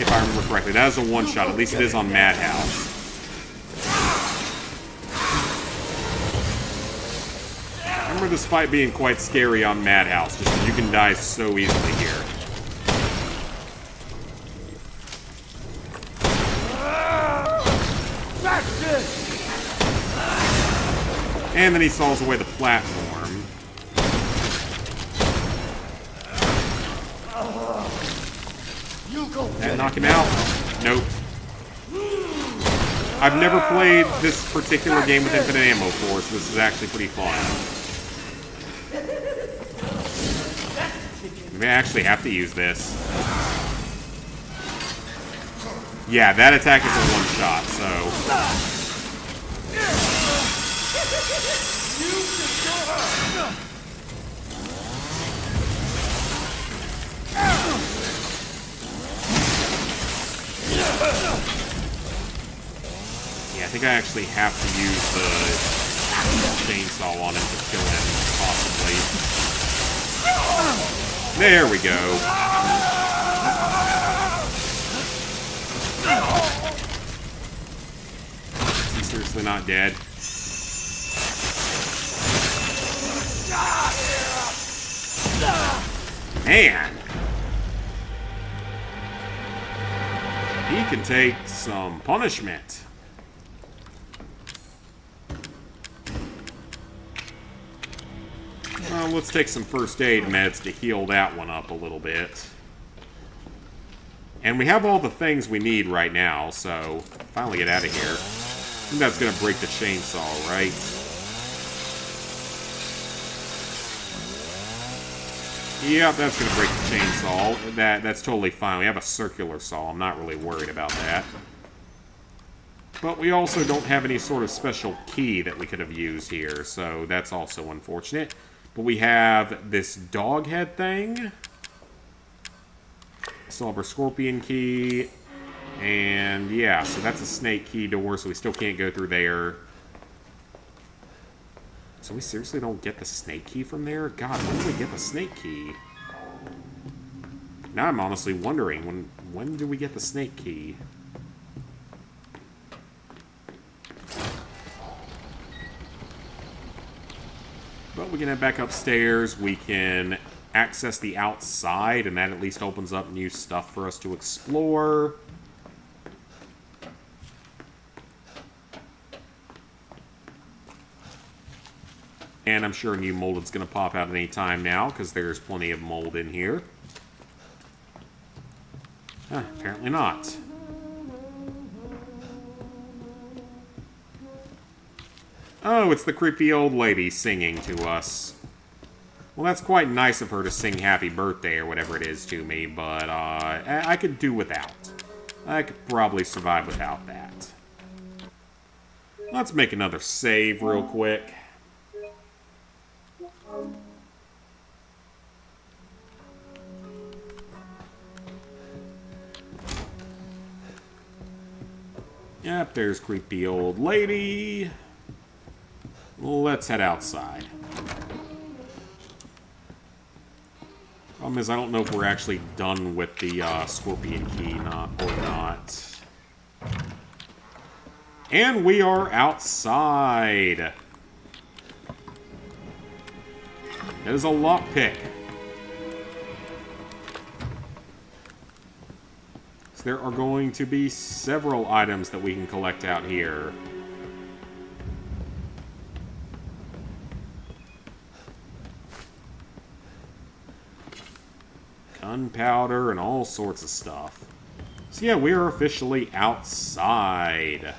If I remember correctly, that is a one-shot. At least it is on Madhouse. I remember this fight being quite scary on Madhouse, just because you can die so easily here. And then he saws away the platform. That knock him out? Nope. I've never played this particular game with infinite ammo before, so this is actually pretty fun. I may actually have to use this. Yeah, that attack is a one-shot, so... yeah, I think I actually have to use the chainsaw on him to kill him, possibly. There we go. He's seriously not dead. Man! He can take some punishment. Well, let's take some first aid meds to heal that one up a little bit. And we have all the things we need right now, so finally get out of here. I think that's gonna break the chainsaw, right? Yep, that's gonna break the chainsaw. That's totally fine. We have a circular saw. I'm not really worried about that. But we also don't have any sort of special key that we could have used here, so that's also unfortunate. But we have this dog head thing. Silver scorpion key. And yeah, so that's a snake key door, so we still can't go through there. So we seriously don't get the snake key from there? God, when do we get the snake key? Now I'm honestly wondering, when do we get the snake key? But we can head back upstairs, we can access the outside, and that at least opens up new stuff for us to explore. And I'm sure new mold is going to pop out any time now, because there's plenty of mold in here. Apparently not. Oh, it's the creepy old lady singing to us. Well, that's quite nice of her to sing happy birthday or whatever it is to me, but I could do without. I could probably survive without that. Let's make another save real quick. Yep, there's creepy old lady. Let's head outside. Problem is, I don't know if we're actually done with the scorpion key or not. And we are outside. That is a lockpick. So there are going to be several items that we can collect out here. Gunpowder and all sorts of stuff. So yeah, we are officially outside.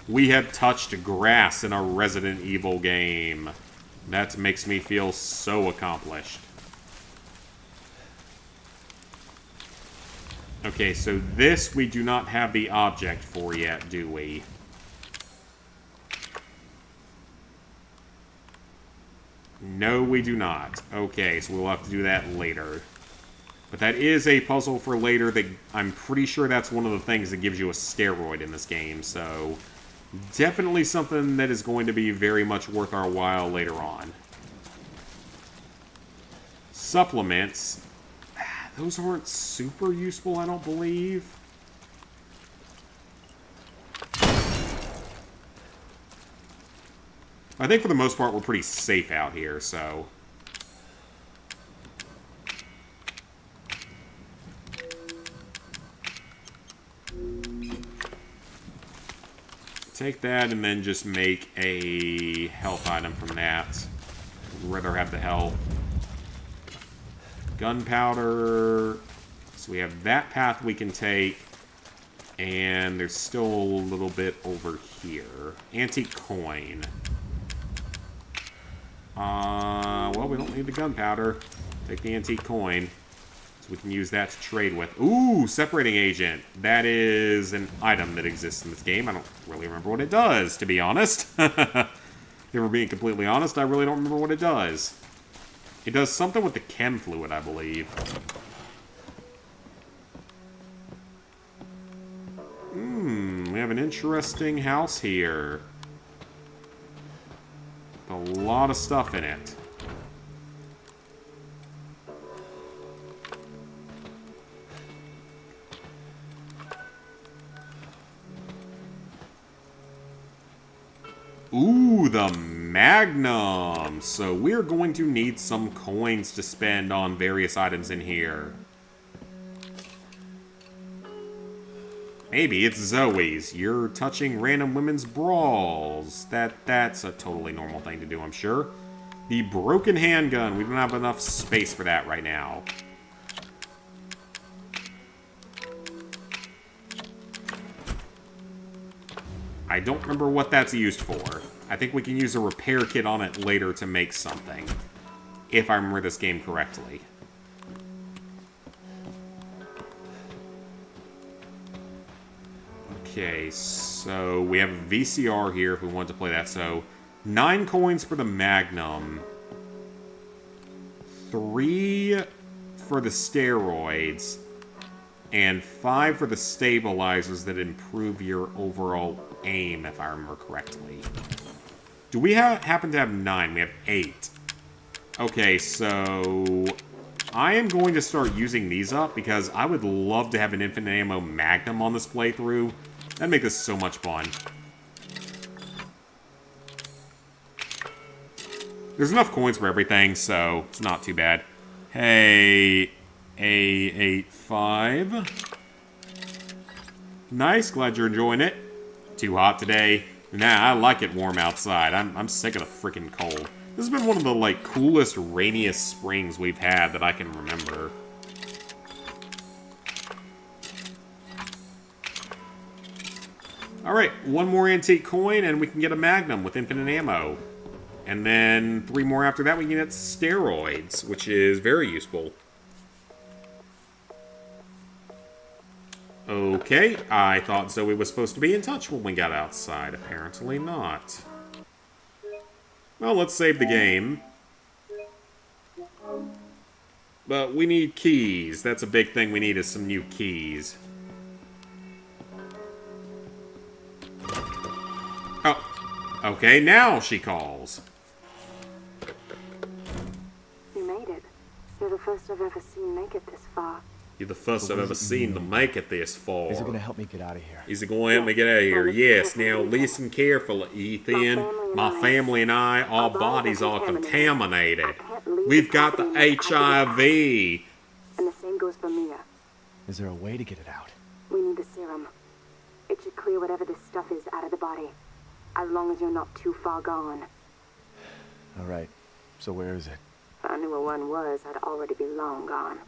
We have touched grass in a Resident Evil game. That makes me feel so accomplished. Okay, so this we do not have the object for yet, do we? No, we do not. Okay, so we'll have to do that later. But that is a puzzle for later that I'm pretty sure that's one of the things that gives you a steroid in this game, so definitely something that is going to be very much worth our while later on. Supplements. Those aren't super useful, I don't believe. I think for the most part we're pretty safe out here, so... Take that and then just make a health item from that. I'd rather have the health. Gunpowder. So we have that path we can take. And there's still a little bit over here. Antique coin. Well, we don't need the gunpowder. Take the antique coin. So we can use that to trade with. Ooh, separating agent. That is an item that exists in this game. I don't really remember what it does, to be honest. If we're being completely honest, I really don't remember what it does. It does something with the chem fluid, I believe. We have an interesting house here. A lot of stuff in it. Ooh, the Magnum! So we're going to need some coins to spend on various items in here. Maybe it's Zoe's. You're touching random women's brawls. That's a totally normal thing to do, I'm sure. The broken handgun. We don't have enough space for that right now. I don't remember what that's used for. I think we can use a repair kit on it later to make something. If I remember this game correctly. Okay, so we have a VCR here if we want to play that. So, 9 coins for the Magnum. 3 for the steroids. And 5 for the stabilizers that improve your overall aim, if I remember correctly. Do we happen to have 9? We have 8. Okay, so I am going to start using these up because I would love to have an infinite ammo Magnum on this playthrough. That'd make this so much fun. There's enough coins for everything, so it's not too bad. Hey, A85. Nice, glad you're enjoying it. Too hot today. Nah, I like it warm outside. I'm sick of the freaking cold. This has been one of the, like, coolest, rainiest springs we've had that I can remember. Alright, 1 more antique coin and we can get a Magnum with infinite ammo. And then 3 more after that we can get steroids, which is very useful. Okay, I thought Zoe was supposed to be in touch when we got outside. Apparently not. Well, let's save the game. But we need keys. That's a big thing we need is some new keys. Okay, now she calls. You made it. You're the first I've ever seen make it this far. You're the first I've ever seen to make it this far. Is it gonna help me get out of here? Is it going to help me get out of here? Yes. Now listen carefully, Ethan. My family and I, our bodies are contaminated. We've got the HIV. And the same goes for Mia. Is there a way to get it out? We need the serum. It should clear whatever this stuff is out of the body. As long as you're not too far gone. All right. So where is it? If I knew where one was, I'd already be long gone.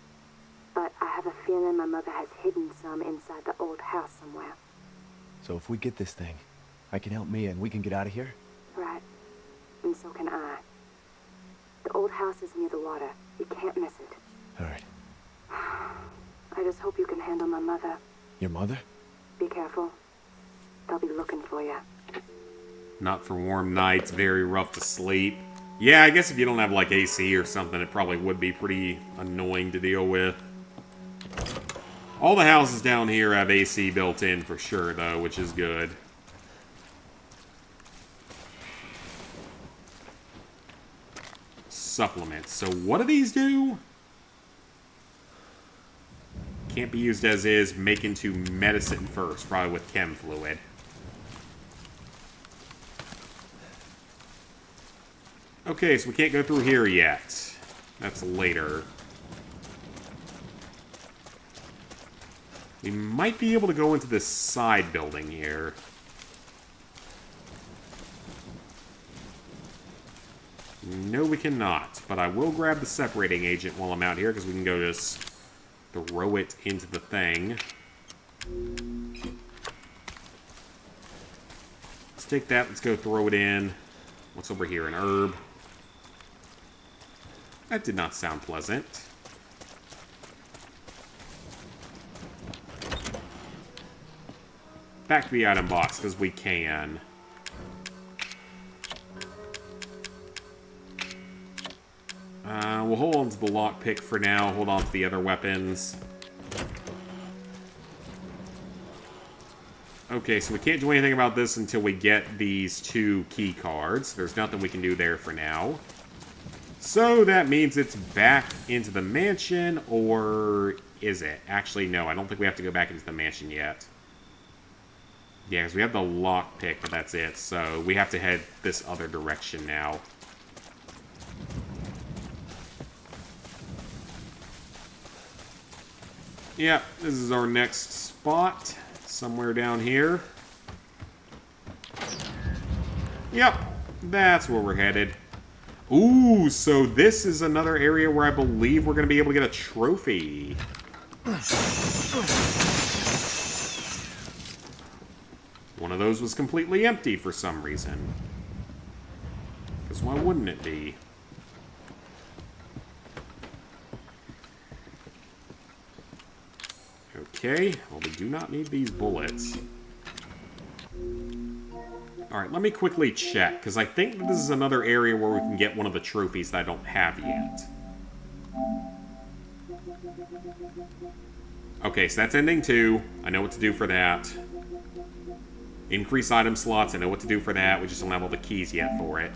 But I have a feeling my mother has hidden some inside the old house somewhere. So if we get this thing, I can help Mia and we can get out of here? Right. And so can I. The old house is near the water. You can't miss it. All right. I just hope you can handle my mother. Your mother? Be careful. They'll be looking for you. Not for warm nights, very rough to sleep. Yeah, I guess if you don't have like AC or something, it probably would be pretty annoying to deal with. All the houses down here have AC built in for sure, though, which is good. Supplements. So what do these do? Can't be used as is. Make into medicine first, probably with chem fluid. Okay, so we can't go through here yet. That's later. We might be able to go into this side building here. No, we cannot. But I will grab the separating agent while I'm out here, because we can go just throw it into the thing. Let's take that. Let's go throw it in. What's over here? An herb. That did not sound pleasant. Back to the item box, because we can. We'll hold on to the lockpick for now. Hold on to the other weapons. Okay, so we can't do anything about this until we get these 2 key cards. There's nothing we can do there for now. So that means it's back into the mansion, or is it? Actually, no, I don't think we have to go back into the mansion yet. Yeah, because we have the lockpick, but that's it. So we have to head this other direction now. Yeah, this is our next spot. Somewhere down here. Yep, that's where we're headed. Ooh, so this is another area where I believe we're going to be able to get a trophy. One of those was completely empty for some reason. Because why wouldn't it be? Okay, well, we do not need these bullets. Alright, let me quickly check, because I think that this is another area where we can get one of the trophies that I don't have yet. Okay, so that's ending 2. I know what to do for that. Increase item slots, I know what to do for that. We just don't have all the keys yet for it.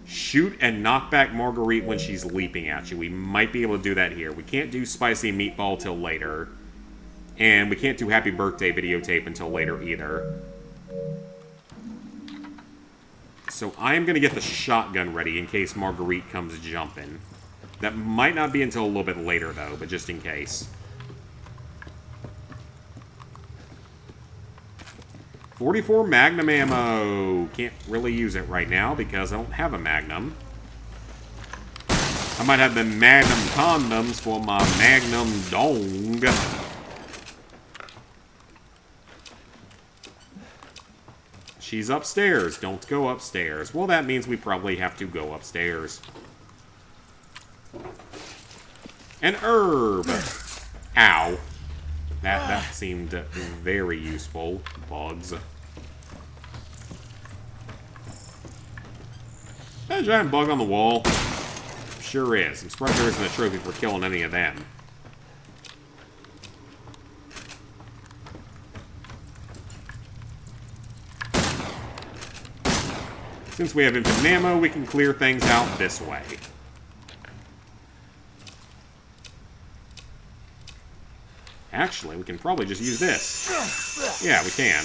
Shoot and knock back Margarite when she's leaping at you. We might be able to do that here. We can't do Spicy Meatball till later. And we can't do Happy Birthday Videotape until later either. So I am going to get the shotgun ready in case Margarite comes jumping. That might not be until a little bit later, though, but just in case. 44 Magnum ammo. Can't really use it right now because I don't have a Magnum. I might have the Magnum condoms for my Magnum dong. She's upstairs. Don't go upstairs. Well, that means we probably have to go upstairs. An herb. Ow. That seemed very useful. Bugs. That giant bug on the wall. Sure is. I'm surprised there isn't a trophy for killing any of them. Since we have infinite ammo, we can clear things out this way. Actually, we can probably just use this. Yeah, we can.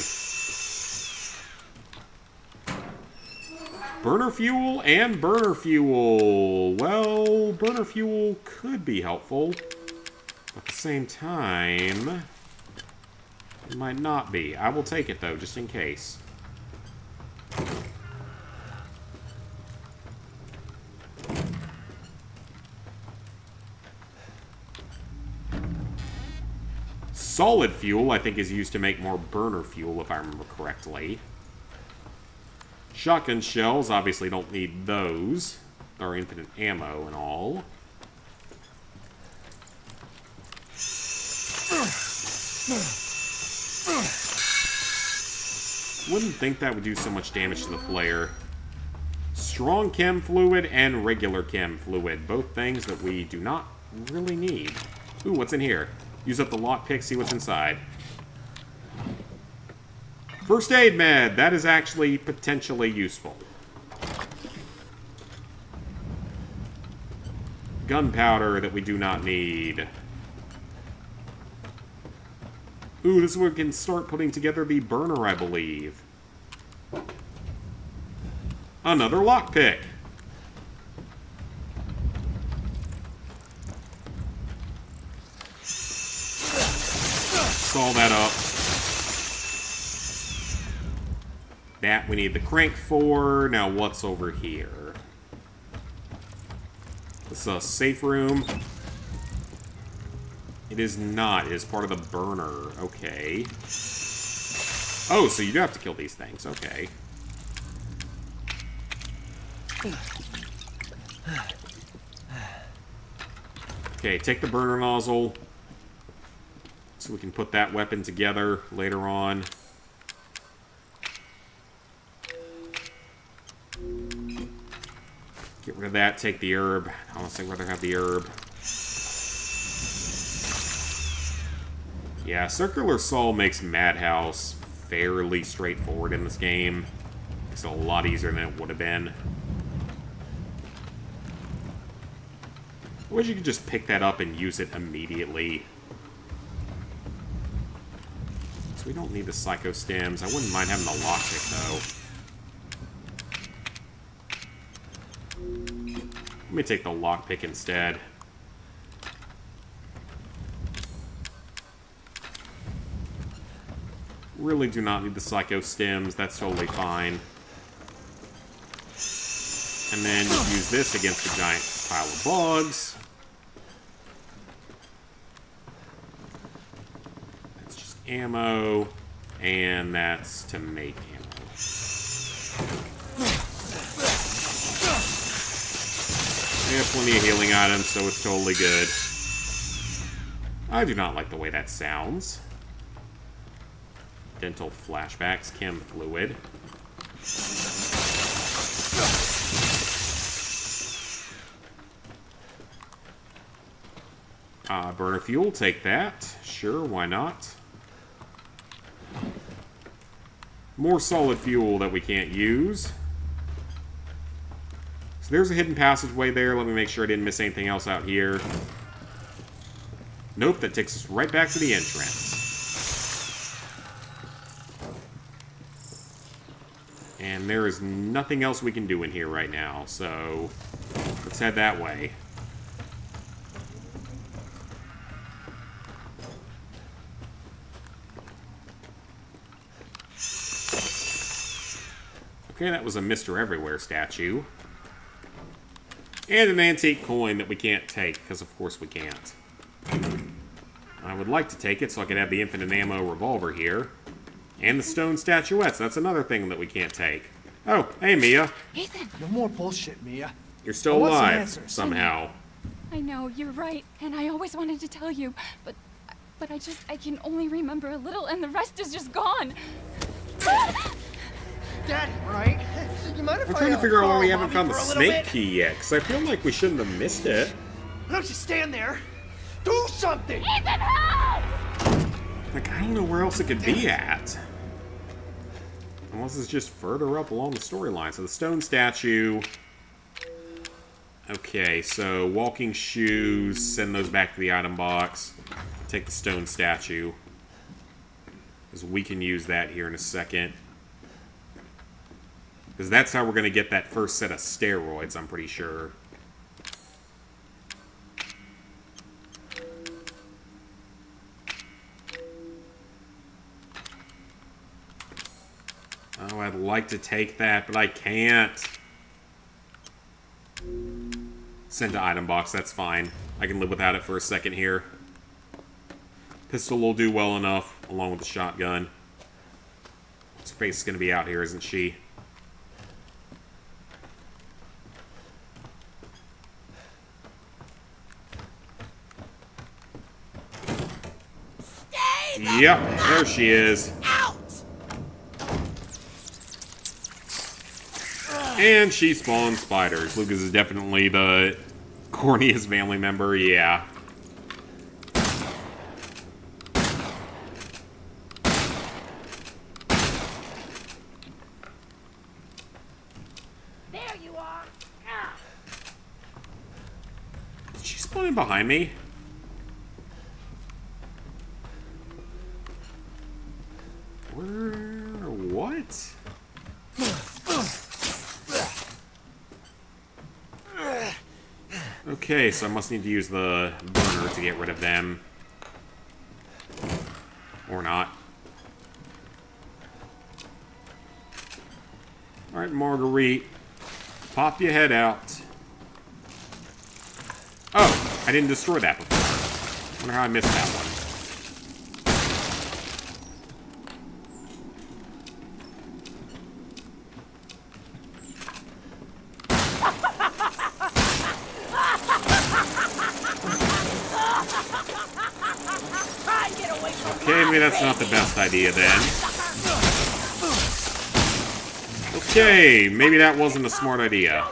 Burner fuel and burner fuel. Well, burner fuel could be helpful. At the same time, it might not be. I will take it, though, just in case. Solid fuel, I think, is used to make more burner fuel, if I remember correctly. Shotgun shells, obviously don't need those. Or infinite ammo and all. Wouldn't think that would do so much damage to the player. Strong chem fluid and regular chem fluid. Both things that we do not really need. Ooh, what's in here? Use up the lockpick, see what's inside. First aid med. That is actually potentially useful. Gunpowder that we do not need. Ooh, this is where we can start putting together the burner, I believe. Another lockpick. Saw that up. That we need the crank for. Now what's over here? This is a safe room. It is not. It is part of the burner. Okay. Oh, so you do have to kill these things. Okay. Okay, take the burner nozzle. So we can put that weapon together later on. Get rid of that, take the herb. I honestly rather have the herb. Yeah, Circular Saw makes Madhouse fairly straightforward in this game. It's a lot easier than it would have been. I wish you could just pick that up and use it immediately. So we don't need the Psycho Stems. I wouldn't mind having the lockpick, though. Let me take the lockpick instead. Really do not need the Psycho Stems. That's totally fine. And then just use this against a giant pile of bugs. That's just ammo. And that's to make ammo. We have plenty of healing items, so it's totally good. I do not like the way that sounds. Dental flashbacks, chem fluid. Burner fuel, take that. Sure, why not? More solid fuel that we can't use. So there's a hidden passageway there. Let me make sure I didn't miss anything else out here. Nope, that takes us right back to the entrance. And there is nothing else we can do in here right now, so let's head that way. Okay, that was a Mr. Everywhere statue. And an antique coin that we can't take, because of course we can't. I would like to take it so I could have the infinite ammo revolver here. And the stone statuettes. That's another thing that we can't take. Oh, hey, Mia. Ethan! No more bullshit, Mia. You're still alive, somehow. I know, you're right, and I always wanted to tell you, but I can only remember a little, and the rest is just gone. Daddy, right? You mind if I'm trying to figure out why we haven't found the snake key yet, because I feel like we shouldn't have missed it. Why don't you stand there? Do something! Ethan, help! Like, I don't know where else it could be at. Unless it's just further up along the storyline. So the stone statue... Okay, so walking shoes, send those back to the item box. Take the stone statue. Because we can use that here in a second. Because that's how we're going to get that first set of steroids, I'm pretty sure. Oh, I'd like to take that, but I can't. Send to item box, that's fine. I can live without it for a second here. Pistol will do well enough, along with the shotgun. What's her face is going to be out here, isn't she? Yep, there she is. And she spawns spiders. Lucas is definitely the corniest family member, yeah. There you are. Is she spawning behind me? Where? What? Okay, so I must need to use the burner to get rid of them. Or not. Alright, Margarite. Pop your head out. Oh, I didn't destroy that before. Wonder how I missed that one. Okay, maybe that's not the best idea then. Okay, maybe that wasn't a smart idea.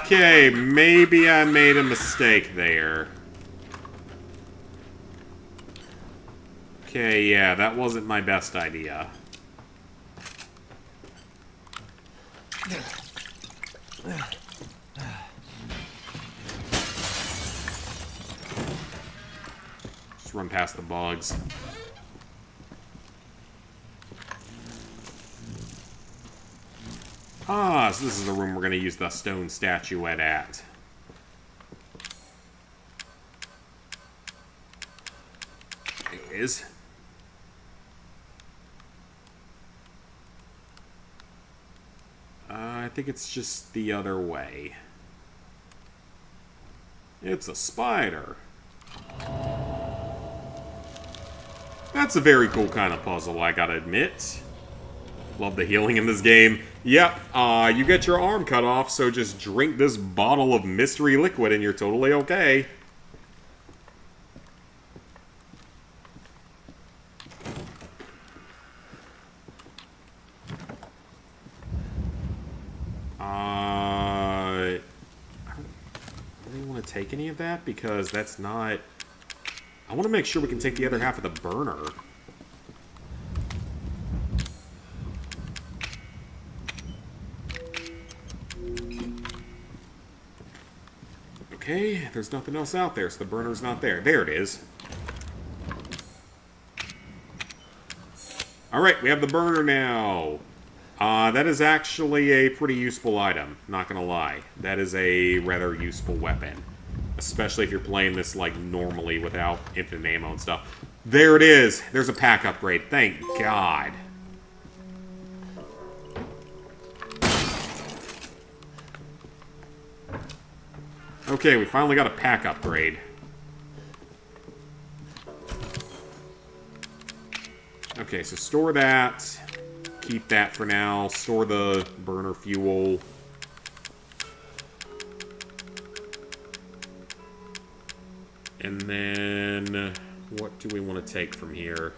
Okay, maybe I made a mistake there. Okay, yeah, that wasn't my best idea. Just run past the bugs. Ah, so this is the room we're going to use the stone statuette at. It is. I think it's just the other way. It's a spider. That's a very cool kind of puzzle, I gotta admit. Love the healing in this game. Yep, you get your arm cut off, so just drink this bottle of mystery liquid and you're totally okay. I don't really want to take any of that because that's not... I want to make sure we can take the other half of the burner. Okay, there's nothing else out there, so the burner's not there. There it is. Alright, we have the burner now. That is actually a pretty useful item, not gonna lie. That is a rather useful weapon. Especially if you're playing this, like, normally without infinite ammo and stuff. There it is! There's a pack upgrade, thank God. Okay, we finally got a pack upgrade. Okay, so store that. Keep that for now. Store the burner fuel. And then... what do we want to take from here?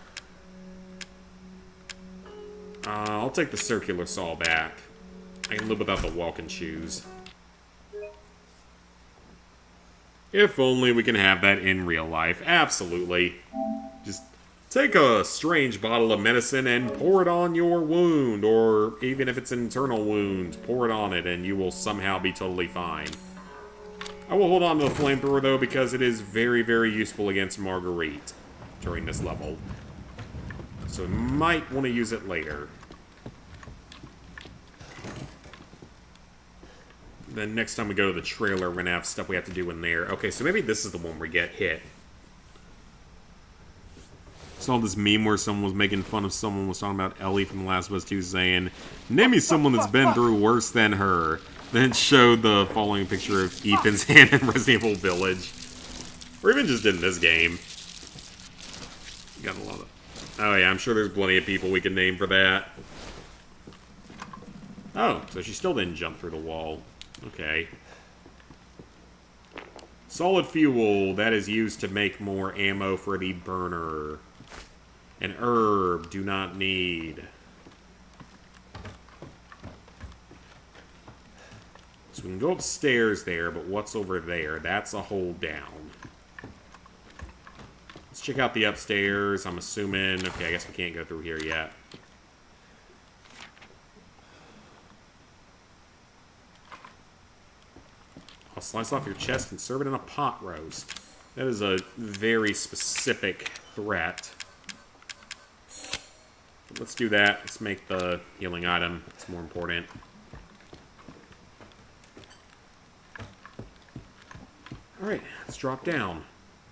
I'll take the circular saw back. I can live without the walking shoes. If only we can have that in real life. Absolutely. Just take a strange bottle of medicine and pour it on your wound, or even if it's an internal wound, pour it on it and you will somehow be totally fine. I will hold on to the flamethrower though, because it is very, very useful against Margarite during this level. So we might want to use it later. Then next time we go to the trailer, we're going to have stuff we have to do in there. Okay, so maybe this is the one where we get hit. Saw this meme where someone was making fun of someone was talking about Ellie from The Last of Us 2 saying, "Name me someone that's been through worse than her." Then it showed the following picture of Ethan's hand in Resident Evil Village. Or even just in this game. Got a lot of... Oh yeah, I'm sure there's plenty of people we can name for that. Oh, so she still didn't jump through the wall. Okay. Solid fuel, that is used to make more ammo for the burner. An herb, do not need. So we can go upstairs there, but what's over there? That's a hold down. Let's check out the upstairs. I'm assuming... Okay, I guess we can't go through here yet. I'll slice off your chest and serve it in a pot roast. That is a very specific threat. Let's do that. Let's make the healing item. It's more important. Alright, let's drop down.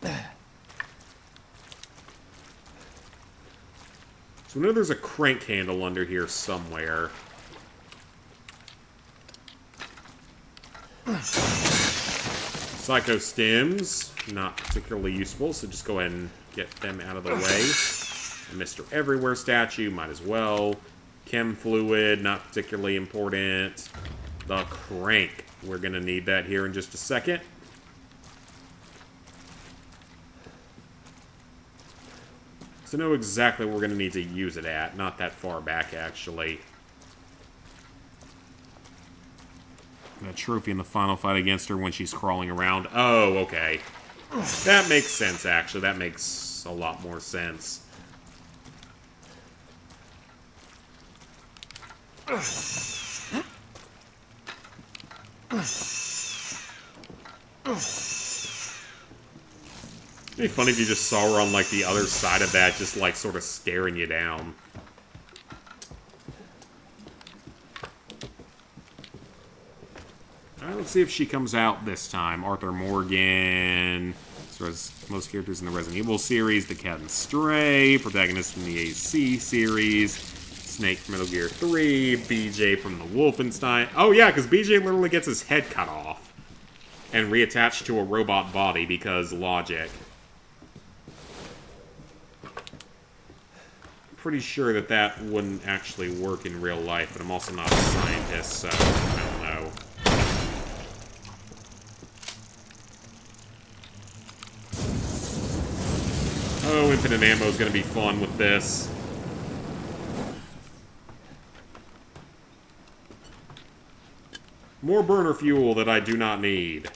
So we know there's a crank handle under here somewhere. Psycho Stims, not particularly useful, so just go ahead and get them out of the way. A Mr. Everywhere statue, might as well. Chem fluid, not particularly important. The crank, we're going to need that here in just a second. So know exactly where we're going to need to use it at, not that far back actually. That trophy in the final fight against her when she's crawling around. Oh, okay. That makes sense, actually. That makes a lot more sense. It'd be funny if you just saw her on, like, the other side of that, just, like, sort of staring you down. Alright, let's see if she comes out this time. Arthur Morgan, so as most characters in the Resident Evil series, the Cat and Stray, protagonist in the AC series, Snake from Metal Gear 3, BJ from the Wolfenstein. Oh yeah, because BJ literally gets his head cut off and reattached to a robot body because logic. Pretty sure that that wouldn't actually work in real life, but I'm also not a scientist, so I don't know. Oh, infinite ammo is going to be fun with this. More burner fuel that I do not need.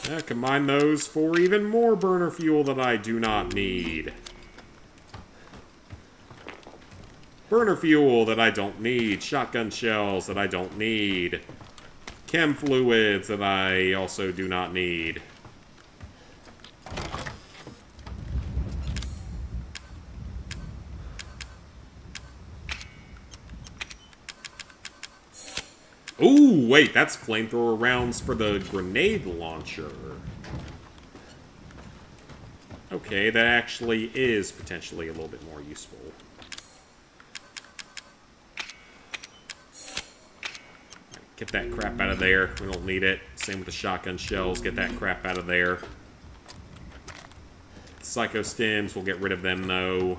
Yeah, combine those for even more burner fuel that I do not need. Burner fuel that I don't need. Shotgun shells that I don't need. Chem fluids that I also do not need. Ooh, wait, that's flamethrower rounds for the grenade launcher. Okay, that actually is potentially a little bit more useful. Get that crap out of there. We don't need it. Same with the shotgun shells. Get that crap out of there. Psycho Stims, we'll get rid of them, though.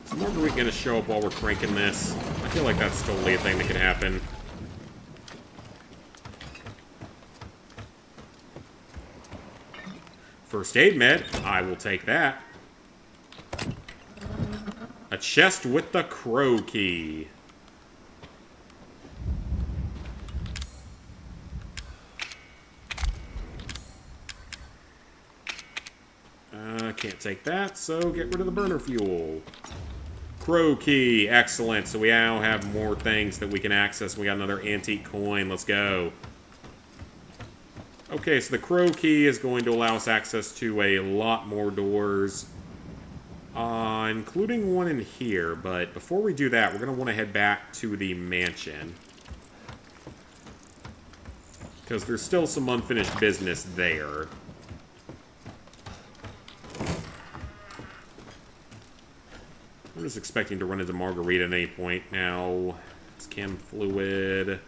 Is Margarite going to show up while we're cranking this? I feel like that's totally a thing that could happen. First aid med. I will take that. A chest with the crow key. Can't take that, so get rid of the burner fuel. Crow key, excellent. So we now have more things that we can access. We got another antique coin. Let's go. Okay, so the crow key is going to allow us access to a lot more doors. Including one in here, but before we do that, we're going to want to head back to the mansion. Because there's still some unfinished business there. I'm just expecting to run into Margarite at any point now. It's chem fluid.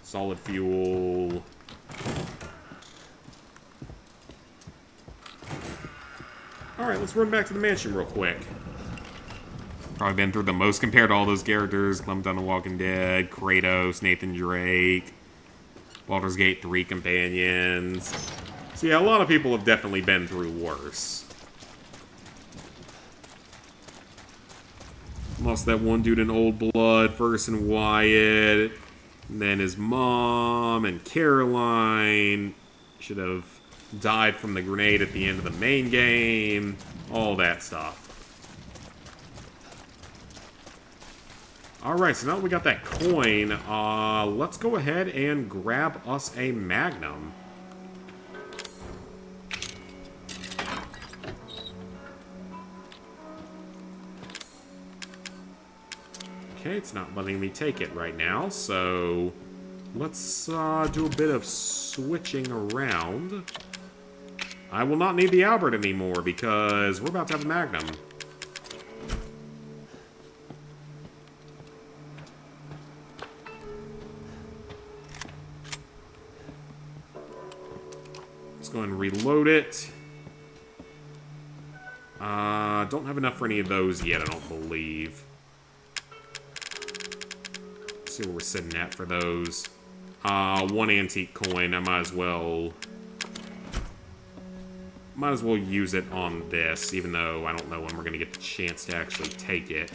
Solid fuel. Alright, let's run back to the mansion real quick. Probably been through the most compared to all those characters. Clement on The Walking Dead, Kratos, Nathan Drake, Baldur's Gate 3 companions. So yeah, a lot of people have definitely been through worse. Lost that one dude in Old Blood, Ferguson Wyatt, and then his mom and Caroline. Should have died from the grenade at the end of the main game. All that stuff. Alright, so now that we got that coin, let's go ahead and grab us a Magnum. Okay, it's not letting me take it right now, so let's do a bit of switching around. I will not need the Albert anymore because we're about to have a Magnum. Let's go ahead and reload it. Don't have enough for any of those yet, I don't believe. See where we're sitting at for those. One antique coin. I might as well use it on this, even though I don't know when we're gonna get the chance to actually take it.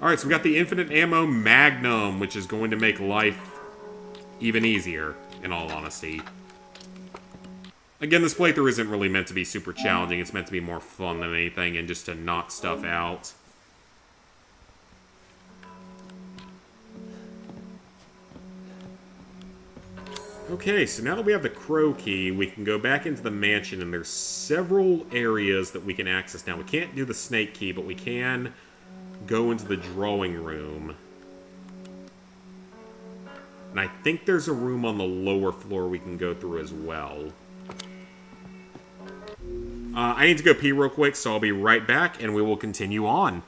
Alright, so we got the infinite ammo Magnum, which is going to make life even easier, in all honesty. Again, this playthrough isn't really meant to be super challenging. It's meant to be more fun than anything, and just to knock stuff out. Okay, so now that we have the crow key, we can go back into the mansion, and there's several areas that we can access now. We can't do the snake key, but we can go into the drawing room. And I think there's a room on the lower floor we can go through as well. I need to go pee real quick, so I'll be right back, and we will continue on.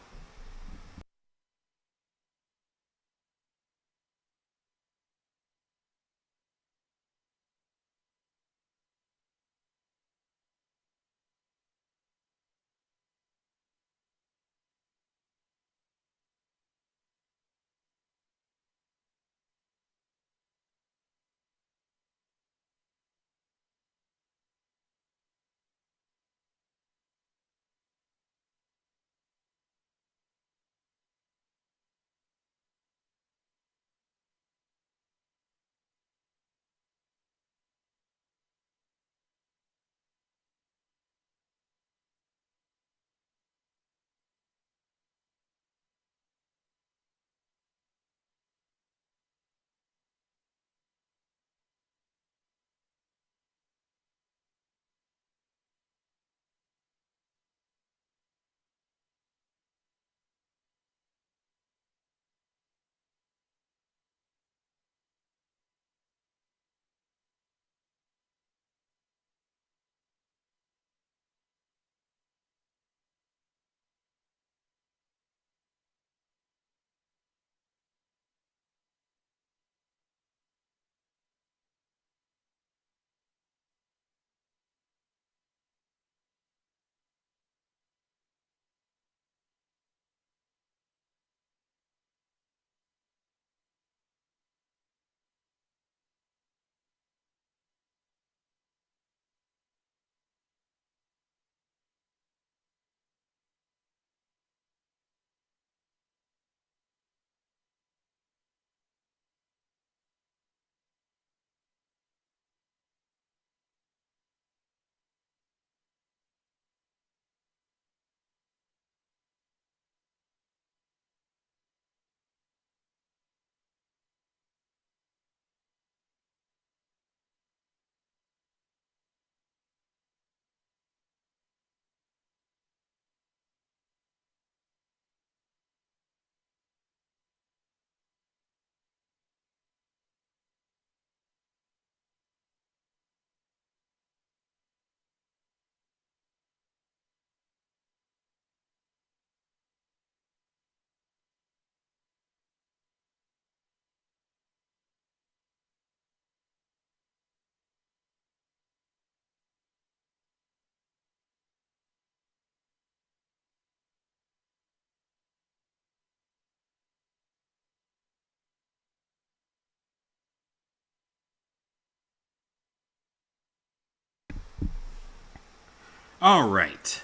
Alright.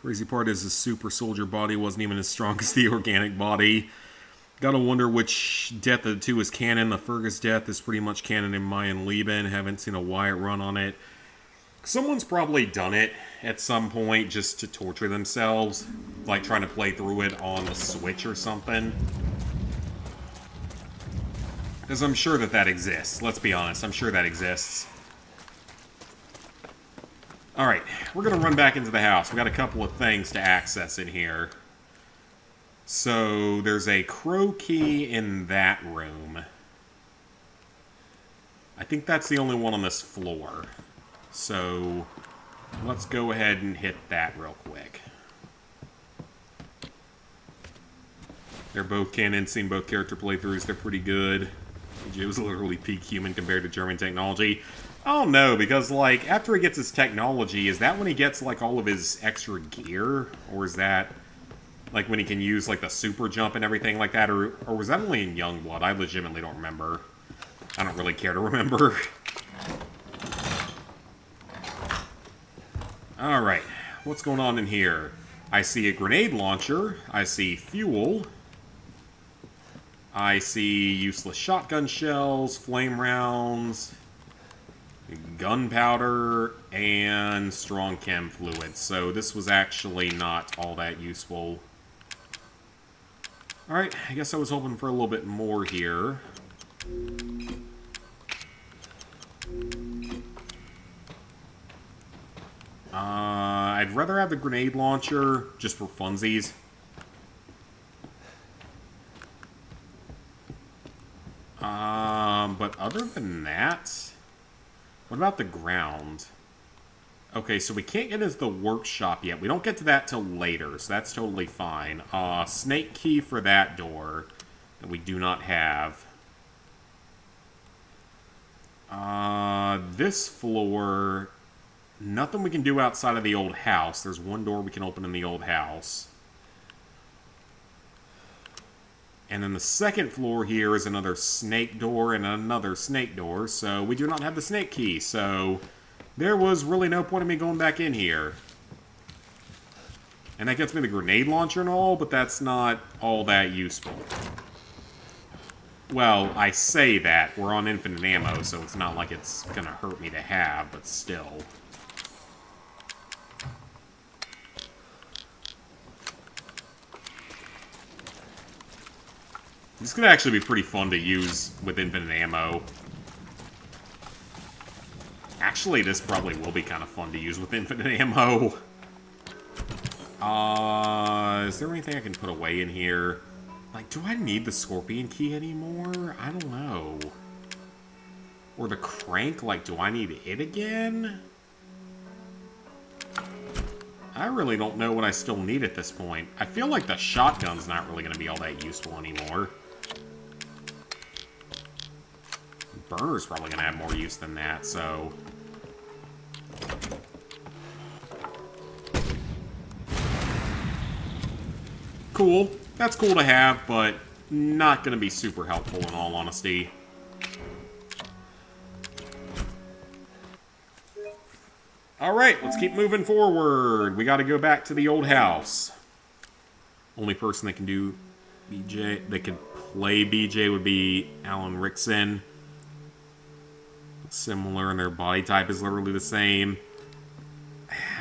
Crazy part is his super soldier body wasn't even as strong as the organic body. Gotta wonder which death of the two is canon. The Fergus death is pretty much canon in Mayan Lieben. Haven't seen a Wyatt run on it. Someone's probably done it at some point just to torture themselves. Like trying to play through it on the Switch or something. Because I'm sure that exists. Let's be honest, I'm sure that exists. Alright, we're going to run back into the house. We got a couple of things to access in here. So, there's a crow key in that room. I think that's the only one on this floor. So, let's go ahead and hit that real quick. They're both canon, seen both character playthroughs, they're pretty good. BJ was literally peak human compared to German technology. Oh no, because, like, after he gets his technology, is that when he gets, like, all of his extra gear? Or is that, like, when he can use, like, the super jump and everything like that? Or was that only in Youngblood? I legitimately don't remember. I don't really care to remember. Alright, what's going on in here? I see a grenade launcher. I see fuel. I see useless shotgun shells, flame rounds, gunpowder, and strong chem fluid. So this was actually not all that useful. Alright, I guess I was hoping for a little bit more here. I'd rather have the grenade launcher just for funsies. But other than that, what about the ground? Okay, so we can't get into the workshop yet. We don't get to that till later, so that's totally fine. Snake key for that door that we do not have. This floor, nothing we can do outside of the old house. There's one door we can open in the old house. And then the second floor here is another snake door and another snake door, so we do not have the snake key, so there was really no point in me going back in here. And that gets me the grenade launcher and all, but that's not all that useful. Well, I say that. We're on infinite ammo, so it's not like it's gonna hurt me to have, but still. This could actually be pretty fun to use with infinite ammo. Actually, this probably will be kind of fun to use with infinite ammo. Is there anything I can put away in here? Like, do I need the scorpion key anymore? I don't know. Or the crank, like, do I need it again? I really don't know what I still need at this point. I feel like the shotgun's not really going to be all that useful anymore. Burner's probably going to have more use than that, so... Cool. That's cool to have, but not going to be super helpful in all honesty. Alright, let's keep moving forward. We got to go back to the old house. Only person that can do BJ, that could play BJ would be Alan Rickson. Similar, and their body type is literally the same.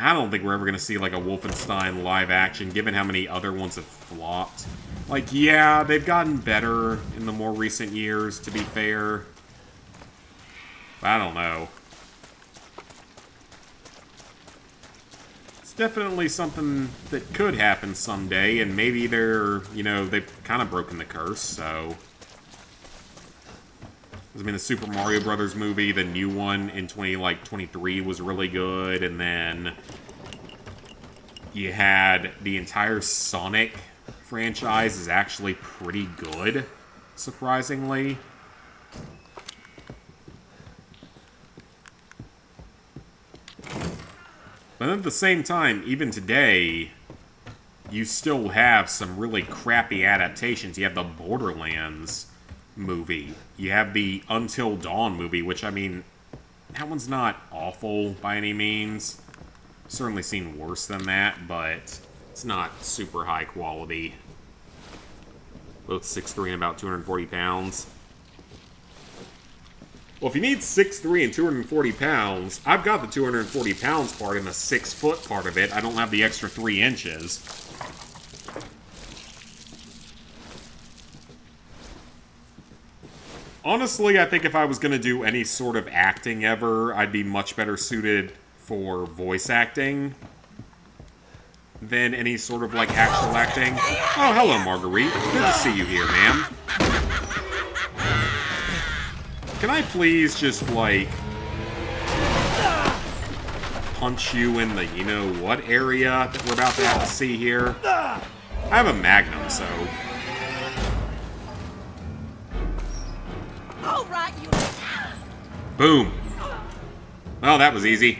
I don't think we're ever going to see, like, a Wolfenstein live action, given how many other ones have flopped. Like, yeah, they've gotten better in the more recent years, to be fair. But I don't know. It's definitely something that could happen someday, and maybe they're, you know, they've kind of broken the curse, so... I mean, the Super Mario Brothers movie, the new one in 2023 was really good, and then you had the entire Sonic franchise is actually pretty good, surprisingly. But at the same time, even today, you still have some really crappy adaptations. You have the Borderlands movie. You have the Until Dawn movie, which, I mean, that one's not awful by any means. Certainly seen worse than that, but it's not super high quality. Both 6'3" and about 240 pounds. Well, if you need 6'3" and 240 pounds, I've got the 240 pounds part and the 6 foot part of it. I don't have the extra 3 inches. Honestly, I think if I was going to do any sort of acting ever, I'd be much better suited for voice acting than any sort of, like, actual acting. Oh, hello, Margarite. Good to see you here, ma'am. Can I please just, like, punch you in the you-know-what area that we're about to have to see here? I have a Magnum, so... All right, you. Boom. Well, that was easy.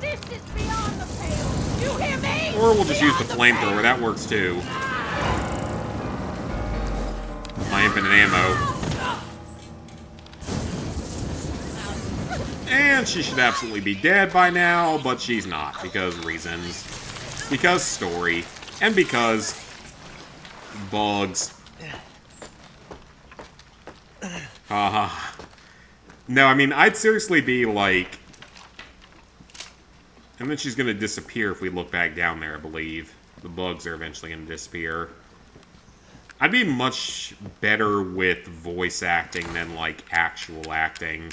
This is beyond the pale. You hear me? Or we'll just use the flamethrower. That works too. My infinite ammo. And she should absolutely be dead by now, but she's not, because reasons. Because story. And because bugs. Haha. No, I mean, I'd seriously be like... And then she's gonna disappear if we look back down there, I believe. The bugs are eventually gonna disappear. I'd be much better with voice acting than, like, actual acting.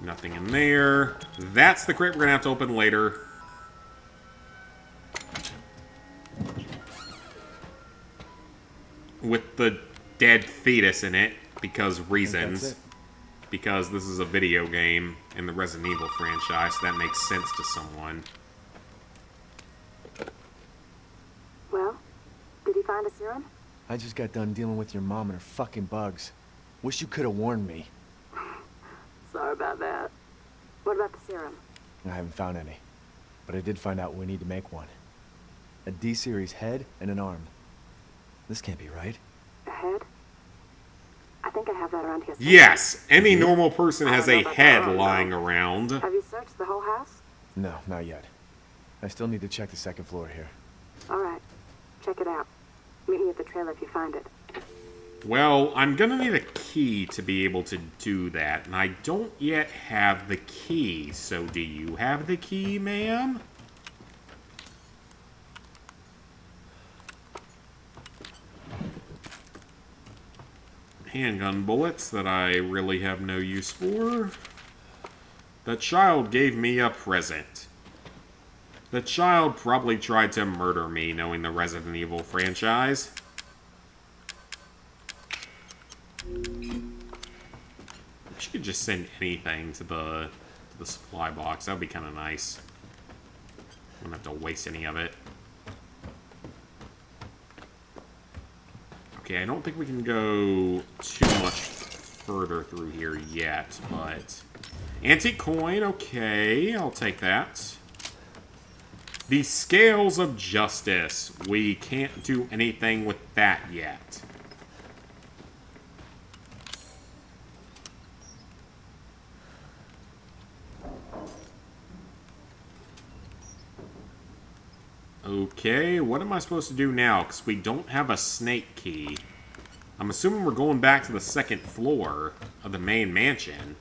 Nothing in there. That's the crate we're gonna have to open later. With the dead fetus in it, because reasons. Because this is a video game in the Resident Evil franchise, so that makes sense to someone. Well, did you find a serum? I just got done dealing with your mom and her fucking bugs. Wish you could have warned me. Sorry about that. What about the serum? I haven't found any. But I did find out we need to make one. A D-series head and an arm. This can't be right. A head? I think I have that around here somewhere. Yes! Any normal person has a head lying around. Have you searched the whole house? No, not yet. I still need to check the second floor here. Alright. Check it out. Meet me at the trailer if you find it. Well, I'm gonna need a key to be able to do that, and I don't yet have the key, so do you have the key, ma'am? Handgun bullets that I really have no use for. The child gave me a present. The child probably tried to murder me, knowing the Resident Evil franchise. She could just send anything to the supply box. That would be kind of nice. Wouldn't have to waste any of it. Okay, I don't think we can go too much further through here yet, but... Antique coin, okay, I'll take that. The Scales of Justice. We can't do anything with that yet. Okay, what am I supposed to do now? Because we don't have a snake key. I'm assuming we're going back to the second floor of the main mansion.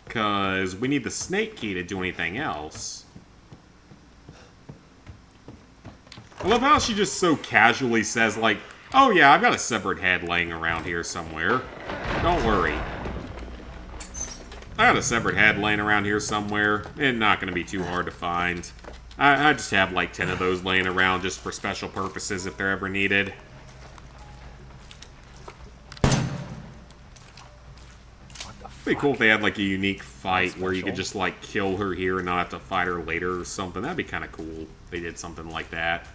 Because we need the snake key to do anything else. I love how she just so casually says, like, oh yeah, I've got a severed head laying around here somewhere. Don't worry. I got a severed head laying around here somewhere. It's not going to be too hard to find. I just have like 10 of those laying around just for special purposes if they're ever needed. It'd be cool if they had like a unique fight where you could just like kill her here and not have to fight her later or something. That'd be kind of cool if they did something like that.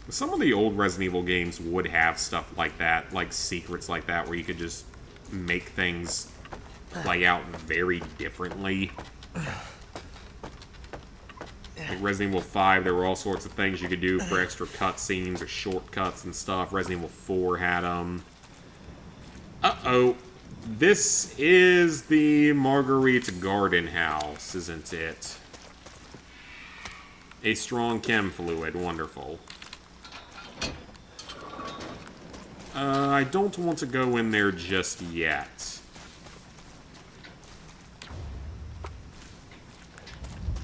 Some of the old Resident Evil games would have stuff like that, like secrets like that, where you could just make things play out very differently. Like Resident Evil 5, there were all sorts of things you could do for extra cutscenes or shortcuts and stuff. Resident Evil 4 had them. Uh-oh. This is the Margarite garden house, isn't it? A strong chem fluid. Wonderful. I don't want to go in there just yet.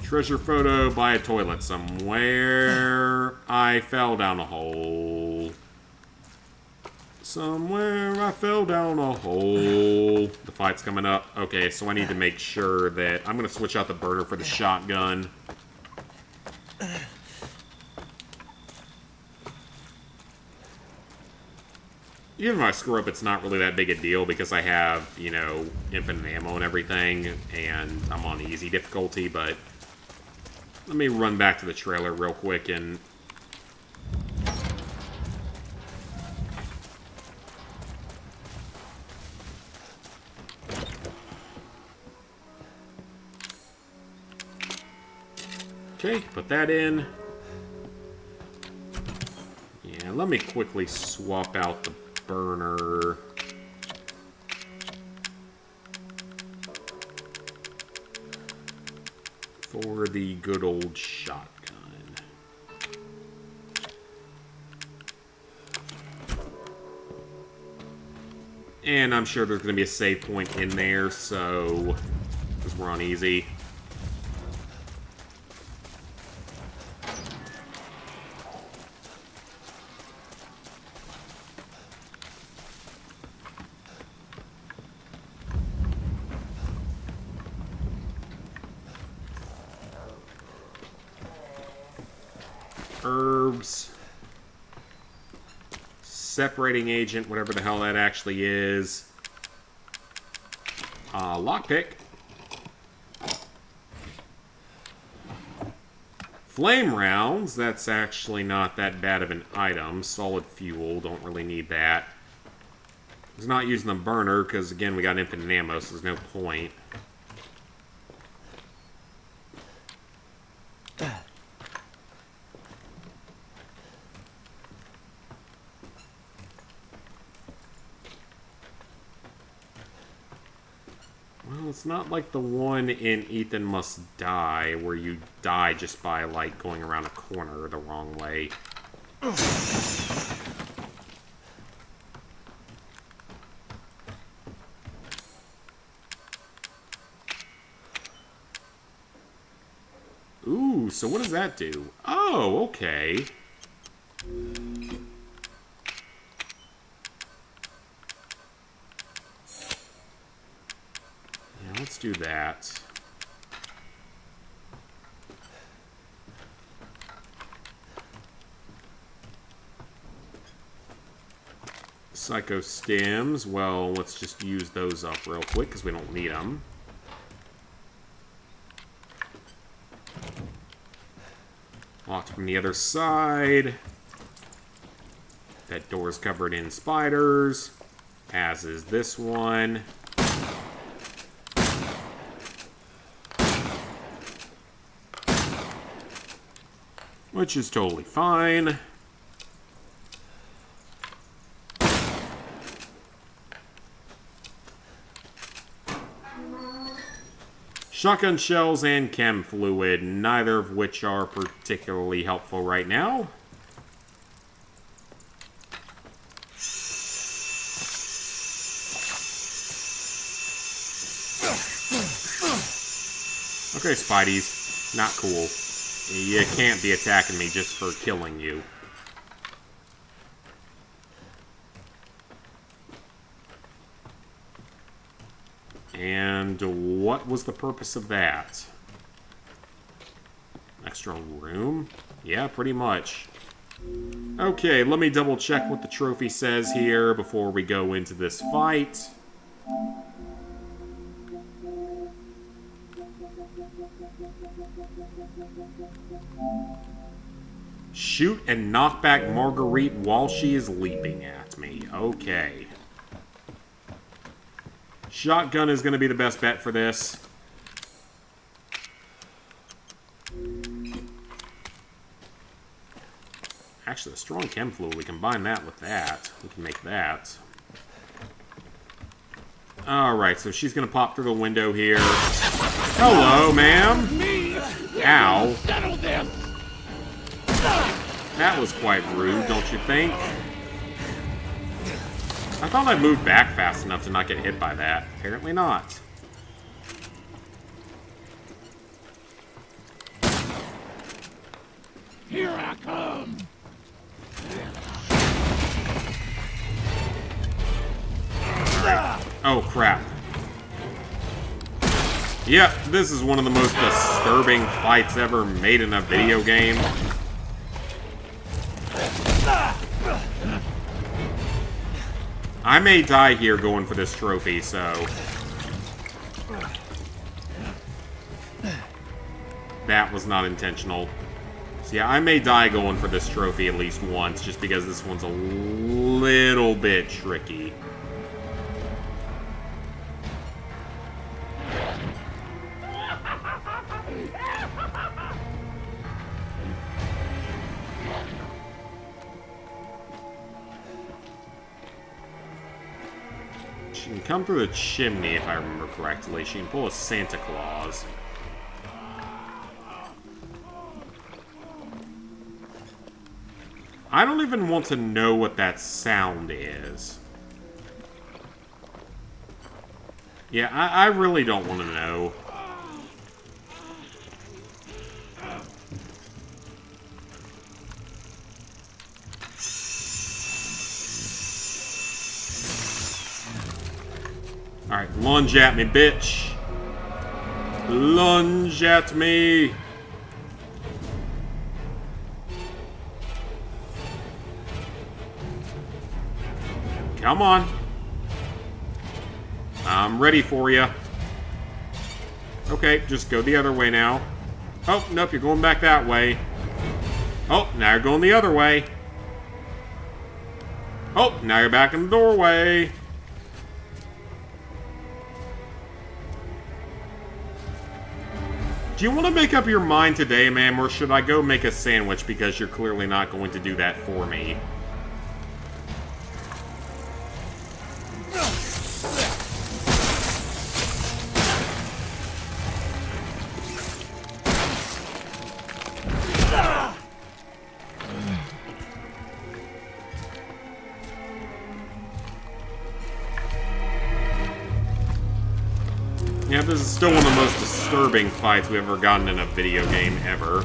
Treasure photo by a toilet somewhere. I fell down a hole. Somewhere I fell down a hole. The fight's coming up. Okay, so I need to make sure that... I'm going to switch out the burner for the shotgun. Even if I screw up, it's not really that big a deal because I have, you know, infinite ammo and everything, and I'm on easy difficulty, but... Let me run back to the trailer real quick and... Okay, put that in. Yeah, let me quickly swap out the burner. For the good old shotgun. And I'm sure there's going to be a save point in there, so... Because we're on easy. Herbs. Separating agent, whatever the hell that actually is. Lockpick. Flame rounds, that's actually not that bad of an item. Solid fuel, don't really need that. I was not using the burner, because again, we got infinite ammo, so there's no point. Well, it's not like the one in Ethan Must Die, where you die just by, like, going around a corner the wrong way. Ooh, so what does that do? Oh, okay. Let's do that. Psycho stems. Well, let's just use those up real quick because we don't need them. Locked from the other side. That door is covered in spiders, as is this one. Which is totally fine. Shotgun shells and chem fluid, neither of which are particularly helpful right now. Okay, Spideys. Not cool. You can't be attacking me just for killing you. And what was the purpose of that? Extra room? Yeah, pretty much. Okay, let me double check what the trophy says here before we go into this fight. Shoot and knock back Margarite while she is leaping at me. Okay. Shotgun is going to be the best bet for this. Actually, the strong chem fluid, we combine that with that. We can make that. Alright, so she's gonna pop through the window here. Hello, ma'am! Ow. That was quite rude, don't you think? I thought I moved back fast enough to not get hit by that. Apparently not. Here I come! Oh, crap. Yep, this is one of the most disturbing fights ever made in a video game. I may die here going for this trophy, so... That was not intentional. So yeah, I may die going for this trophy at least once, just because this one's a little bit tricky. She can come through the chimney, if I remember correctly. She can pull a Santa Claus. I don't even want to know what that sound is. Yeah, I really don't want to know. Alright, lunge at me, bitch. Lunge at me. Come on. I'm ready for you. Okay, just go the other way now. Oh, nope, you're going back that way. Oh, now you're going the other way. Oh, now you're back in the doorway. Do you want to make up your mind today, ma'am, or should I go make a sandwich because you're clearly not going to do that for me? Yeah, this is still one of the most disturbing fights we've ever gotten in a video game ever.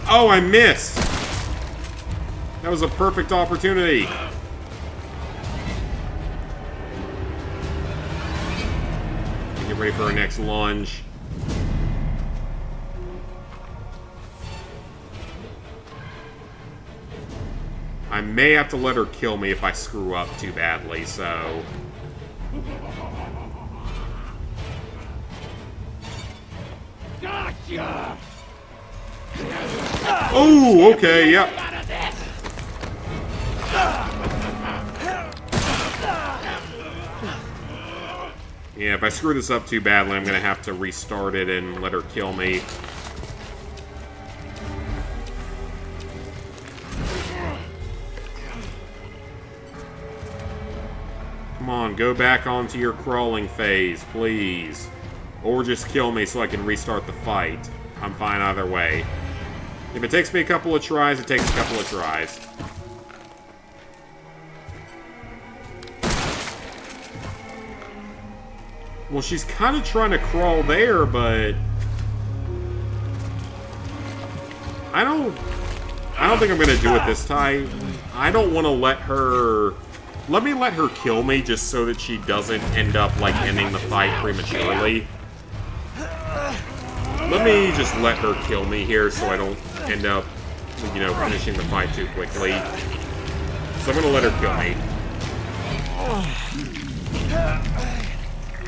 Oh, I missed! That was a perfect opportunity. Get ready for our next lunge. I may have to let her kill me if I screw up too badly, so... Gotcha! Oh, okay, yep. Yeah, if I screw this up too badly, I'm gonna have to restart it and let her kill me. Come on, go back onto your crawling phase, please. Or just kill me so I can restart the fight. I'm fine either way. If it takes me a couple of tries, it takes a couple of tries. Well, she's kind of trying to crawl there, but... I don't think I'm going to do it this time. I don't want to let her... Let me let her kill me just so that she doesn't end up, like, ending the fight prematurely. Let me just let her kill me here so I don't end up, you know, finishing the fight too quickly. So I'm going to let her kill me.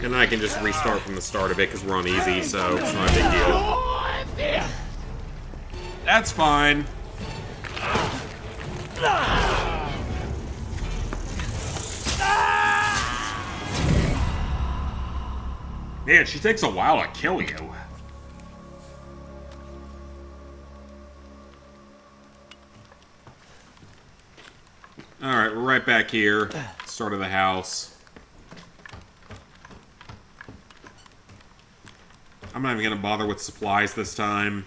And then I can just restart from the start of it because we're on easy, so it's not a big deal. That's fine. Man, she takes a while to kill you. Alright, we're right back here. Start of the house. I'm not even gonna bother with supplies this time.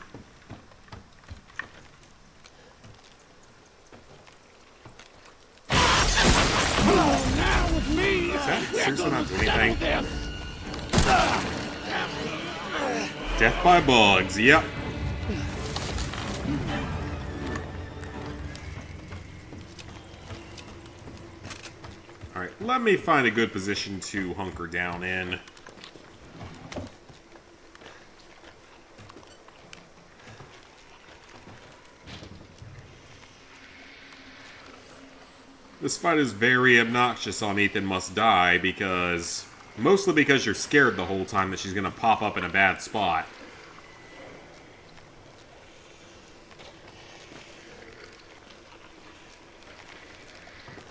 Is that seriously not doing anything? Death by bugs, yep. Alright, let me find a good position to hunker down in. This fight is very obnoxious on Ethan Must Die because... Mostly because you're scared the whole time that she's gonna pop up in a bad spot.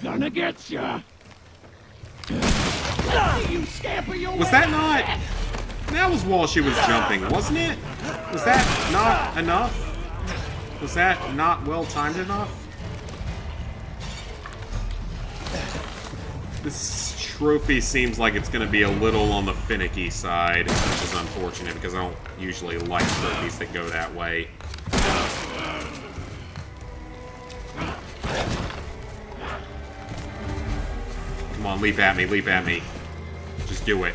Gonna get ya. You scamper your Was that not... That was while she was jumping, wasn't it? Was that not enough? Was that not well timed enough? This trophy seems like it's going to be a little on the finicky side, which is unfortunate because I don't usually like trophies that go that way. Come on, leap at me, leap at me. Just do it.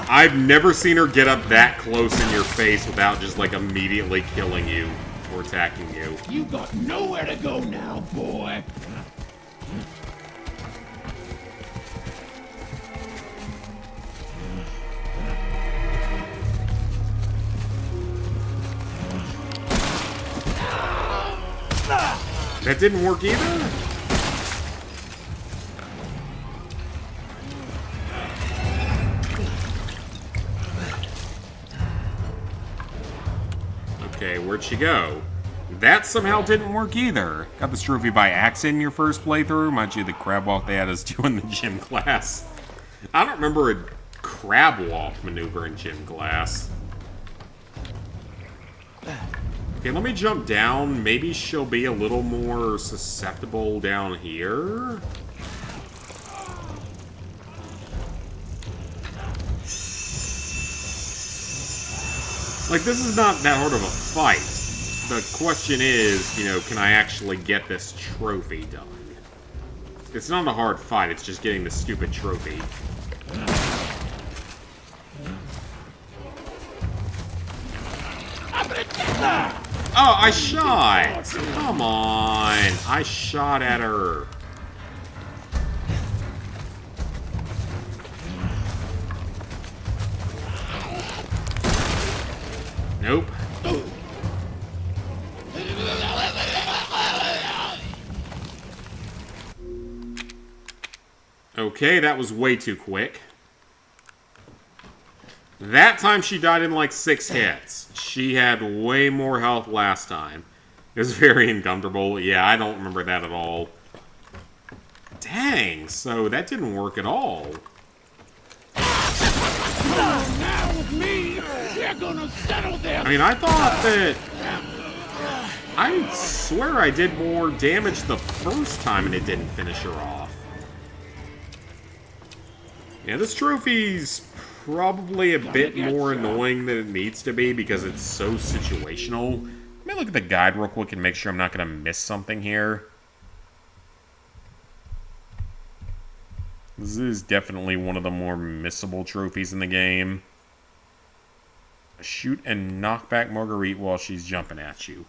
I've never seen her get up that close in your face without just like immediately killing you. Or attacking you. You got nowhere to go now, boy. That didn't work either? Okay, where'd she go? That somehow didn't work either. Got this trophy by accident in your first playthrough. Reminds you of the crab walk they had us do in the gym class. I don't remember a crab walk maneuver in gym class. Okay, let me jump down. Maybe she'll be a little more susceptible down here. Like, this is not that hard of a fight. The question is, you know, can I actually get this trophy done? It's not a hard fight, it's just getting the stupid trophy. Oh, I shot! Come on! I shot at her. Nope. Okay, that was way too quick. That time she died in like 6 hits. She had way more health last time. It was very uncomfortable. Yeah, I don't remember that at all. Dang, so that didn't work at all. Now with me, we're gonna settle this. I mean, I thought that... I swear I did more damage the first time and it didn't finish her off. Yeah, this trophy's probably a bit more annoying than it needs to be because it's so situational. Let me look at the guide real quick and make sure I'm not going to miss something here. This is definitely one of the more missable trophies in the game. Shoot and knock back Margarite while she's jumping at you.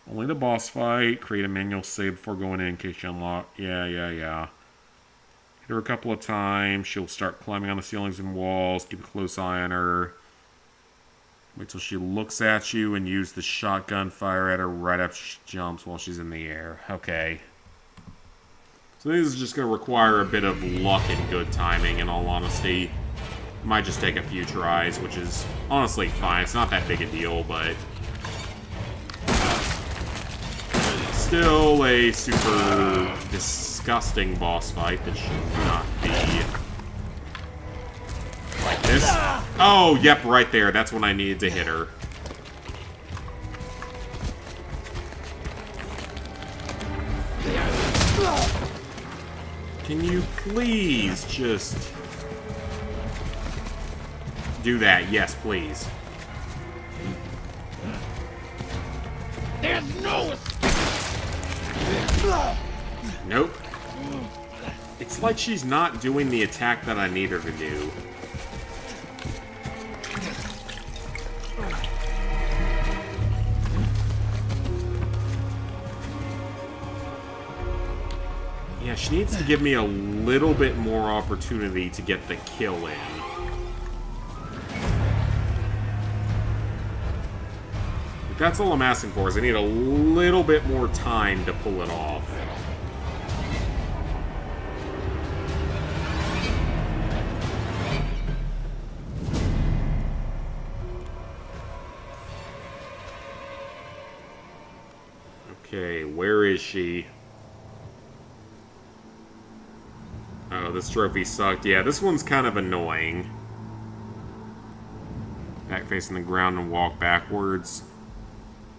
Only the boss fight. Create a manual save before going in case you unlock. Yeah. Hit her a couple of times. She'll start climbing on the ceilings and walls. Keep a close eye on her. Wait till she looks at you and use the shotgun fire at her right after she jumps while she's in the air. Okay. So this is just going to require a bit of luck and good timing, in all honesty. Might just take a few tries, which is honestly fine. It's not that big a deal, but still a super disgusting boss fight that should not be like this. Oh, yep, right there. That's when I needed to hit her. Can you please just do that? Yes, please. There's no Nope. It's like she's not doing the attack that I need her to do. Yeah, she needs to give me a little bit more opportunity to get the kill in. That's all I'm asking for, is I need a little bit more time to pull it off. Okay, where is she? Oh, this trophy sucked. Yeah, this one's kind of annoying. Back facing the ground and walk backwards.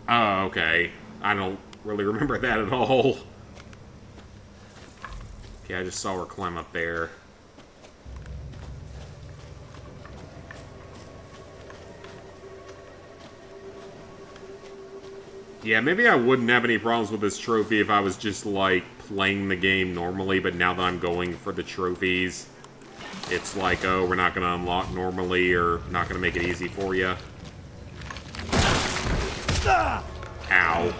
Oh, okay. I don't really remember that at all. Okay, I just saw her climb up there. Yeah, maybe I wouldn't have any problems with this trophy if I was just, like, playing the game normally, but now that I'm going for the trophies, it's like, oh, we're not going to unlock normally, or not going to make it easy for you. Ow.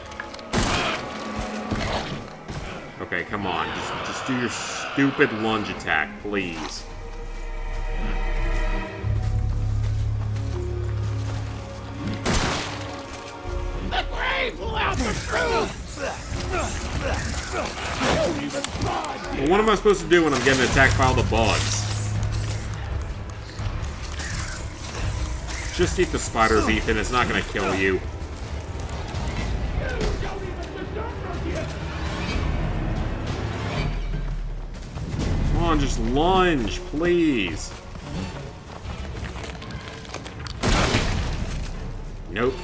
Okay, come on. Just do your stupid lunge attack, please. The grave will out the truth! Well, what am I supposed to do when I'm getting attacked by all the bugs? Just eat the spiders, Ethan. It's not going to kill you. Come on, just lunge, please. Nope.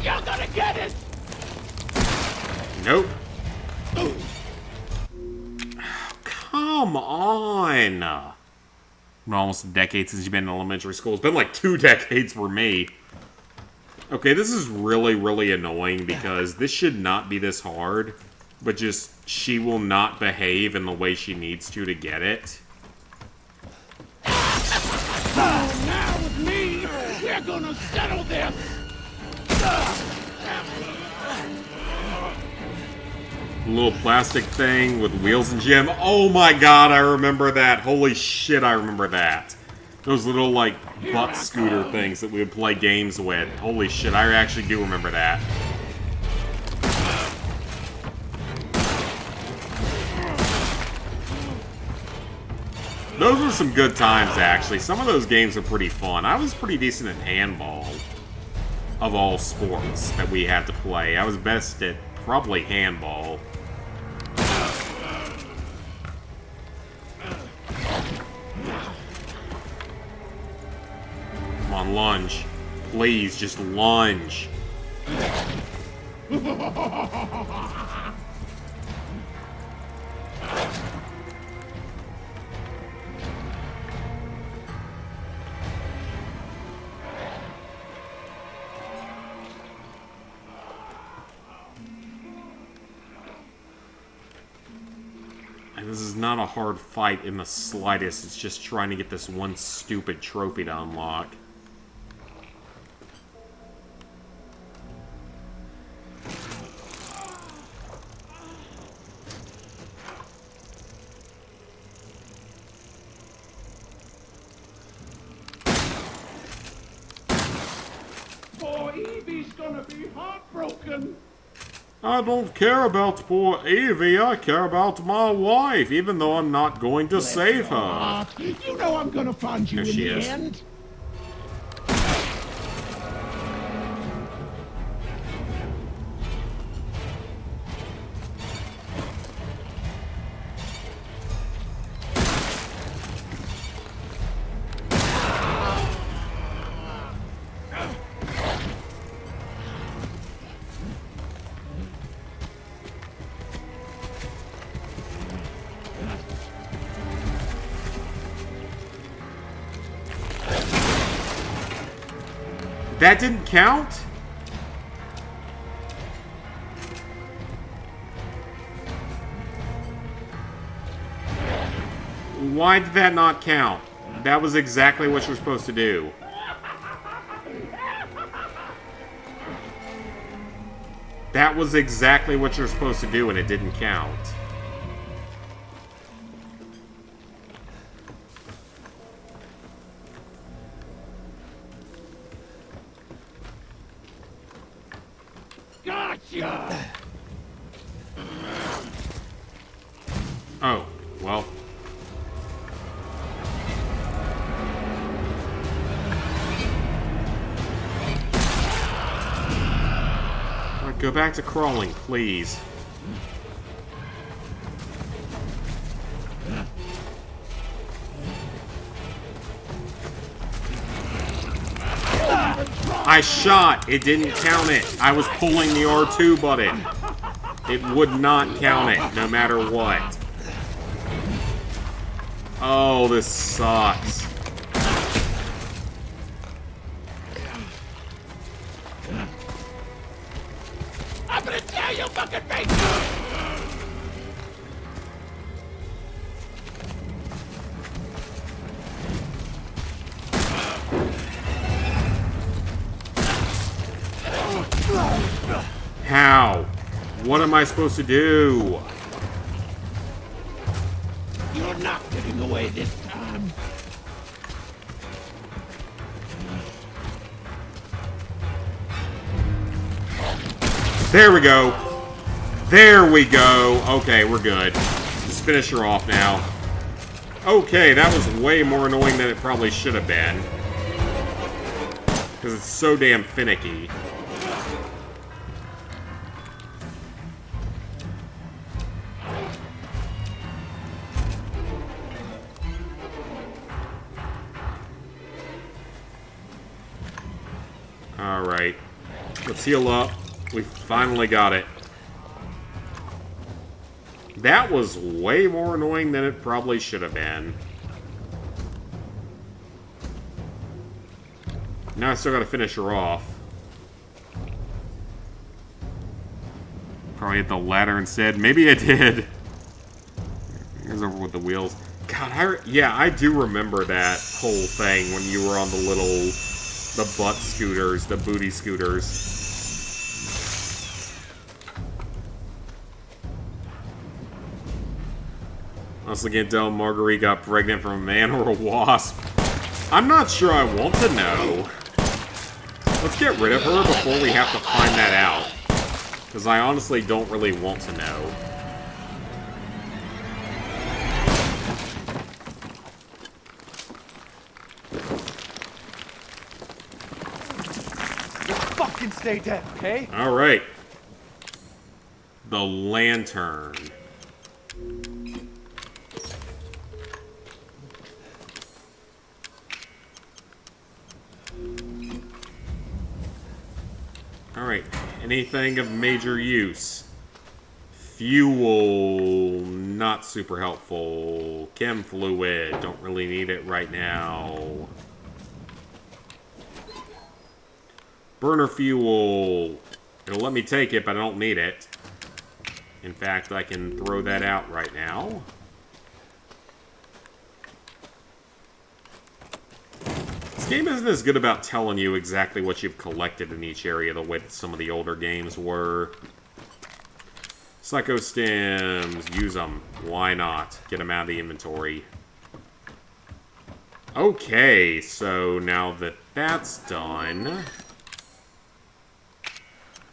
You're gonna get it! Nope. Come on! Almost a decade since you've been in elementary school. It's been like 2 decades for me. Okay, this is really, really annoying because this should not be this hard, but just she will not behave in the way she needs to get it. Now with me, we're gonna settle this! Little plastic thing with wheels and gem. Oh my god, I remember that. Holy shit, I remember that. Those little, like, butt scooter things that we would play games with. Holy shit, I actually do remember that. Those were some good times, actually. Some of those games were pretty fun. I was pretty decent at handball. Of all sports that we had to play. I was best at probably handball. Come on, lunge. Please, just lunge. And this is not a hard fight in the slightest. It's just trying to get this one stupid trophy to unlock. Poor Evie's gonna be heartbroken. I don't care about poor Evie, I care about my wife, even though I'm not going to save her. You know I'm gonna find you There in she the is. end. That didn't count? Why did that not count? That was exactly what you're supposed to do. That was exactly what you're supposed to do, and it didn't count. Gotcha! Oh, well. Alright, go back to crawling, please. I shot! It didn't count it! I was pulling the R2 button! It would not count it, no matter what. Oh, this sucks. I'm gonna tear your fucking face! How? What am I supposed to do? You're not getting away this time. There we go. There we go. Okay, we're good. Just finish her off now. Okay, that was way more annoying than it probably should have been. Because it's so damn finicky. Alright. Let's heal up. We finally got it. That was way more annoying than it probably should have been. Now I still gotta finish her off. Probably hit the ladder instead. Maybe I did. Here's over with the wheels. God, yeah, I do remember that whole thing when you were on the butt scooters, the booty scooters. Honestly, can't tell if Margarite got pregnant from a man or a wasp. I'm not sure I want to know. Let's get rid of her before we have to find that out. Because I honestly don't really want to know. Just fucking stay dead, okay? Alright. The lantern. Alright, anything of major use? Fuel, not super helpful. Chem fluid, don't really need it right now. Burner fuel, it'll let me take it, but I don't need it. In fact, I can throw that out right now. This game isn't as good about telling you exactly what you've collected in each area the way that some of the older games were. Psycho stems, use them. Why not? Get them out of the inventory. Okay, so now that that's done...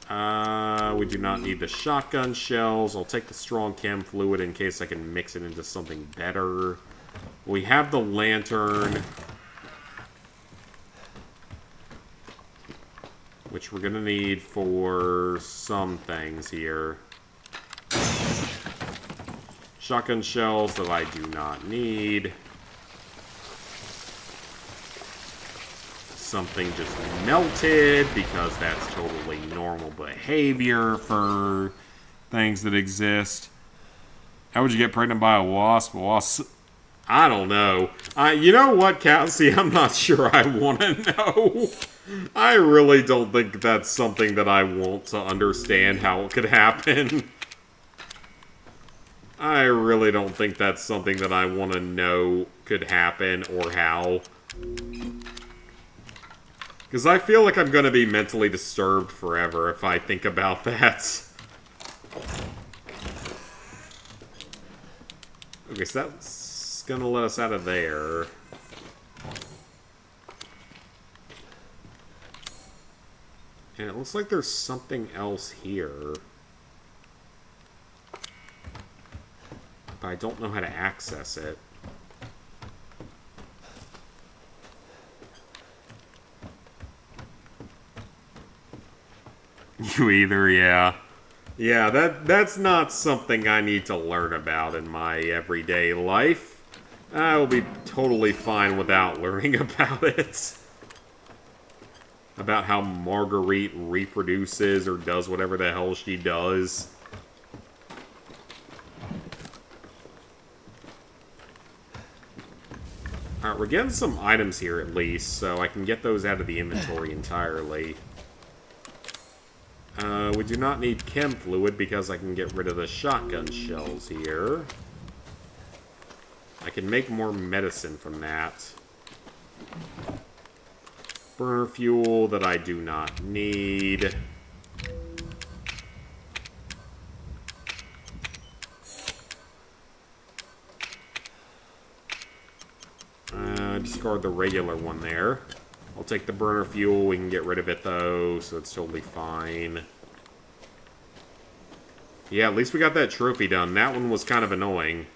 We do not need the shotgun shells. I'll take the strong chem fluid in case I can mix it into something better. We have the lantern, which we're gonna need for some things here. Shotgun shells that I do not need. Something just melted, because that's totally normal behavior for things that exist. How would you get pregnant by a wasp? I don't know. You know what, Cassie? I'm not sure I want to know. I really don't think that's something that I want to understand how it could happen. I really don't think that's something that I want to know could happen or how. Because I feel like I'm going to be mentally disturbed forever if I think about that. Okay, so that's going to let us out of there. And it looks like there's something else here. But I don't know how to access it. You either, yeah. Yeah, that's not something I need to learn about in my everyday life. I will be totally fine without learning about it. About how Margarite reproduces or does whatever the hell she does. Alright, we're getting some items here at least, so I can get those out of the inventory entirely. We do not need chem fluid because I can get rid of the shotgun shells here. I can make more medicine from that. Burner fuel that I do not need. Discard the regular one there. I'll take the burner fuel. We can get rid of it though, so it's totally fine. Yeah, at least we got that trophy done. That one was kind of annoying.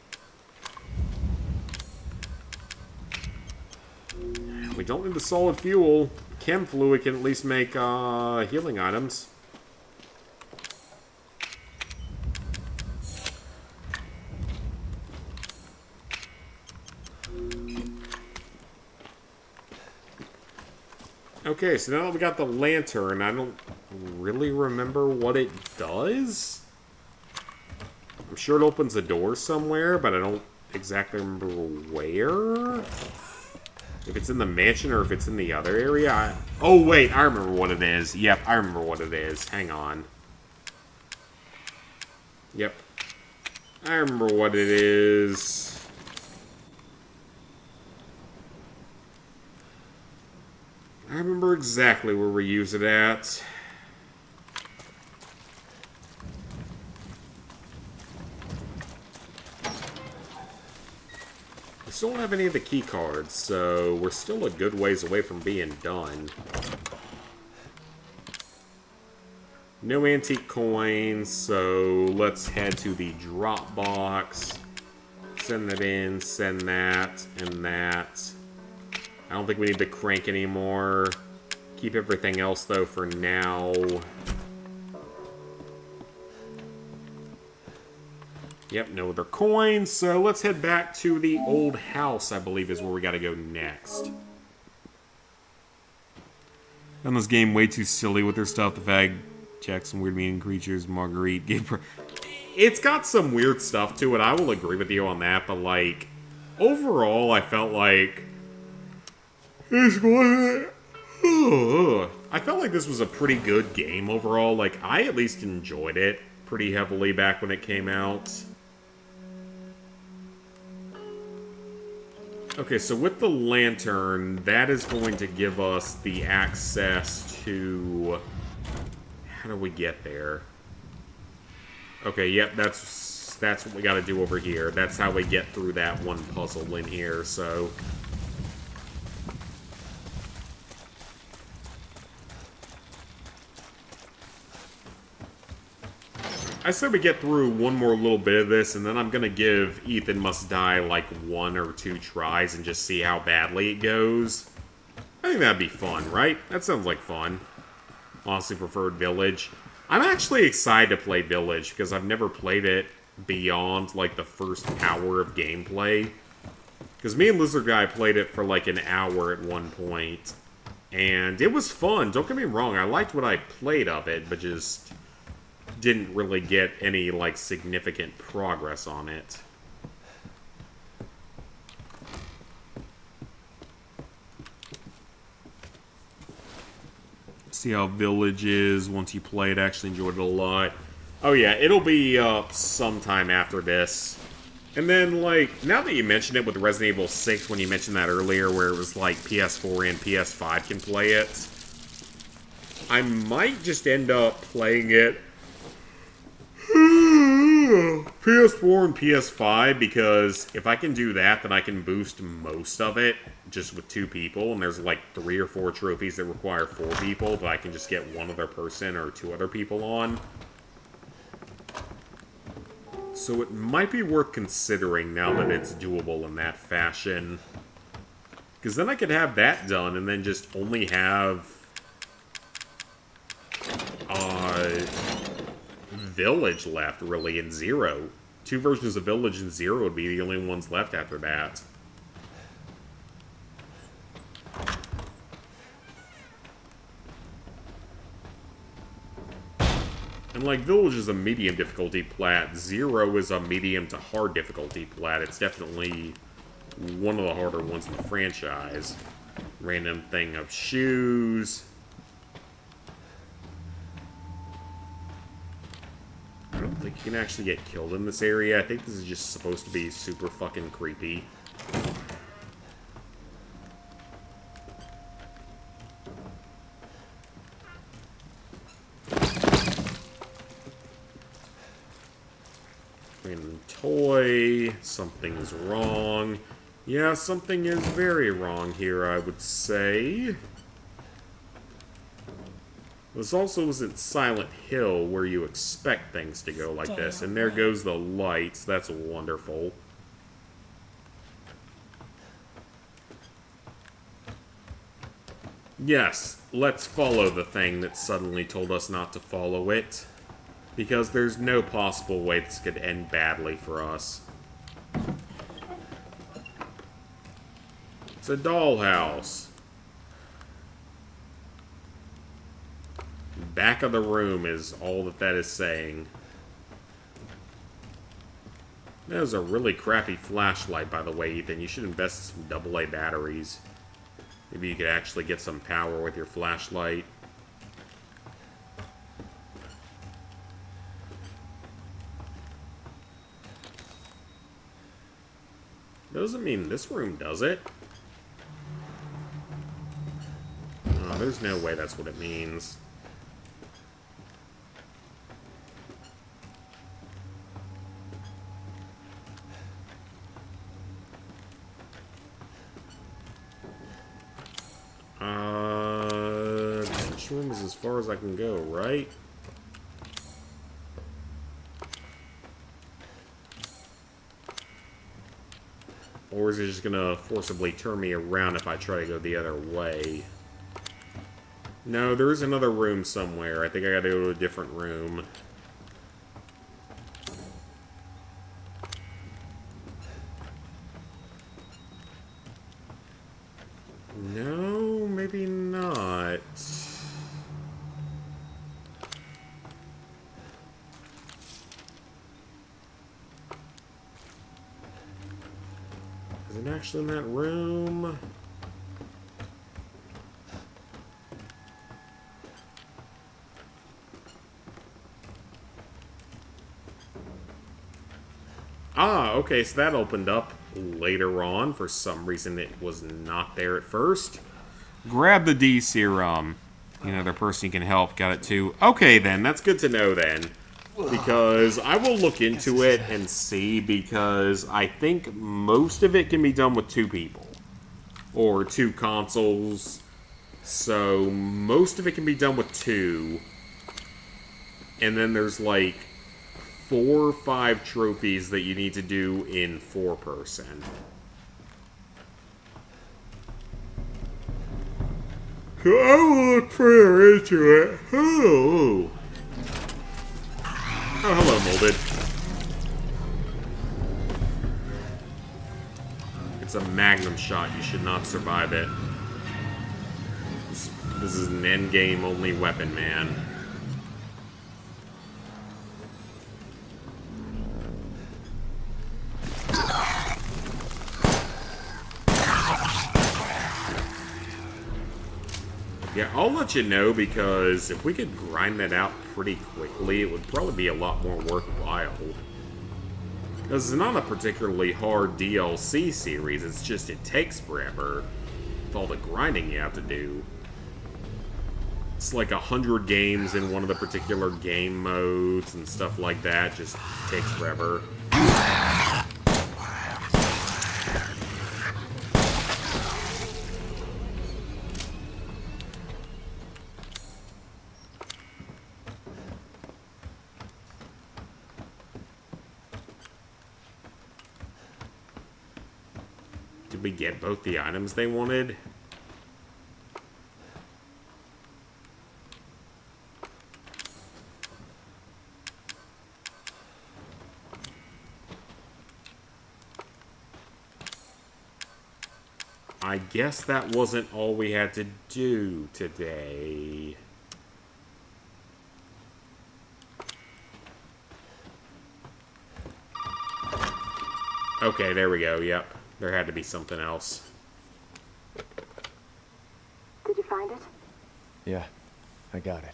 We don't need the solid fuel. Chem fluid can at least make healing items. Okay, so now that we got the lantern, I don't really remember what it does. I'm sure it opens a door somewhere, but I don't exactly remember where. If it's in the mansion or if it's in the other area. Oh, wait, I remember what it is. Yep, I remember what it is. Hang on. Yep. I remember what it is. I remember exactly where we use it at. We still don't have any of the key cards, so we're still a good ways away from being done. No antique coins, so let's head to the drop box. Send that in, send that, and that. I don't think we need the crank anymore. Keep everything else, though, for now. Yep, no other coins, so let's head back to the old house, I believe is where we gotta go next. And this game way too silly with their stuff. The fag checks some weird meaning creatures. Margarite gave her... It's got some weird stuff to it, I will agree with you on that, but, like, overall, I felt like... I felt like this was a pretty good game overall. Like, I at least enjoyed it pretty heavily back when it came out. Okay, so with the lantern, that is going to give us the access to... How do we get there? Okay, yep, that's what we gotta do over here. That's how we get through that one puzzle in here, so... I said we get through one more little bit of this, and then I'm gonna give Ethan Must Die like 1 or 2 tries and just see how badly it goes. I think that'd be fun, right? That sounds like fun. Honestly preferred Village. I'm actually excited to play Village, because I've never played it beyond, like, the first hour of gameplay. Because me and Lizard Guy played it for, like, an hour at one point. And it was fun, don't get me wrong, I liked what I played of it, but just didn't really get any, like, significant progress on it. See how Village is once you play it. Actually enjoyed it a lot. Oh yeah, it'll be up sometime after this. And then, like, now that you mention it with Resident Evil 6, when you mentioned that earlier, where it was like PS4 and PS5 can play it, I might just end up playing it PS4 and PS5, because if I can do that, then I can boost most of it just with 2 people, and there's like 3 or 4 trophies that require 4 people, but I can just get 1 other person or 2 other people on. So it might be worth considering now that it's doable in that fashion. Because then I could have that done and then just only have Village left, really, and Zero. 2 versions of Village and Zero would be the only ones left after that. And, like, Village is a medium difficulty plat. Zero is a medium to hard difficulty plat. It's definitely one of the harder ones in the franchise. Random thing of shoes. I don't think you can actually get killed in this area. I think this is just supposed to be super fucking creepy. Random toy. Something's wrong. Yeah, something is very wrong here, I would say. This also isn't Silent Hill, where you expect things to go like this. And there goes the lights. That's wonderful. Yes, let's follow the thing that suddenly told us not to follow it. Because there's no possible way this could end badly for us. It's a dollhouse. Back of the room is all that is saying. That was a really crappy flashlight, by the way, Ethan. You should invest in some AA batteries. Maybe you could actually get some power with your flashlight. Doesn't mean this room does it. Oh, there's no way that's what it means. This room is as far as I can go, right? Or is it just gonna forcibly turn me around if I try to go the other way? No, there is another room somewhere. I think I gotta go to a different room. No, maybe not. Is it actually in that room? Ah, okay, so that opened up later on. For some reason it was not there at first. Grab the D serum. Another person you can help got it too. Okay then, that's good to know then. Because I will look into it and see, because I think most of it can be done with 2 people. Or 2 consoles. So most of it can be done with 2. And then there's like 4 or 5 trophies that you need to do in 4-person. I will look further into it. Oh, hello, Molded. It's a magnum shot. You should not survive it. This is an endgame only weapon, man. Yeah, I'll let you know, because if we could grind that out pretty quickly, it would probably be a lot more worthwhile. Because it's not a particularly hard DLC series, it's just it takes forever with all the grinding you have to do. It's like 100 games in one of the particular game modes and stuff like that, just takes forever. Did we get both the items they wanted? I guess that wasn't all we had to do today. Okay, there we go, yep. There had to be something else. Did you find it? Yeah, I got it.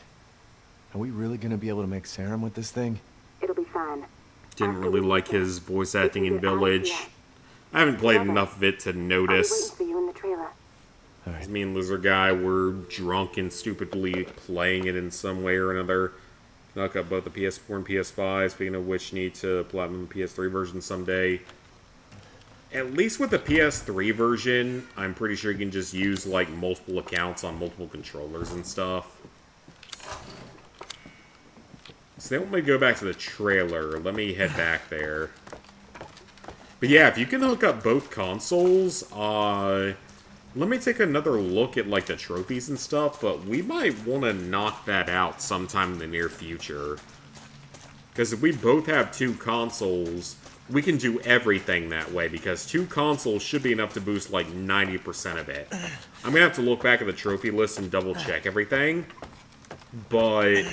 Are we really gonna be able to make serum with this thing? It'll be fine. Didn't really like his voice acting in Village. I haven't played enough of it to notice. For you in the trailer. Right. Me and Lizard Guy were drunk and stupidly playing it in some way or another. Knock up both the PS4 and PS5. Speaking of which, need to platinum the PS3 version someday. At least with the PS3 version, I'm pretty sure you can just use like multiple accounts on multiple controllers and stuff. So they want me to go back to the trailer. Let me head back there. But yeah, if you can hook up both consoles, let me take another look at like the trophies and stuff, but we might want to knock that out sometime in the near future. Because if we both have 2 consoles, we can do everything that way, because 2 consoles should be enough to boost like 90% of it. I'm going to have to look back at the trophy list and double check everything, but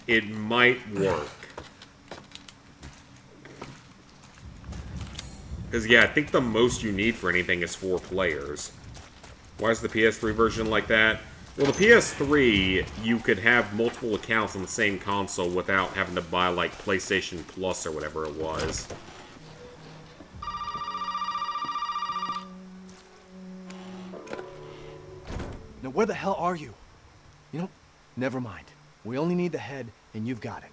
it might work. Because, yeah, I think the most you need for anything is 4 players. Why is the PS3 version like that? Well, the PS3, you could have multiple accounts on the same console without having to buy, like, PlayStation Plus or whatever it was. Now, where the hell are you? You know, never mind. We only need the head, and you've got it.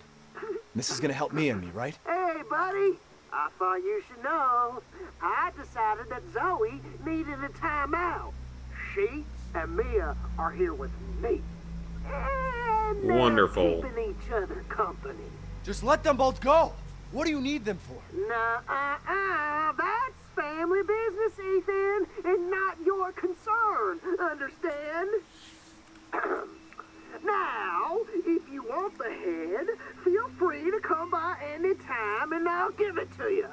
This is gonna help me and me, right? Hey, buddy. I thought you should know. I decided that Zoe needed a timeout. She and Mia are here with me. And wonderful. Keeping each other company. Just let them both go. What do you need them for? That's family business, Ethan, and not your concern. Understand? Now, if you want the head, feel free to come by any time and I'll give it to you.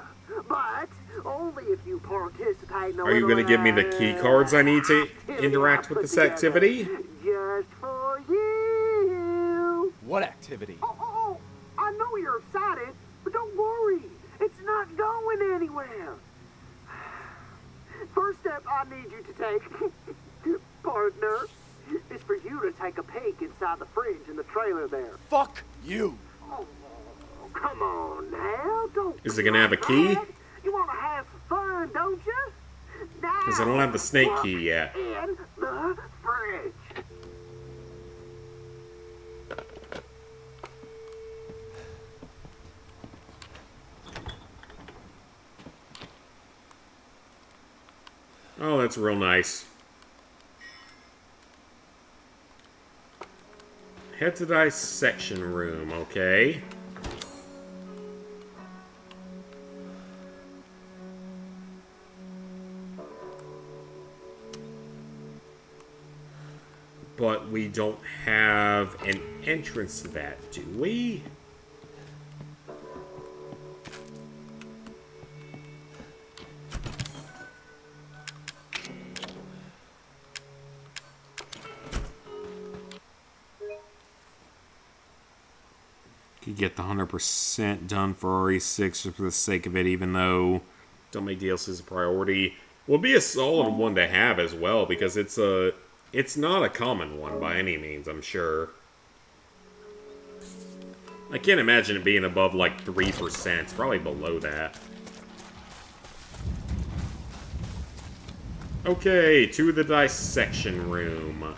But only if you participate in a Are you going to give me the key cards I need to interact with this activity? Just for you. What activity? Oh, I know you're excited, but don't worry. It's not going anywhere. First step I need you to take, partner, is for you to take a peek inside the fridge in the trailer there. Fuck you. Oh, come on now, don't. Is it gonna have a key? You want to have some fun, don't you? Because I don't have the snake key yet. In the fridge. Oh, that's real nice. Head to the dissection room, okay. But we don't have an entrance to that, do we? Could get the 100% done for RE6 just for the sake of it, even though don't make DLCs a priority. Will be a solid one to have as well, because it's not a common one by any means, I'm sure. I can't imagine it being above like 3%. It's probably below that. Okay, to the dissection room.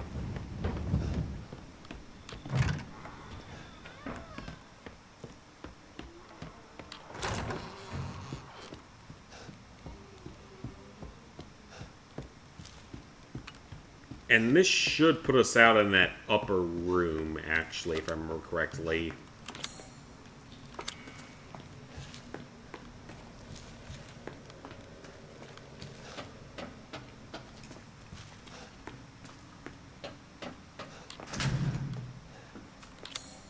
And this should put us out in that upper room, actually, if I remember correctly.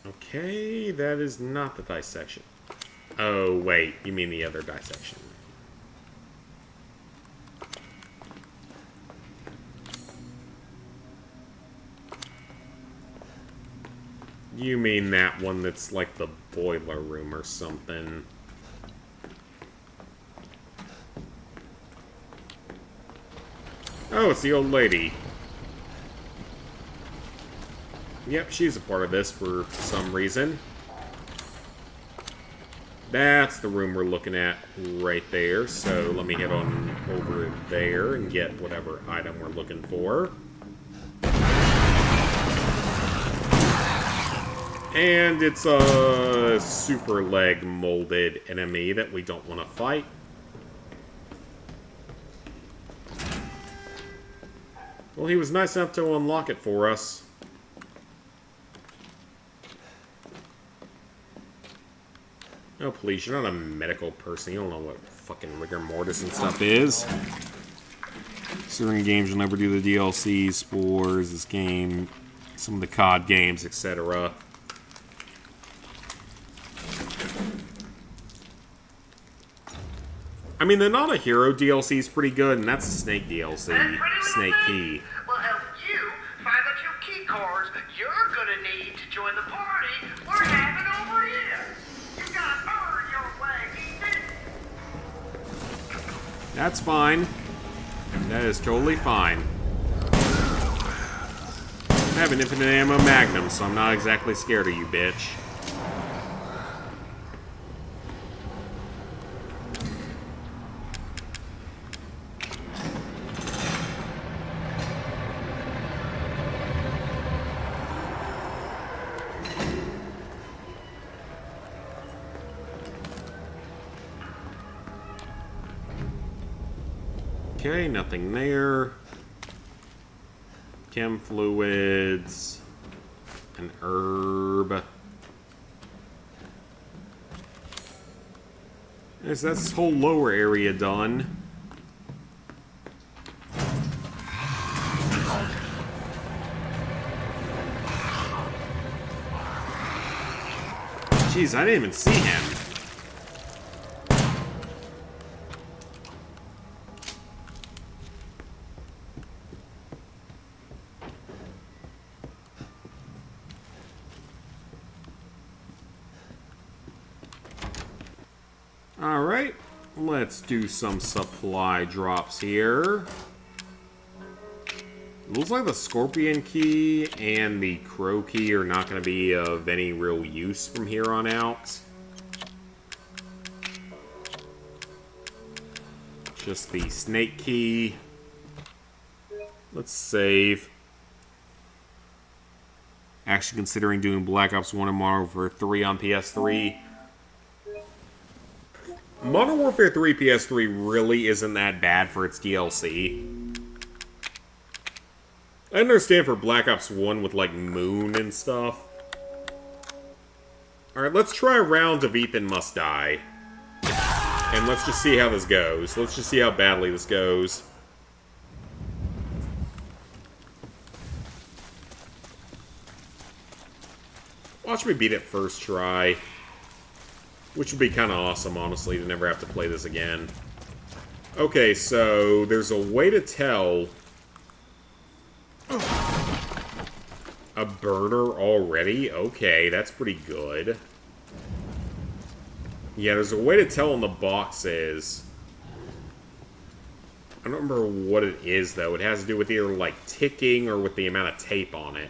Okay, that is not the dissection. Oh, wait, you mean the other dissection. You mean that one that's like the boiler room or something. Oh, it's the old lady. Yep, she's a part of this for some reason. That's the room we're looking at right there. So let me head on over there and get whatever item we're looking for. And it's a super leg molded enemy that we don't want to fight. Well, he was nice enough to unlock it for us. Oh, please, you're not a medical person. You don't know what fucking rigor mortis and stuff is. Certain games will never do the DLC, Spores, this game, some of the COD games, etc. I mean, the Not a Hero DLC is pretty good, and that's the Snake DLC. Snake Key. We'll help you find the 2 key cards you're gonna need to join the party we're having over here. You gotta earn your way, easy. That's fine. That is totally fine. I have an infinite ammo magnum, so I'm not exactly scared of you, bitch. Okay, nothing there. Chem fluids. An herb. Yes, that's this whole lower area done. Jeez, I didn't even see him. Alright, let's do some supply drops here. Looks like the Scorpion Key and the Crow Key are not going to be of any real use from here on out. Just the Snake Key. Let's save. Actually considering doing Black Ops 1 and Modern Warfare 3 on PS3. Modern Warfare 3 PS3 really isn't that bad for its DLC. I understand for Black Ops 1 with, like, Moon and stuff. Alright, let's try a round of Ethan Must Die. And let's just see how this goes. Let's just see how badly this goes. Watch me beat it first try. Which would be kind of awesome, honestly, to never have to play this again. Okay, so there's a way to tell a burner already? Okay, that's pretty good. Yeah, there's a way to tell in the boxes. I don't remember what it is, though. It has to do with either, like, ticking or with the amount of tape on it.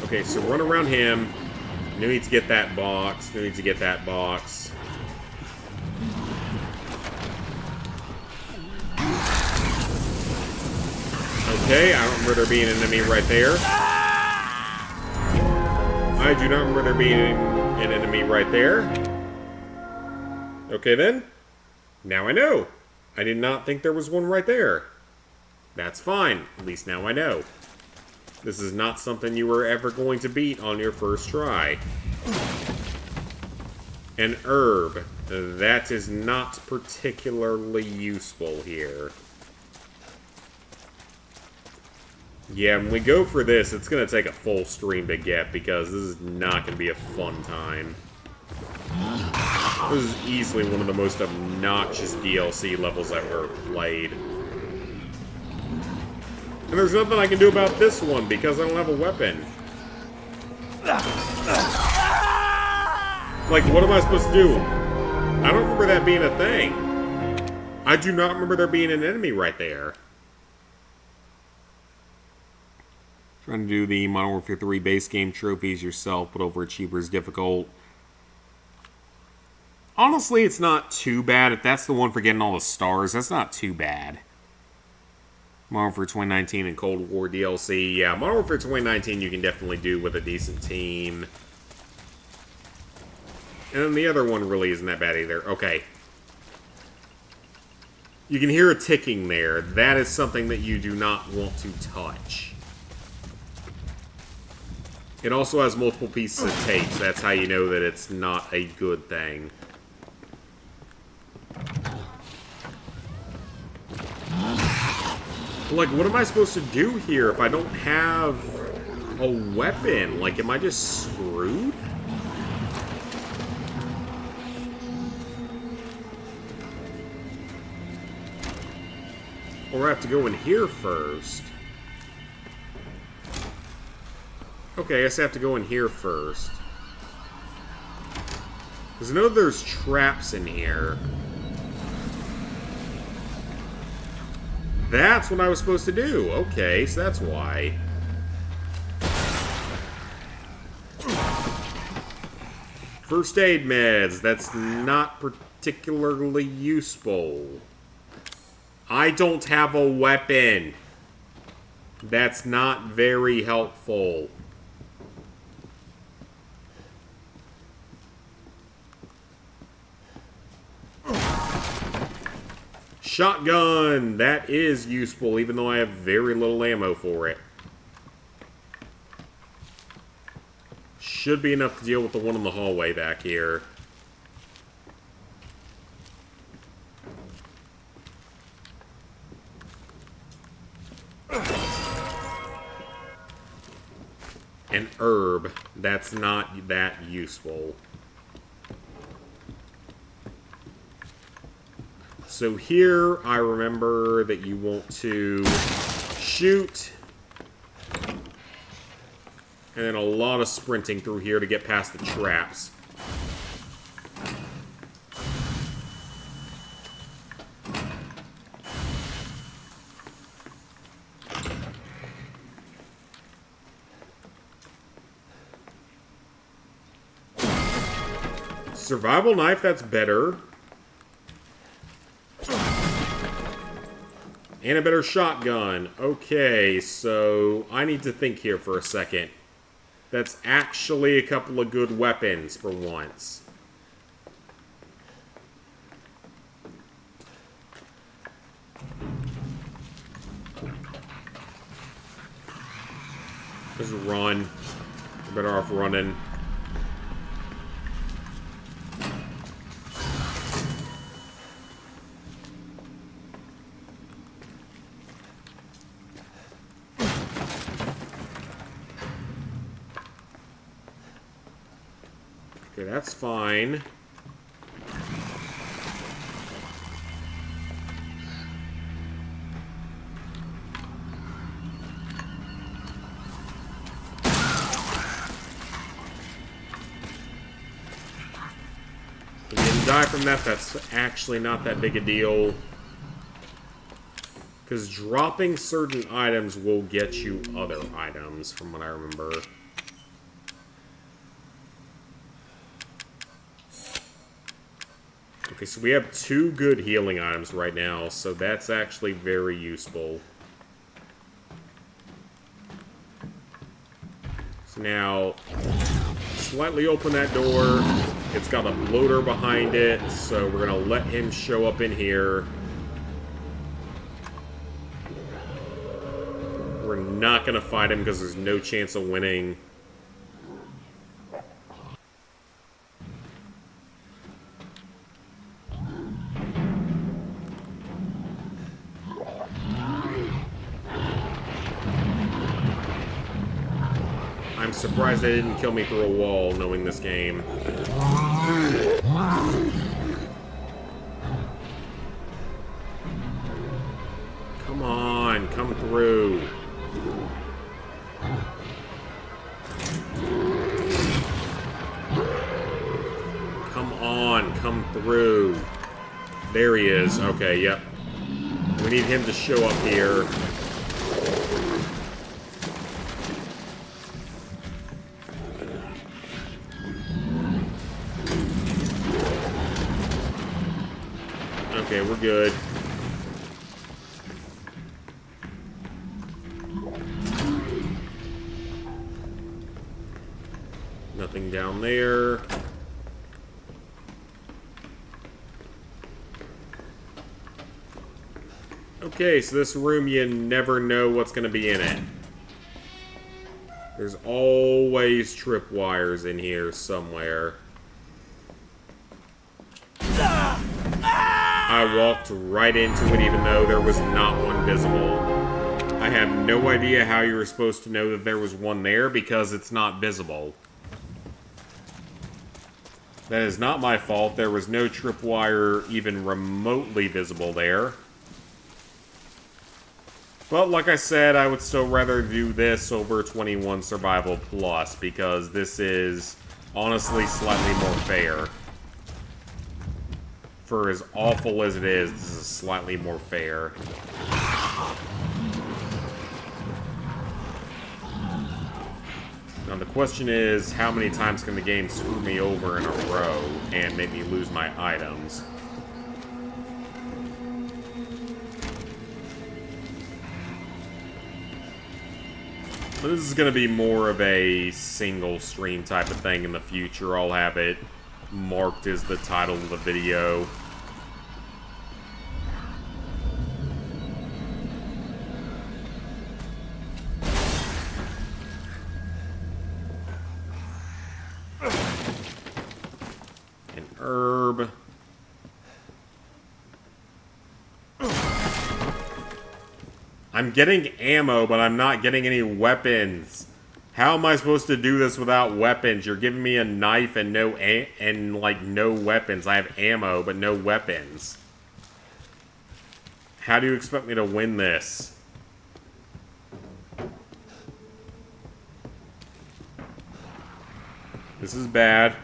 Okay, so run around him. No need to get that box. No need to get that box. Okay, I don't remember there being an enemy right there. I do not remember there being an enemy right there. Okay then. Now I know. I did not think there was one right there. That's fine. At least now I know. This is not something you were ever going to beat on your first try. An herb. That is not particularly useful here. Yeah, when we go for this, it's going to take a full stream to get, because this is not going to be a fun time. This is easily one of the most obnoxious DLC levels I've ever played. And there's nothing I can do about this one, because I don't have a weapon. Like, what am I supposed to do? I don't remember that being a thing. I do not remember there being an enemy right there. Trying to do the Modern Warfare 3 base game trophies yourself, but overachievers is difficult. Honestly, it's not too bad. If that's the one for getting all the stars, that's not too bad. Modern Warfare 2019 and Cold War DLC. Yeah, Modern Warfare 2019 you can definitely do with a decent team. And then the other one really isn't that bad either. Okay. You can hear a ticking there. That is something that you do not want to touch. It also has multiple pieces of tape, so that's how you know that it's not a good thing. Like, what am I supposed to do here if I don't have a weapon? Like, am I just screwed? Or I have to go in here first. Okay, I guess I have to go in here first. Because I know there's traps in here. That's what I was supposed to do. Okay, so that's why. First aid meds. That's not particularly useful. I don't have a weapon. That's not very helpful. Shotgun! That is useful, even though I have very little ammo for it. Should be enough to deal with the one in the hallway back here. An herb. That's not that useful. So here, I remember that you want to shoot. And then a lot of sprinting through here to get past the traps. Survival knife, that's better. And a better shotgun. Okay, so I need to think here for a second. That's actually a couple of good weapons for once. Just run. We're better off running. Okay, that's fine. If you didn't die from that, that's actually not that big a deal. Because dropping certain items will get you other items, from what I remember. Okay, so we have 2 good healing items right now, so that's actually very useful. So now, slightly open that door. It's got a bloater behind it, so we're gonna let him show up in here. We're not gonna fight him because there's no chance of winning. I'm surprised they didn't kill me through a wall, knowing this game. Come on, come through. Come on, come through. There he is. Okay, yep. We need him to show up here. Okay, we're good. Nothing down there. Okay, so this room, you never know what's going to be in it. There's always tripwires in here somewhere. I walked right into it even though there was not one visible. I have no idea how you were supposed to know that there was one there because it's not visible. That is not my fault. There was no tripwire even remotely visible there. But like I said, I would still rather do this over 21 Survival Plus because this is honestly slightly more fair. For as awful as it is, this is slightly more fair. Now the question is, how many times can the game screw me over in a row and make me lose my items? But this is going to be more of a single stream type of thing in the future. I'll have it marked as the title of the video. An herb. I'm getting ammo, but I'm not getting any weapons. How am I supposed to do this without weapons? You're giving me a knife and no weapons. I have ammo, but no weapons. How do you expect me to win this? This is bad.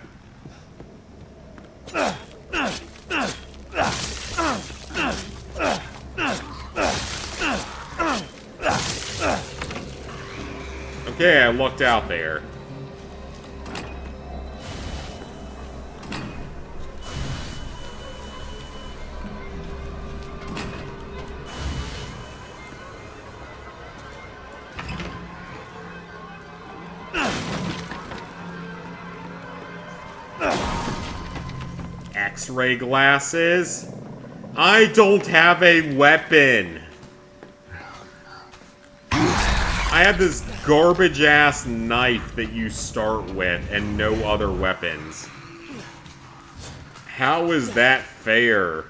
Okay, I lucked out there. X-ray glasses? I don't have a weapon. I have this garbage-ass knife that you start with and no other weapons. How is that fair?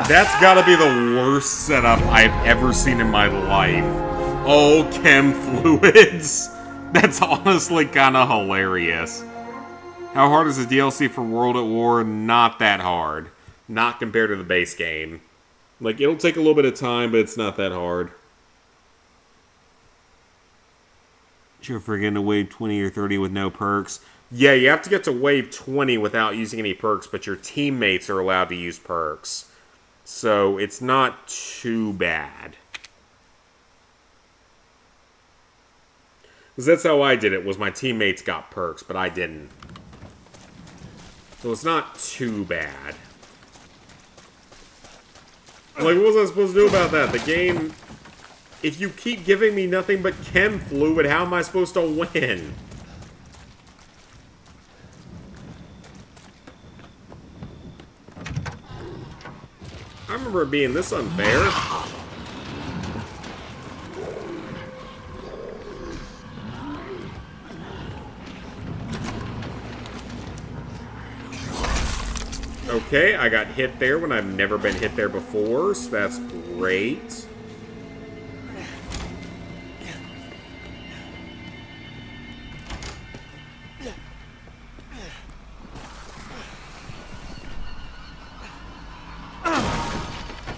That's gotta be the worst setup I've ever seen in my life. Oh, chem fluids. That's honestly kinda hilarious. How hard is the DLC for World at War? Not that hard. Not compared to the base game. Like, it'll take a little bit of time, but it's not that hard. You're forgetting to wave 20 or 30 with no perks. Yeah, you have to get to wave 20 without using any perks, but your teammates are allowed to use perks. So, it's not too bad. Because that's how I did it, was my teammates got perks, but I didn't. So it's not too bad. Like, what was I supposed to do about that? The game... If you keep giving me nothing but chem fluid, how am I supposed to win? I remember it being this unfair. Okay, I got hit there when I've never been hit there before, so that's great.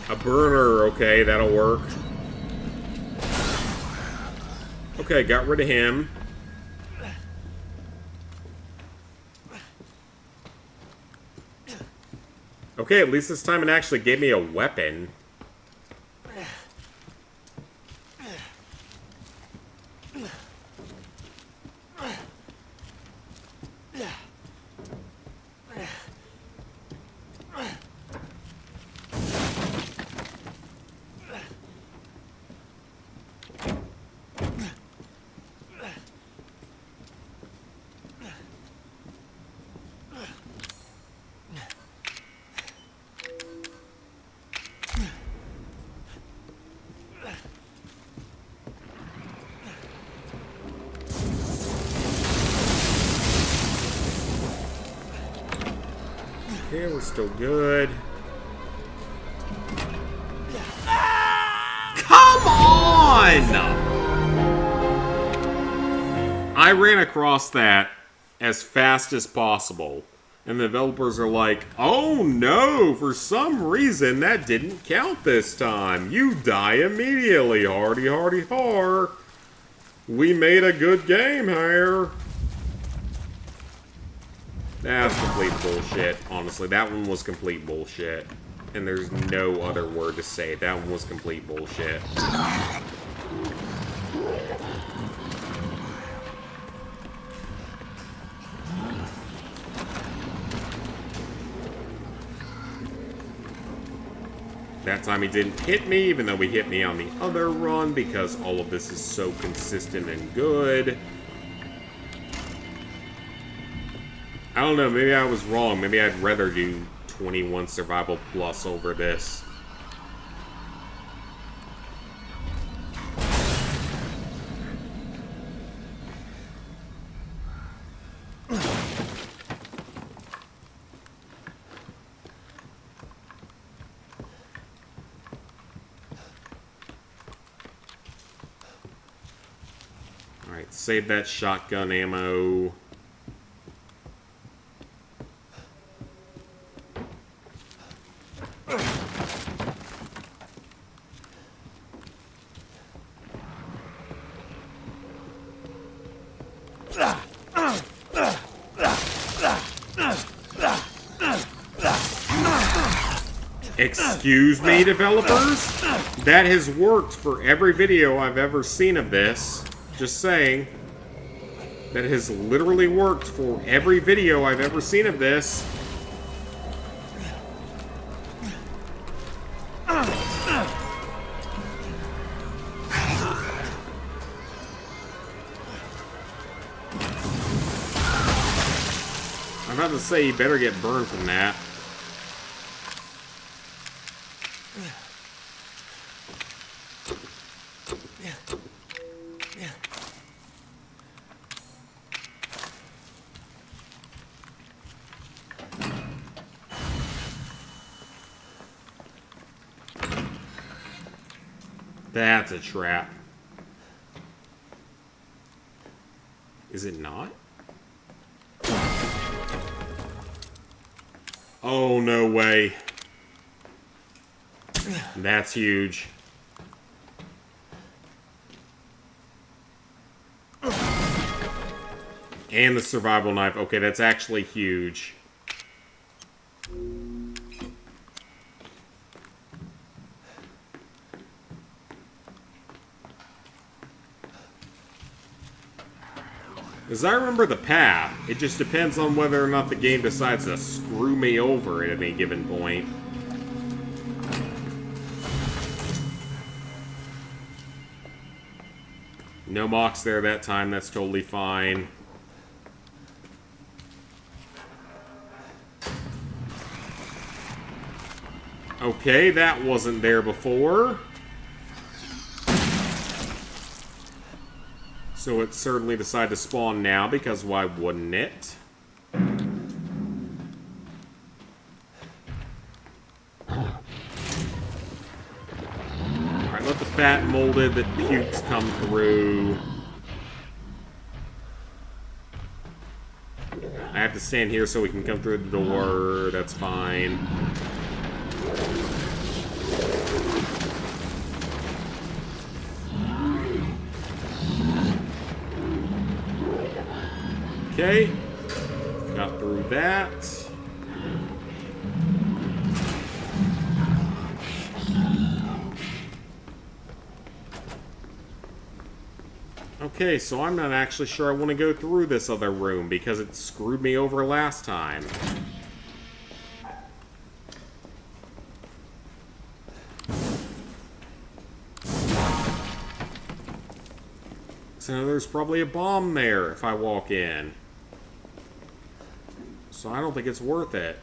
A burner, okay, that'll work. Okay, got rid of him. Okay, at least this time it actually gave me a weapon. Okay, we're still good. Come on! I ran across that as fast as possible. And the developers are like, oh no, for some reason that didn't count this time. You die immediately, hardy hardy har. We made a good game here. That's complete bullshit, honestly. That one was complete bullshit. And there's no other word to say. That one was complete bullshit. That time he didn't hit me, even though he hit me on the other run, because all of this is so consistent and good. I don't know, maybe I was wrong. Maybe I'd rather do 21 survival plus over this. Alright, save that shotgun ammo. Excuse me, developers? That has worked for every video I've ever seen of this. Just saying. That has literally worked for every video I've ever seen of this. I'm about to say you better get burned from that. That's a trap. Is it not? Oh, no way. That's huge. And the survival knife. Okay, that's actually huge. As I remember the path, it just depends on whether or not the game decides to screw me over at any given point. No mocks there that time, that's totally fine. Okay, that wasn't there before. So it certainly decided to spawn now, because why wouldn't it? Alright, let the fat molded that pukes come through. I have to stand here so we can come through the door. That's fine. Okay, got through that. Okay, so I'm not actually sure I want to go through this other room because it screwed me over last time. So there's probably a bomb there if I walk in. So I don't think it's worth it.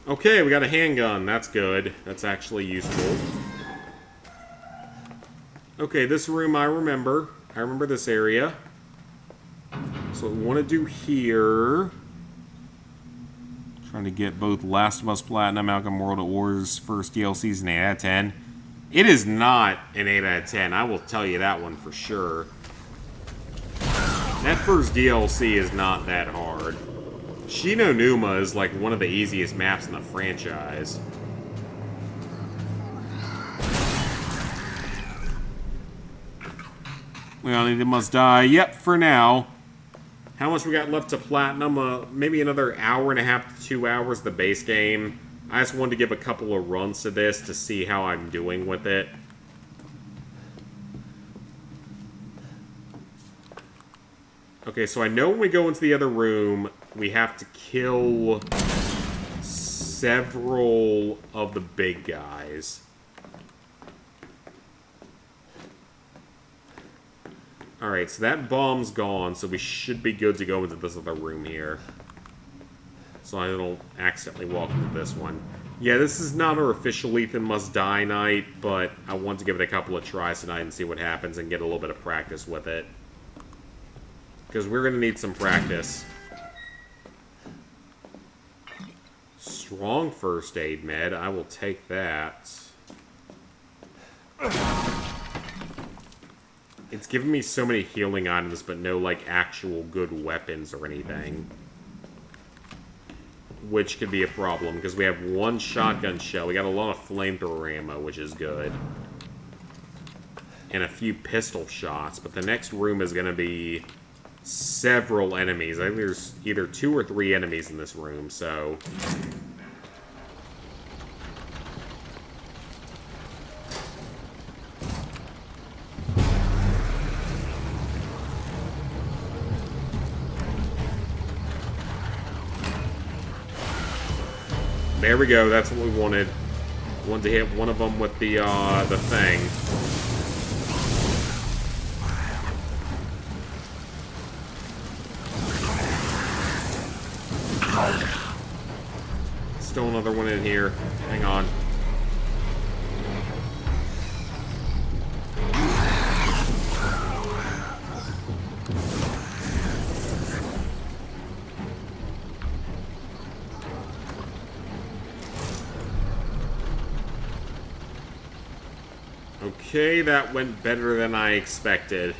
Okay, we got a handgun. That's good. That's actually useful. Okay, this room I remember. I remember this area. So what we want to do here... Trying to get both Last of Us Platinum, Malcolm World at War's first DLCs an 8 out of 10. It is not an 8 out of 10. I will tell you that one for sure. That first DLC is not that hard. Shino Numa is like one of the easiest maps in the franchise. We all need to must die. Yep, for now. How much we got left to Platinum? Maybe another hour and a half to 2 hours, the base game. I just wanted to give a couple of runs to this to see how I'm doing with it. Okay, so I know when we go into the other room, we have to kill several of the big guys. Alright, so that bomb's gone, so we should be good to go into this other room here. So I don't accidentally walk into this one. Yeah, this is not our official Ethan Must Die night, but I want to give it a couple of tries tonight and see what happens and get a little bit of practice with it. Because we're going to need some practice. Strong first aid med, I will take that. It's giving me so many healing items, but no, like, actual good weapons or anything. Which could be a problem, because we have one shotgun shell. We got a lot of flamethrower ammo, which is good. And a few pistol shots, but the next room is going to be several enemies. I think there's either 2 or 3 enemies in this room, so... There we go, that's what we wanted. Wanted to hit one of them with the thing. Still another one in here. Hang on. Okay, that went better than I expected.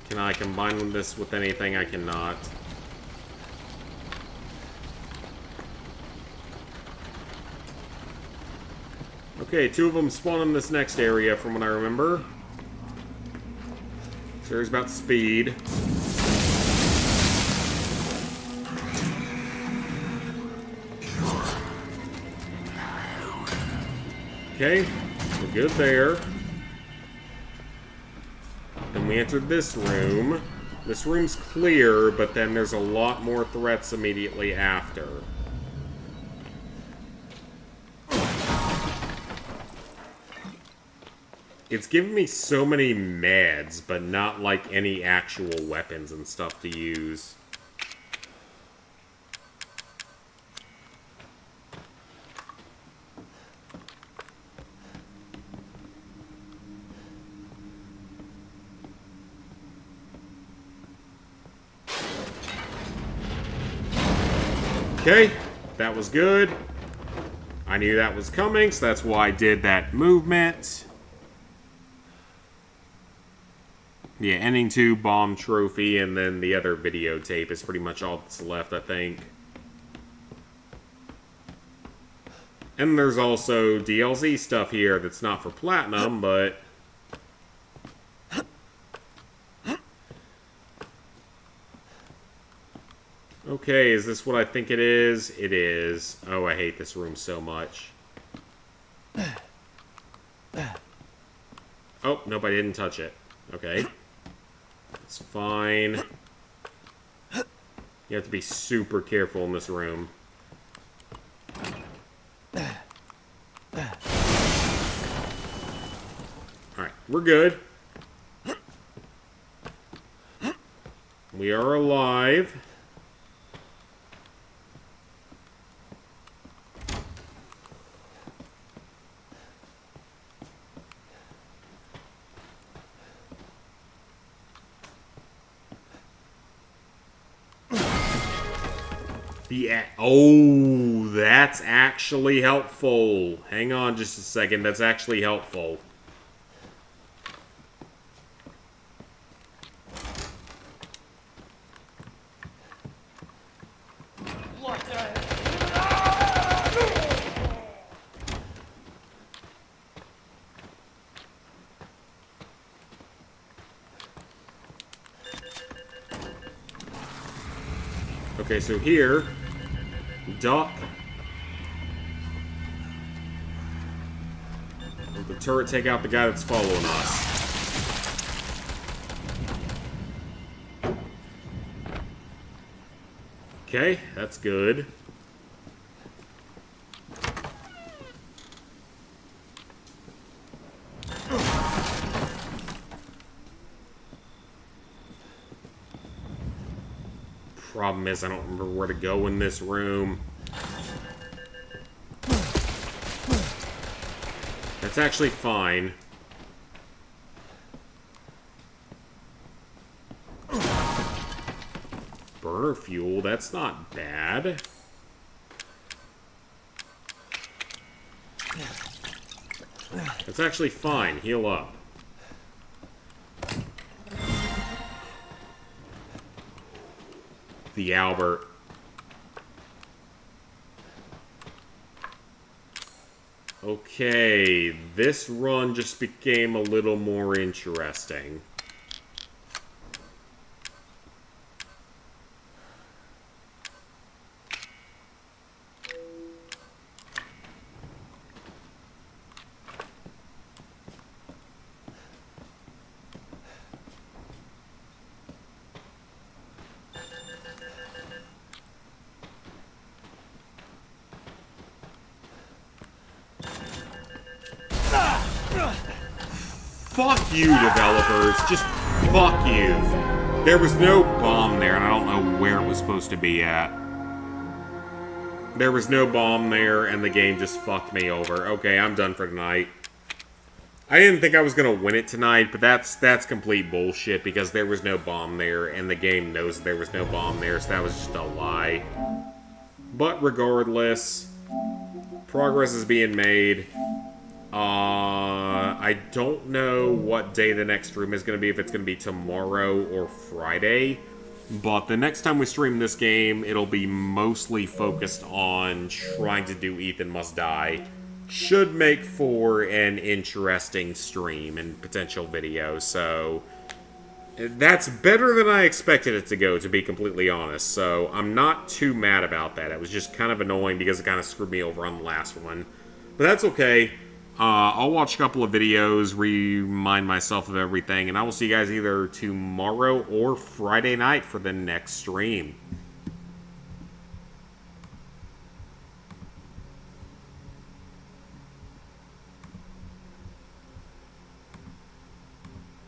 Can I combine this with anything? I cannot. Okay, 2 of them spawn in this next area from what I remember. Serious about speed. Okay, we're good there. Then we entered this room. This room's clear, but then there's a lot more threats immediately after. It's giving me so many meds, but not like any actual weapons and stuff to use. Okay, that was good. I knew that was coming, so that's why I did that movement. Yeah, ending 2, bomb trophy, and then the other videotape is pretty much all that's left, I think. And there's also DLC stuff here that's not for platinum, but... Okay, is this what I think it is? It is. Oh, I hate this room so much. Oh, nope, I didn't touch it. Okay. It's fine. You have to be super careful in this room. Alright, we're good. We are alive. Yeah. Oh, that's actually helpful. Hang on just a second. That's actually helpful. What the hell? Okay, so here, duck. Let the turret take out the guy that's following us. Okay, that's good. Problem is, I don't remember where to go in this room. That's actually fine. Burner fuel, that's not bad. That's actually fine. Heal up. The Albert. Okay, this run just became a little more interesting. Fuck you, developers. Just fuck you. There was no bomb there, and I don't know where it was supposed to be at. There was no bomb there, and the game just fucked me over. Okay, I'm done for tonight. I didn't think I was going to win it tonight, but that's complete bullshit because there was no bomb there, and the game knows there was no bomb there, so that was just a lie. But regardless, progress is being made. I don't know what day the next stream is going to be, if it's going to be tomorrow or Friday. But the next time we stream this game, it'll be mostly focused on trying to do Ethan Must Die. Should make for an interesting stream and potential video, so that's better than I expected it to go, to be completely honest. So I'm not too mad about that. It was just kind of annoying because it kind of screwed me over on the last one. But that's okay. I'll watch a couple of videos, remind myself of everything, and I will see you guys either tomorrow or Friday night for the next stream.